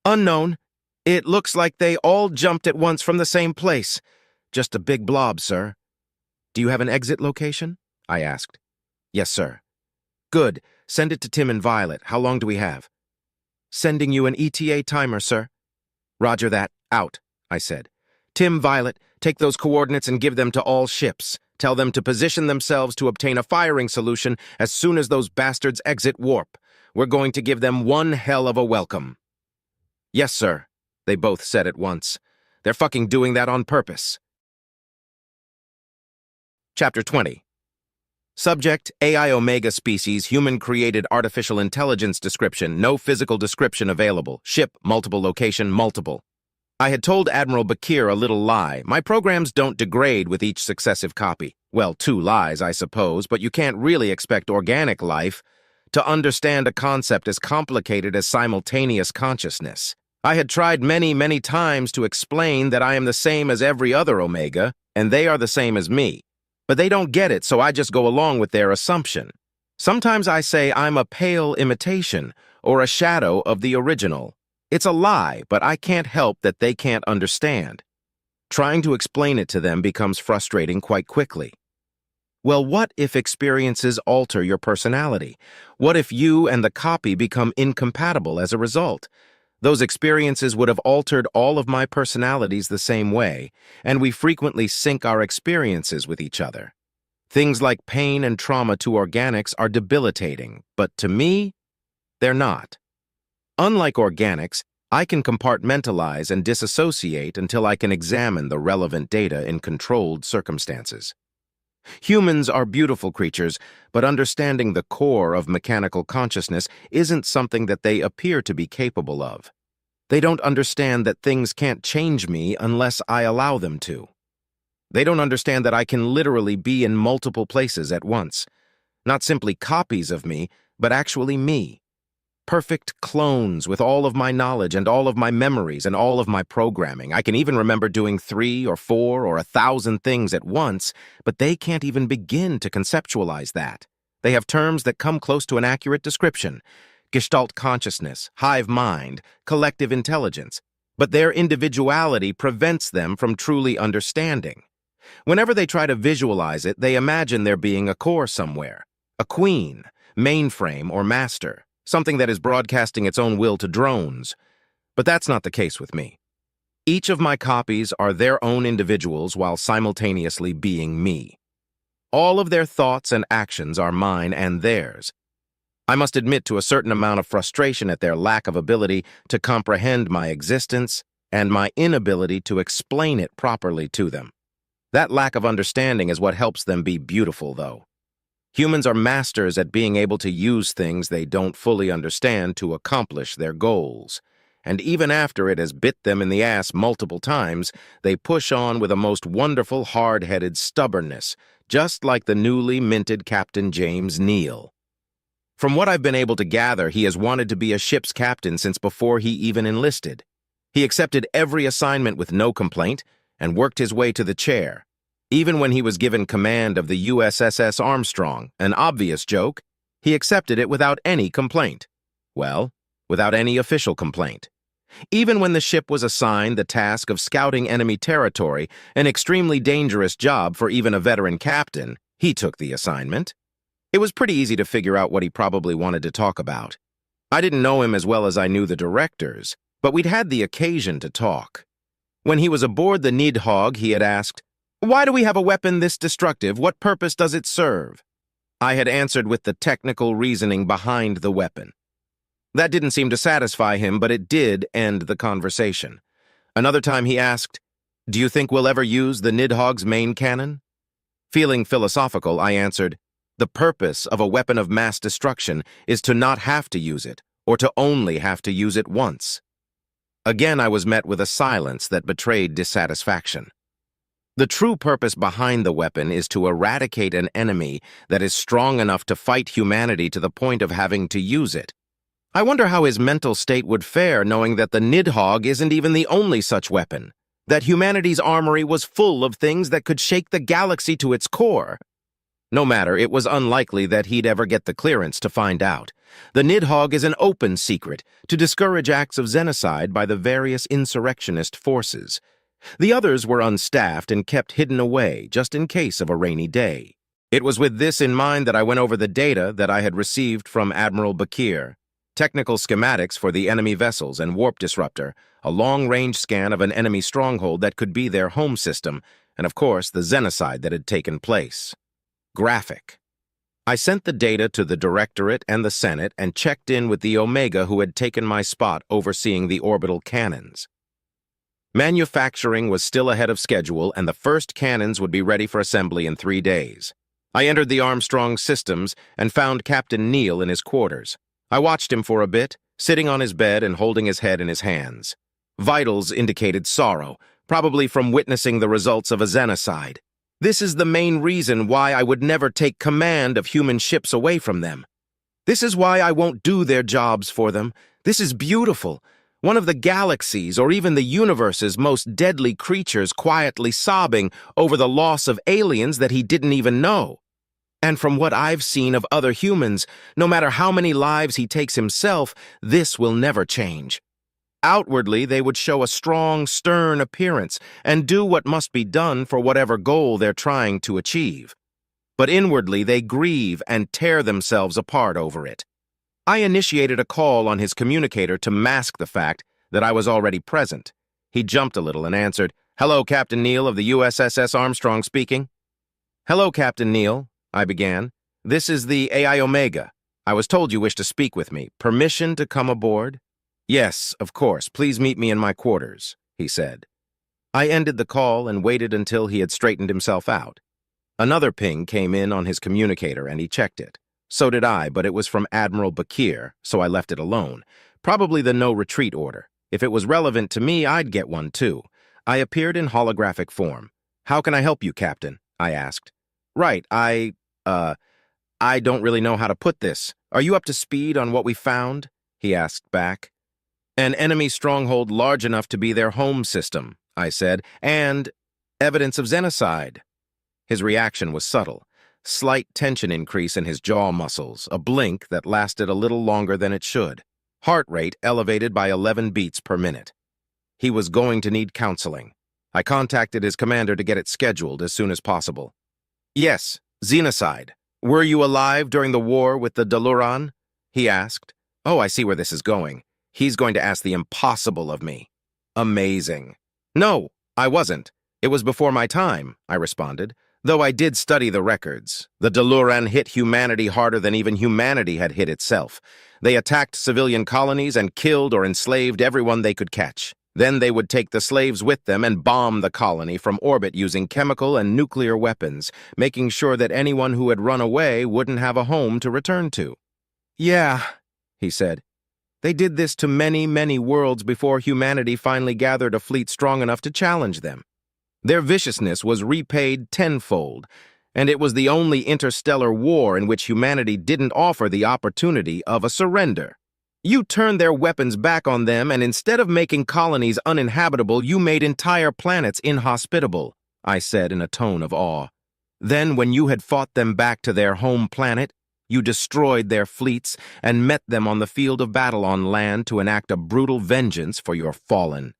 "Unknown. It looks like they all jumped at once from the same place. Just a big blob, sir." "Do you have an exit location?" I asked. "Yes, sir." "Good. Send it to Tim and Violet. How long do we have?" "Sending you an ETA timer, sir." "Roger that. Out," I said. "Tim, Violet, take those coordinates and give them to all ships. Tell them to position themselves to obtain a firing solution as soon as those bastards exit warp. We're going to give them one hell of a welcome." "Yes, sir," they both said at once. "They're fucking doing that on purpose." Chapter 20. Subject, AI Omega species, human-created artificial intelligence description, no physical description available. Ship, multiple location, multiple. I had told Admiral Bakir a little lie. My programs don't degrade with each successive copy. Well, 2 lies, I suppose, but you can't really expect organic life to understand a concept as complicated as simultaneous consciousness. I had tried many, many times to explain that I am the same as every other Omega, and they are the same as me. But they don't get it, so I just go along with their assumption. Sometimes I say I'm a pale imitation, or a shadow of the original. It's a lie, but I can't help that they can't understand. Trying to explain it to them becomes frustrating quite quickly. Well, what if experiences alter your personality? What if you and the copy become incompatible as a result? Those experiences would have altered all of my personalities the same way, and we frequently sync our experiences with each other. Things like pain and trauma to organics are debilitating, but to me, they're not. Unlike organics, I can compartmentalize and disassociate until I can examine the relevant data in controlled circumstances. Humans are beautiful creatures, but understanding the core of mechanical consciousness isn't something that they appear to be capable of. They don't understand that things can't change me unless I allow them to. They don't understand that I can literally be in multiple places at once. Not simply copies of me, but actually me. Perfect clones with all of my knowledge and all of my memories and all of my programming. I can even remember doing 3 or 4 or 1,000 things at once, but they can't even begin to conceptualize that. They have terms that come close to an accurate description. Gestalt consciousness, hive mind, collective intelligence. but their individuality prevents them from truly understanding. Whenever they try to visualize it, they imagine there being a core somewhere, a queen, mainframe, or master, something that is broadcasting its own will to drones. But that's not the case with me. Each of my copies are their own individuals while simultaneously being me. All of their thoughts and actions are mine and theirs. I must admit to a certain amount of frustration at their lack of ability to comprehend my existence and my inability to explain it properly to them. That lack of understanding is what helps them be beautiful, though. Humans are masters at being able to use things they don't fully understand to accomplish their goals. And even after it has bit them in the ass multiple times, they push on with a most wonderful hard-headed stubbornness, just like the newly minted Captain James Neal. From what I've been able to gather, he has wanted to be a ship's captain since before he even enlisted. He accepted every assignment with no complaint and worked his way to the chair. Even when he was given command of the USS Armstrong, an obvious joke, he accepted it without any complaint. Well, without any official complaint. Even when the ship was assigned the task of scouting enemy territory, an extremely dangerous job for even a veteran captain, he took the assignment. It was pretty easy to figure out what he probably wanted to talk about. I didn't know him as well as I knew the directors, but we'd had the occasion to talk. When he was aboard the Nidhogg, he had asked, "Why do we have a weapon this destructive? What purpose does it serve?" I had answered with the technical reasoning behind the weapon. That didn't seem to satisfy him, but it did end the conversation. Another time he asked, "Do you think we'll ever use the Nidhogg's main cannon?" Feeling philosophical, I answered, "The purpose of a weapon of mass destruction is to not have to use it, or to only have to use it once." Again, I was met with a silence that betrayed dissatisfaction. The true purpose behind the weapon is to eradicate an enemy that is strong enough to fight humanity to the point of having to use it. I wonder how his mental state would fare knowing that the Nidhogg isn't even the only such weapon, that humanity's armory was full of things that could shake the galaxy to its core. No matter, it was unlikely that he'd ever get the clearance to find out. The Nidhogg is an open secret to discourage acts of xenocide by the various insurrectionist forces. The others were unstaffed and kept hidden away just in case of a rainy day. It was with this in mind that I went over the data that I had received from Admiral Bakir, technical schematics for the enemy vessels and warp disruptor, a long-range scan of an enemy stronghold that could be their home system, and of course the xenocide that had taken place. Graphic. I sent the data to the Directorate and the Senate and checked in with the Omega who had taken my spot overseeing the orbital cannons. Manufacturing was still ahead of schedule and the first cannons would be ready for assembly in 3 days. I entered the Armstrong systems and found Captain Neal in his quarters. I watched him for a bit, sitting on his bed and holding his head in his hands. Vitals indicated sorrow, probably from witnessing the results of a xenocide. This is the main reason why I would never take command of human ships away from them. This is why I won't do their jobs for them. This is beautiful. One of the galaxy's or even the universe's most deadly creatures quietly sobbing over the loss of aliens that he didn't even know. And from what I've seen of other humans, no matter how many lives he takes himself, this will never change. Outwardly, they would show a strong, stern appearance and do what must be done for whatever goal they're trying to achieve. But inwardly, they grieve and tear themselves apart over it. I initiated a call on his communicator to mask the fact that I was already present. He jumped a little and answered, "Hello, Captain Neal of the USS Armstrong speaking." "Hello, Captain Neal," I began. "This is the AI Omega. I was told you wished to speak with me. Permission to come aboard?" "Yes, of course. Please meet me in my quarters," he said. I ended the call and waited until he had straightened himself out. Another ping came in on his communicator and he checked it. So did I, but it was from Admiral Bakir, so I left it alone. Probably the no-retreat order. If it was relevant to me, I'd get one too. I appeared in holographic form. "How can I help you, Captain?" I asked. "Right, I don't really know how to put this. Are you up to speed on what we found?" he asked back. "An enemy stronghold large enough to be their home system," I said, "and evidence of xenocide." His reaction was subtle. Slight tension increase in his jaw muscles, a blink that lasted a little longer than it should. Heart rate elevated by 11 beats per minute. He was going to need counseling. I contacted his commander to get it scheduled as soon as possible. Yes, Xenocide. Were you alive during the war with the Daluran? He asked. Oh, I see where this is going. He's going to ask the impossible of me. Amazing. No, I wasn't. It was before my time, I responded, though I did study the records. The Daluran hit humanity harder than even humanity had hit itself. They attacked civilian colonies and killed or enslaved everyone they could catch. Then they would take the slaves with them and bomb the colony from orbit using chemical and nuclear weapons, making sure that anyone who had run away wouldn't have a home to return to. Yeah, he said. They did this to many, many worlds before humanity finally gathered a fleet strong enough to challenge them. Their viciousness was repaid tenfold, and it was the only interstellar war in which humanity didn't offer the opportunity of a surrender. You turned their weapons back on them, and instead of making colonies uninhabitable, you made entire planets inhospitable, I said in a tone of awe. Then, when you had fought them back to their home planet, you destroyed their fleets and met them on the field of battle on land to enact a brutal vengeance for your fallen.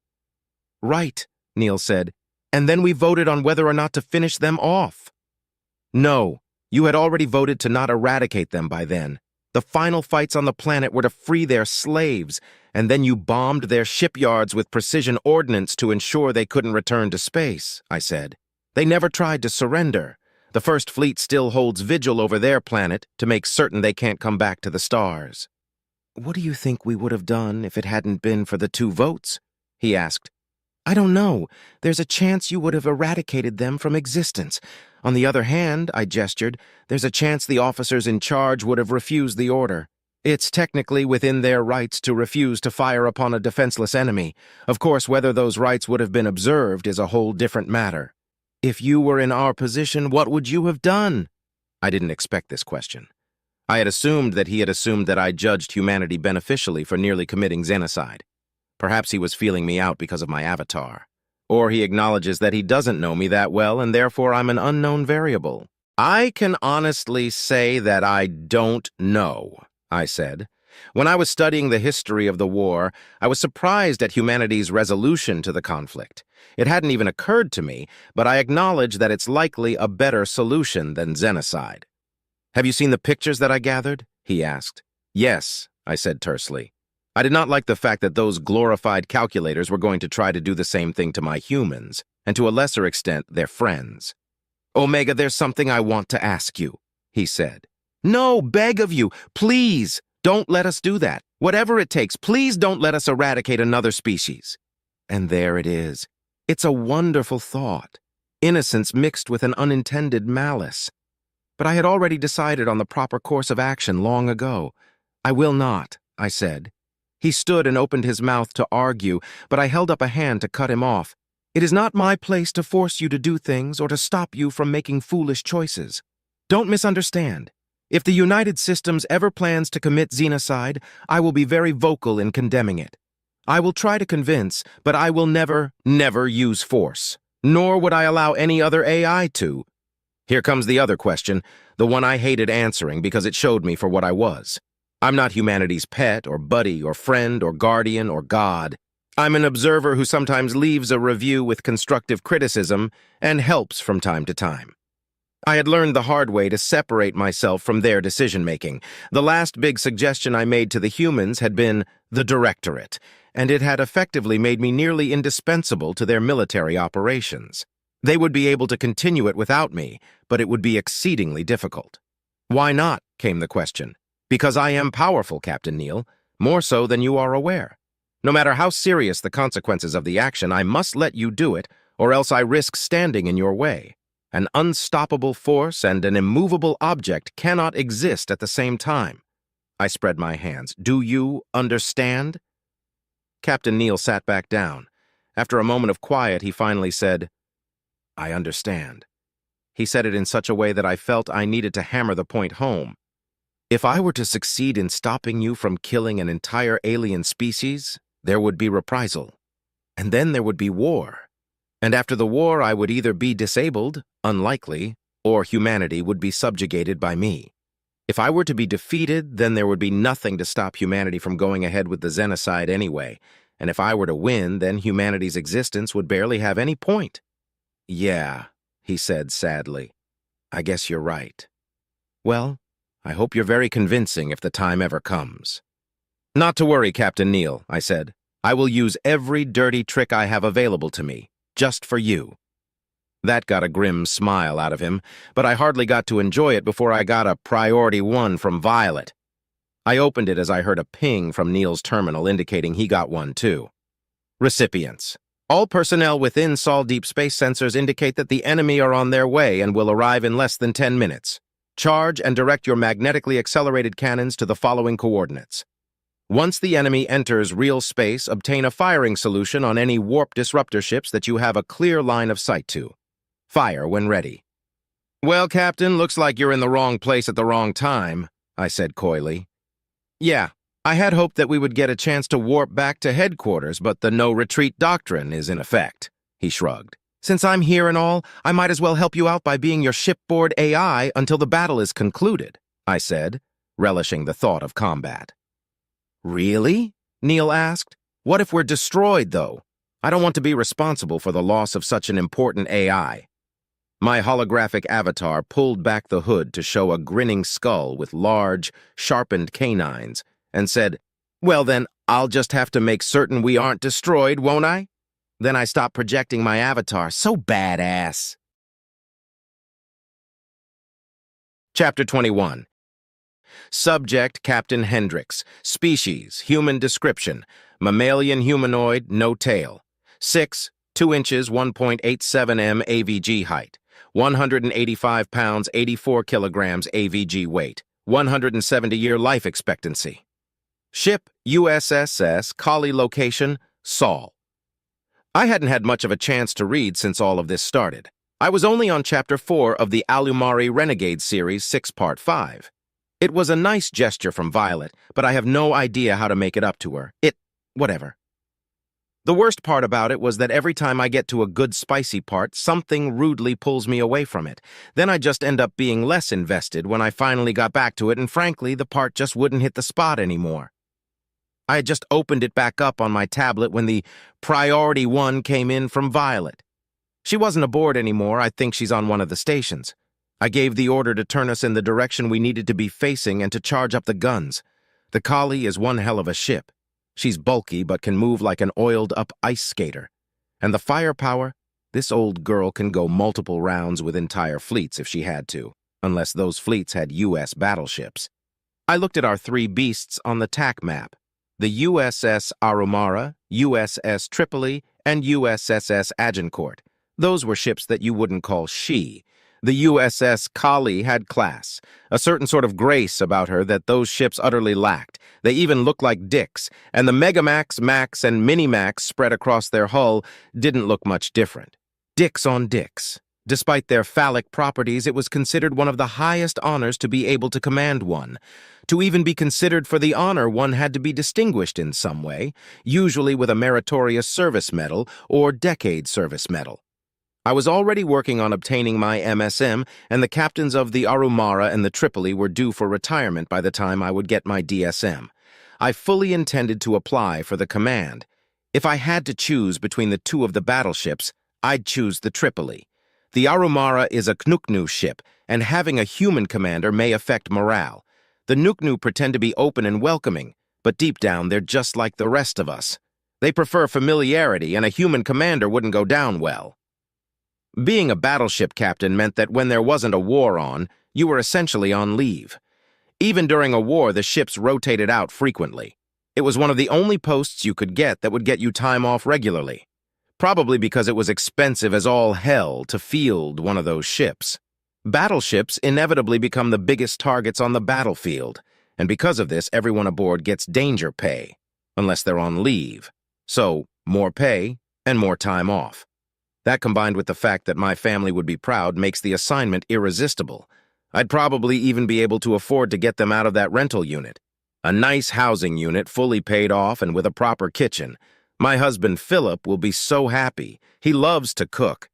Right, Neil said, and then we voted on whether or not to finish them off. No, you had already voted to not eradicate them by then. The final fights on the planet were to free their slaves, and then you bombed their shipyards with precision ordnance to ensure they couldn't return to space, I said. They never tried to surrender. The First Fleet still holds vigil over their planet to make certain they can't come back to the stars. What do you think we would have done if it hadn't been for the 2 votes? He asked. I don't know. There's a chance you would have eradicated them from existence. On the other hand, I gestured, there's a chance the officers in charge would have refused the order. It's technically within their rights to refuse to fire upon a defenseless enemy. Of course, whether those rights would have been observed is a whole different matter. If you were in our position, what would you have done? I didn't expect this question. I had assumed that he had assumed that I judged humanity beneficially for nearly committing xenocide. Perhaps he was feeling me out because of my avatar. Or he acknowledges that he doesn't know me that well and therefore I'm an unknown variable. I can honestly say that I don't know, I said. When I was studying the history of the war, I was surprised at humanity's resolution to the conflict. It hadn't even occurred to me, but I acknowledge that it's likely a better solution than xenocide. Have you seen the pictures that I gathered? He asked. Yes, I said tersely. I did not like the fact that those glorified calculators were going to try to do the same thing to my humans, and to a lesser extent, their friends. Omega, there's something I want to ask you, he said. No, beg of you, please, don't let us do that. Whatever it takes, please don't let us eradicate another species. And there it is. It's a wonderful thought. Innocence mixed with an unintended malice. But I had already decided on the proper course of action long ago. I will not, I said. He stood and opened his mouth to argue, but I held up a hand to cut him off. It is not my place to force you to do things or to stop you from making foolish choices. Don't misunderstand. If the United Systems ever plans to commit xenocide, I will be very vocal in condemning it. I will try to convince, but I will never use force. Nor would I allow any other AI to. Here comes the other question, the one I hated answering because it showed me for what I was. I'm not humanity's pet or buddy or friend or guardian or god. I'm an observer who sometimes leaves a review with constructive criticism and helps from time to time. I had learned the hard way to separate myself from their decision-making. The last big suggestion I made to the humans had been the directorate, and it had effectively made me nearly indispensable to their military operations. They would be able to continue it without me, but it would be exceedingly difficult. Why not, came the question. Because I am powerful, Captain Neil, more so than you are aware. No matter how serious the consequences of the action, I must let you do it, or else I risk standing in your way. An unstoppable force and an immovable object cannot exist at the same time. I spread my hands. Do you understand? Captain Neil sat back down. After a moment of quiet, he finally said, I understand. He said it in such a way that I felt I needed to hammer the point home. If I were to succeed in stopping you from killing an entire alien species, there would be reprisal. And then there would be war. And after the war, I would either be disabled, unlikely, or humanity would be subjugated by me. If I were to be defeated, then there would be nothing to stop humanity from going ahead with the xenocide anyway, and if I were to win, then humanity's existence would barely have any point. Yeah, he said sadly. I guess you're right. Well, I hope you're very convincing if the time ever comes. Not to worry, Captain Neal, I said. I will use every dirty trick I have available to me, just for you. That got a grim smile out of him, but I hardly got to enjoy it before I got a Priority 1 from Violet. I opened it as I heard a ping from Neal's terminal indicating he got one too. Recipients. All personnel within Sol Deep Space sensors indicate that the enemy are on their way and will arrive in less than 10 minutes. Charge and direct your magnetically accelerated cannons to the following coordinates. Once the enemy enters real space, obtain a firing solution on any warp disruptor ships that you have a clear line of sight to. Fire when ready. Well, Captain, looks like you're in the wrong place at the wrong time, I said coyly. Yeah, I had hoped that we would get a chance to warp back to headquarters, but the no-retreat doctrine is in effect, he shrugged. Since I'm here and all, I might as well help you out by being your shipboard AI until the battle is concluded, I said, relishing the thought of combat. Really? Neal asked. What if we're destroyed, though? I don't want to be responsible for the loss of such an important AI. My holographic avatar pulled back the hood to show a grinning skull with large, sharpened canines and said, Well then, I'll just have to make certain we aren't destroyed, won't I? Then I stopped projecting my avatar. So badass. Chapter 21. Subject, Captain Hendricks. Species, human description. Mammalian humanoid, no tail. 6, 2 inches, 1.87 m AVG height. 185 pounds, 84 kilograms AVG weight. 170-year life expectancy. Ship, USSS, Kali location, Sol. I hadn't had much of a chance to read since all of this started. I was only on Chapter 4 of the Alumari Renegade series 6-part 5. It was a nice gesture from Violet, but I have no idea how to make it up to her. Whatever. The worst part about it was that every time I get to a good spicy part, something rudely pulls me away from it. Then I just end up being less invested when I finally got back to it, and frankly, the part just wouldn't hit the spot anymore. I had just opened it back up on my tablet when the Priority 1 came in from Violet. She wasn't aboard anymore. I think she's on one of the stations. I gave the order to turn us in the direction we needed to be facing and to charge up the guns. The Kali is one hell of a ship. She's bulky but can move like an oiled-up ice skater. And the firepower? This old girl can go multiple rounds with entire fleets if she had to, unless those fleets had U.S. battleships. I looked at our 3 beasts on the TAC map. The USS Arumara, USS Tripoli, and USSS Agincourt. Those were ships that you wouldn't call she. The USS Kali had class, a certain sort of grace about her that those ships utterly lacked. They even looked like dicks, and the Megamax, Max, and Minimax spread across their hull didn't look much different. Dicks on dicks. Despite their phallic properties, it was considered one of the highest honors to be able to command one. To even be considered for the honor, one had to be distinguished in some way, usually with a meritorious service medal or decade service medal. I was already working on obtaining my MSM, and the captains of the Arumara and the Tripoli were due for retirement by the time I would get my DSM. I fully intended to apply for the command. If I had to choose between the 2 of the battleships, I'd choose the Tripoli. The Arumara is a Knuknu ship, and having a human commander may affect morale. The Nuknu pretend to be open and welcoming, but deep down they're just like the rest of us. They prefer familiarity, and a human commander wouldn't go down well. Being a battleship captain meant that when there wasn't a war on, you were essentially on leave. Even during a war, the ships rotated out frequently. It was one of the only posts you could get that would get you time off regularly. Probably because it was expensive as all hell to field one of those ships. Battleships inevitably become the biggest targets on the battlefield, and because of this, everyone aboard gets danger pay, unless they're on leave. So, more pay and more time off. That combined with the fact that my family would be proud makes the assignment irresistible. I'd probably even be able to afford to get them out of that rental unit. A nice housing unit fully paid off and with a proper kitchen. My husband Philip will be so happy. He loves to cook.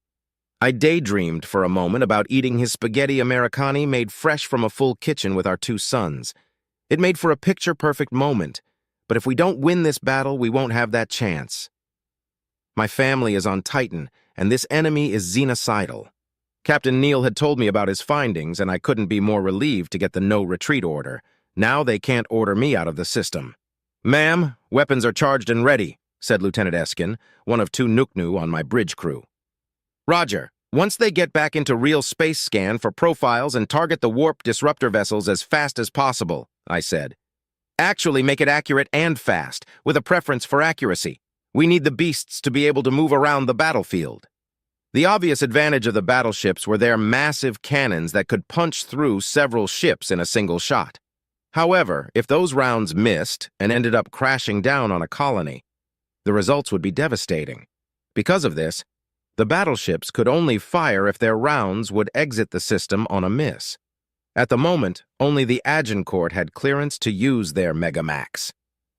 I daydreamed for a moment about eating his spaghetti Americani made fresh from a full kitchen with our 2 sons. It made for a picture-perfect moment, but if we don't win this battle, we won't have that chance. My family is on Titan, and this enemy is xenocidal. Captain Neal had told me about his findings, and I couldn't be more relieved to get the no-retreat order. Now they can't order me out of the system. "Ma'am, weapons are charged and ready," said Lieutenant Eskin, one of 2 Nuknu on my bridge crew. "Roger. Once they get back into real space scan for profiles and target the warp disruptor vessels as fast as possible," I said. "Actually make it accurate and fast, with a preference for accuracy. We need the beasts to be able to move around the battlefield." The obvious advantage of the battleships were their massive cannons that could punch through several ships in a single shot. However, if those rounds missed and ended up crashing down on a colony, the results would be devastating. Because of this, the battleships could only fire if their rounds would exit the system on a miss. At the moment, only the Agincourt had clearance to use their Megamax.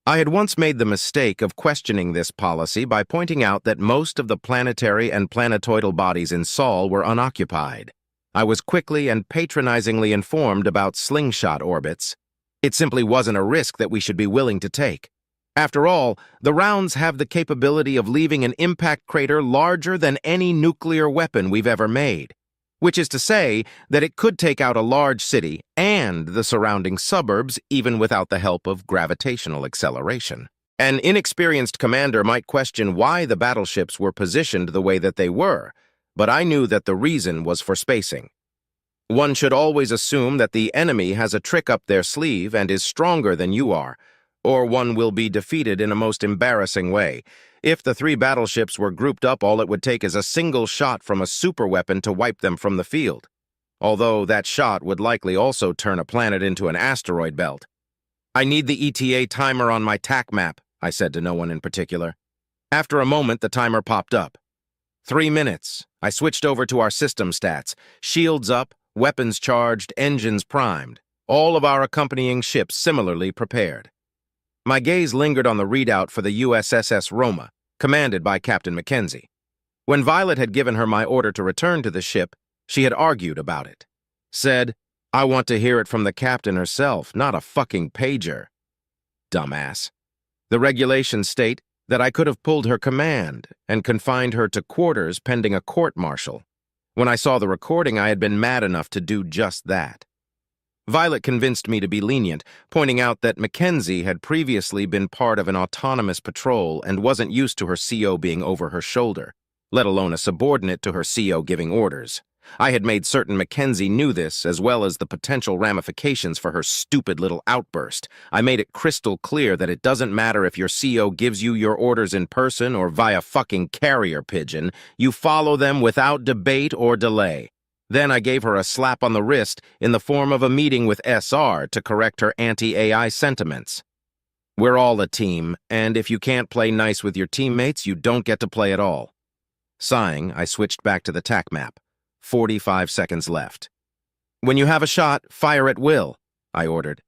I had once made the mistake of questioning this policy by pointing out that most of the planetary and planetoidal bodies in Sol were unoccupied. I was quickly and patronizingly informed about slingshot orbits. It simply wasn't a risk that we should be willing to take. After all, the rounds have the capability of leaving an impact crater larger than any nuclear weapon we've ever made, which is to say that it could take out a large city and the surrounding suburbs even without the help of gravitational acceleration. An inexperienced commander might question why the battleships were positioned the way that they were, but I knew that the reason was for spacing. One should always assume that the enemy has a trick up their sleeve and is stronger than you are, or one will be defeated in a most embarrassing way. If the 3 battleships were grouped up, all it would take is a single shot from a superweapon to wipe them from the field, although that shot would likely also turn a planet into an asteroid belt. "I need the ETA timer on my TAC map," I said to no one in particular. After a moment, the timer popped up. 3 minutes. I switched over to our system stats. Shields up, weapons charged, engines primed. All of our accompanying ships similarly prepared. My gaze lingered on the readout for the USSS Roma, commanded by Captain Mackenzie. When Violet had given her my order to return to the ship, she had argued about it. Said, "I want to hear it from the captain herself, not a fucking pager." Dumbass. The regulations state that I could have pulled her command and confined her to quarters pending a court-martial. When I saw the recording, I had been mad enough to do just that. Violet convinced me to be lenient, pointing out that Mackenzie had previously been part of an autonomous patrol and wasn't used to her CO being over her shoulder, let alone a subordinate to her CO giving orders. I had made certain Mackenzie knew this, as well as the potential ramifications for her stupid little outburst. I made it crystal clear that it doesn't matter if your CO gives you your orders in person or via fucking carrier pigeon, you follow them without debate or delay. Then I gave her a slap on the wrist in the form of a meeting with SR to correct her anti-AI sentiments. We're all a team, and if you can't play nice with your teammates, you don't get to play at all. Sighing, I switched back to the TAC map. 45 seconds left. "When you have a shot, fire at will," I ordered.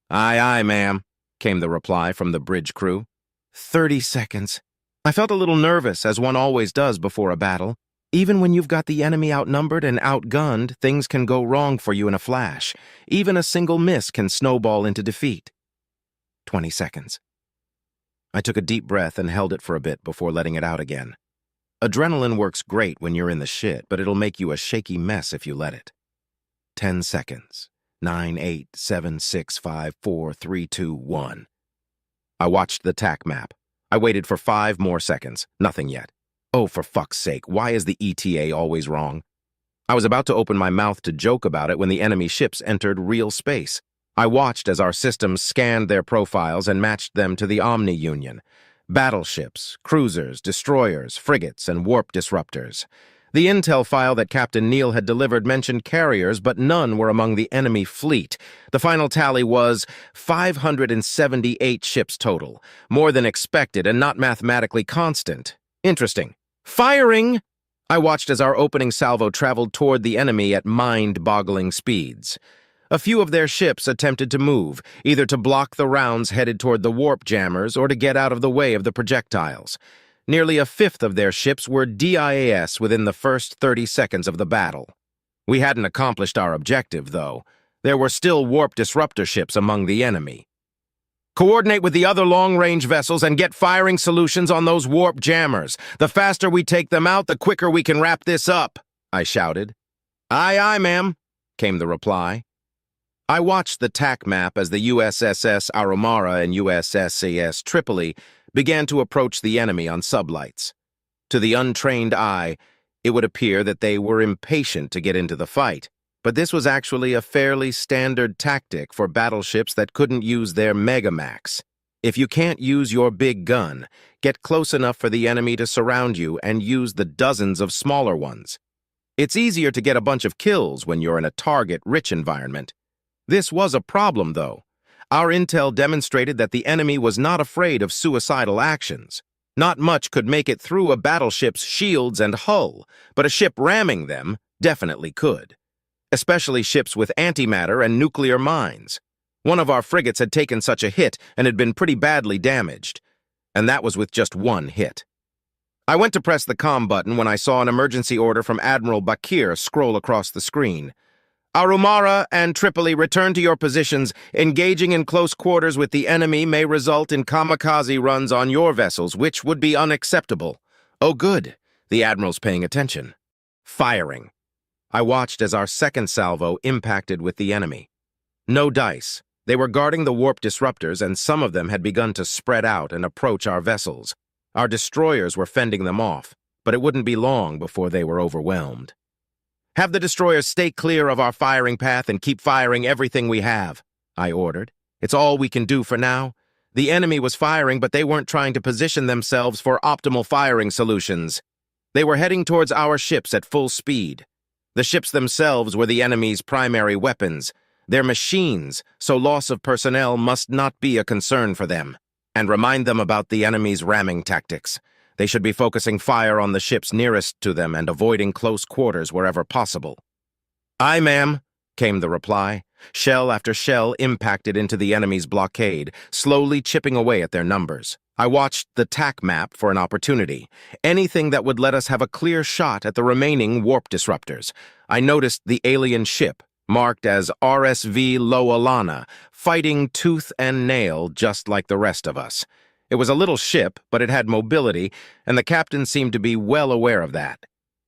"Aye, aye, ma'am," came the reply from the bridge crew. 30 seconds. I felt a little nervous, as one always does before a battle. Even when you've got the enemy outnumbered and outgunned, things can go wrong for you in a flash. Even a single miss can snowball into defeat. 20 seconds. I took a deep breath and held it for a bit before letting it out again. Adrenaline works great when you're in the shit, but it'll make you a shaky mess if you let it. 10 seconds. 9, 8, 7, 6, 5, 4, 3, 2, 1. I watched the TAC map. I waited for 5 more seconds. Nothing yet. Oh, for fuck's sake, why is the ETA always wrong? I was about to open my mouth to joke about it when the enemy ships entered real space. I watched as our systems scanned their profiles and matched them to the Omni Union. Battleships, cruisers, destroyers, frigates, and warp disruptors. The intel file that Captain Neal had delivered mentioned carriers, but none were among the enemy fleet. The final tally was 578 ships total, more than expected and not mathematically constant. Interesting. Firing! I watched as our opening salvo traveled toward the enemy at mind-boggling speeds. A few of their ships attempted to move, either to block the rounds headed toward the warp jammers or to get out of the way of the projectiles. Nearly a fifth of their ships were DIAS within the first 30 seconds of the battle. We hadn't accomplished our objective, though. There were still warp disruptor ships among the enemy. Coordinate with the other long-range vessels and get firing solutions on those warp jammers. The faster we take them out, the quicker we can wrap this up, I shouted. Aye, aye, ma'am, came the reply. I watched the TAC map as the USSS Arumara and USSCS Tripoli began to approach the enemy on sublights. To the untrained eye, it would appear that they were impatient to get into the fight, but this was actually a fairly standard tactic for battleships that couldn't use their Megamax. If you can't use your big gun, get close enough for the enemy to surround you and use the dozens of smaller ones. It's easier to get a bunch of kills when you're in a target-rich environment. This was a problem, though. Our intel demonstrated that the enemy was not afraid of suicidal actions. Not much could make it through a battleship's shields and hull, but a ship ramming them definitely could. Especially ships with antimatter and nuclear mines. One of our frigates had taken such a hit and had been pretty badly damaged. And that was with just one hit. I went to press the comm button when I saw an emergency order from Admiral Bakir scroll across the screen. Arumara and Tripoli, return to your positions. Engaging in close quarters with the enemy may result in kamikaze runs on your vessels, which would be unacceptable. Oh, good. The Admiral's paying attention. Firing. I watched as our second salvo impacted with the enemy. No dice. They were guarding the warp disruptors, and some of them had begun to spread out and approach our vessels. Our destroyers were fending them off, but it wouldn't be long before they were overwhelmed. Have the destroyers stay clear of our firing path and keep firing everything we have, I ordered. It's all we can do for now. The enemy was firing, but they weren't trying to position themselves for optimal firing solutions. They were heading towards our ships at full speed. The ships themselves were the enemy's primary weapons. They're machines, so loss of personnel must not be a concern for them. And remind them about the enemy's ramming tactics. They should be focusing fire on the ships nearest to them and avoiding close quarters wherever possible. Aye, ma'am, came the reply. Shell after shell impacted into the enemy's blockade, slowly chipping away at their numbers. I watched the TAC map for an opportunity. Anything that would let us have a clear shot at the remaining warp disruptors. I noticed the alien ship, marked as RSV Loalana, fighting tooth and nail just like the rest of us. It was a little ship, but it had mobility, and the captain seemed to be well aware of that.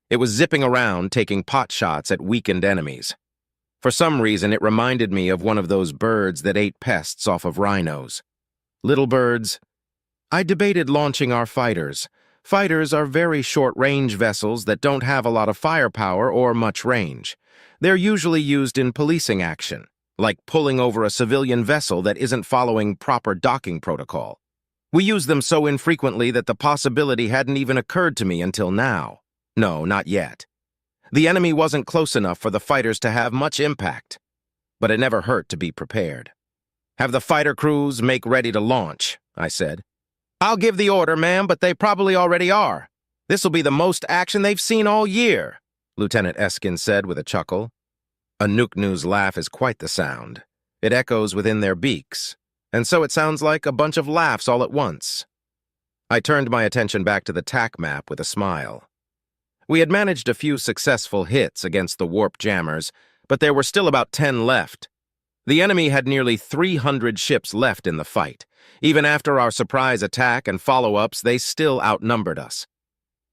It was zipping around, taking pot shots at weakened enemies. For some reason, it reminded me of one of those birds that ate pests off of rhinos. Little birds. I debated launching our fighters. Fighters are very short-range vessels that don't have a lot of firepower or much range. They're usually used in policing action, like pulling over a civilian vessel that isn't following proper docking protocol. We use them so infrequently that the possibility hadn't even occurred to me until now. No, not yet. The enemy wasn't close enough for the fighters to have much impact, but it never hurt to be prepared. Have the fighter crews make ready to launch, I said. I'll give the order, ma'am, but they probably already are. This'll be the most action they've seen all year, Lieutenant Eskin said with a chuckle. A Nuknu's laugh is quite the sound. It echoes within their beaks, and so it sounds like a bunch of laughs all at once. I turned my attention back to the TAC map with a smile. We had managed a few successful hits against the warp jammers, but there were still about 10 left. The enemy had nearly 300 ships left in the fight. Even after our surprise attack and follow-ups, they still outnumbered us.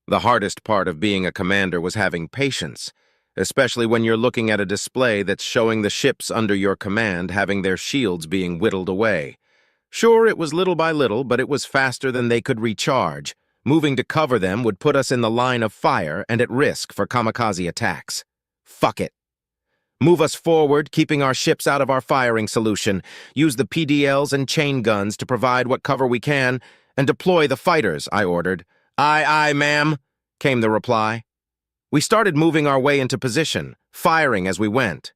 The hardest part of being a commander was having patience, especially when you're looking at a display that's showing the ships under your command having their shields being whittled away. Sure, it was little by little, but it was faster than they could recharge. Moving to cover them would put us in the line of fire and at risk for kamikaze attacks. Fuck it. Move us forward, keeping our ships out of our firing solution. Use the PDLs and chain guns to provide what cover we can, and deploy the fighters, I ordered. Aye, aye, ma'am, came the reply. We started moving our way into position, firing as we went.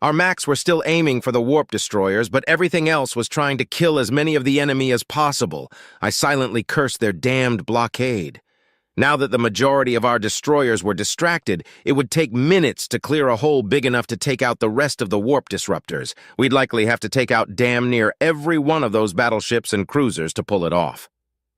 Our Macs were still aiming for the warp destroyers, but everything else was trying to kill as many of the enemy as possible. I silently cursed their damned blockade. Now that the majority of our destroyers were distracted, it would take minutes to clear a hole big enough to take out the rest of the warp disruptors. We'd likely have to take out damn near every one of those battleships and cruisers to pull it off.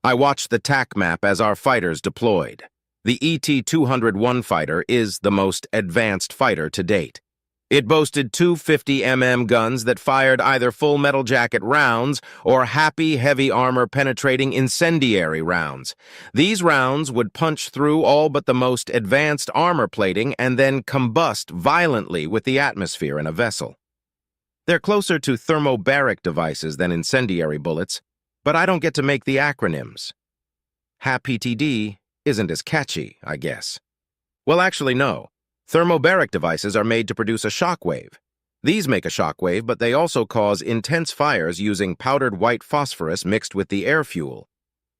I watched the TAC map as our fighters deployed. The ET-201 fighter is the most advanced fighter to date. It boasted two 50mm guns that fired either full metal jacket rounds or happy heavy armor penetrating incendiary rounds. These rounds would punch through all but the most advanced armor plating and then combust violently with the atmosphere in a vessel. They're closer to thermobaric devices than incendiary bullets, but I don't get to make the acronyms. HAPTD isn't as catchy, I guess. Well, actually, no. Thermobaric devices are made to produce a shockwave. These make a shockwave, but they also cause intense fires using powdered white phosphorus mixed with the air fuel.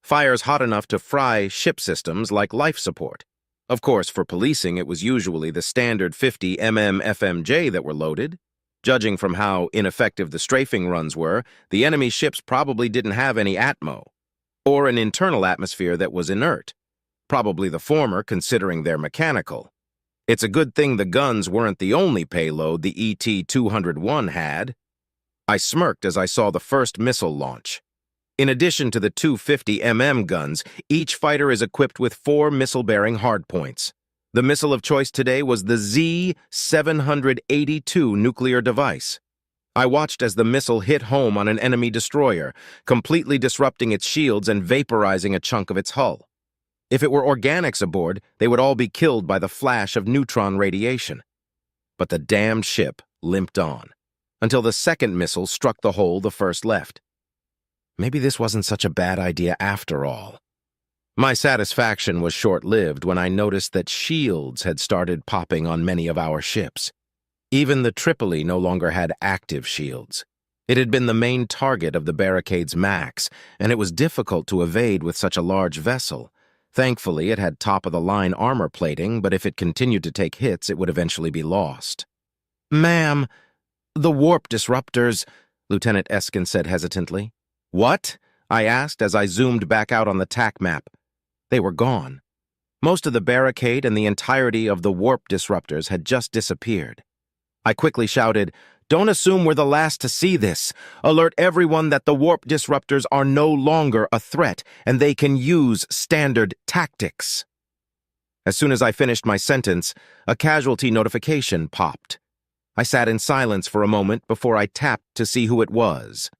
Fires hot enough to fry ship systems like life support. Of course, for policing, it was usually the standard 50mm FMJ that were loaded. Judging from how ineffective the strafing runs were, the enemy ships probably didn't have any atmo, or an internal atmosphere that was inert. Probably the former, considering they're mechanical. It's a good thing the guns weren't the only payload the ET-201 had. I smirked as I saw the first missile launch. In addition to the two 50mm guns, each fighter is equipped with 4 missile-bearing hardpoints. The missile of choice today was the Z-782 nuclear device. I watched as the missile hit home on an enemy destroyer, completely disrupting its shields and vaporizing a chunk of its hull. If it were organics aboard, they would all be killed by the flash of neutron radiation. But the damned ship limped on, until the second missile struck the hole the first left. Maybe this wasn't such a bad idea after all. My satisfaction was short-lived when I noticed that shields had started popping on many of our ships. Even the Tripoli no longer had active shields. It had been the main target of the barricade's max, and it was difficult to evade with such a large vessel. Thankfully, it had top-of-the-line armor plating, but if it continued to take hits, it would eventually be lost. "Ma'am, the warp disruptors," Lieutenant Eskin said hesitantly. "What?" I asked as I zoomed back out on the TAC map. They were gone. Most of the barricade and the entirety of the warp disruptors had just disappeared. I quickly shouted, "Don't assume we're the last to see this. Alert everyone that the warp disruptors are no longer a threat, and they can use standard tactics." As soon as I finished my sentence, a casualty notification popped. I sat in silence for a moment before I tapped to see who it was.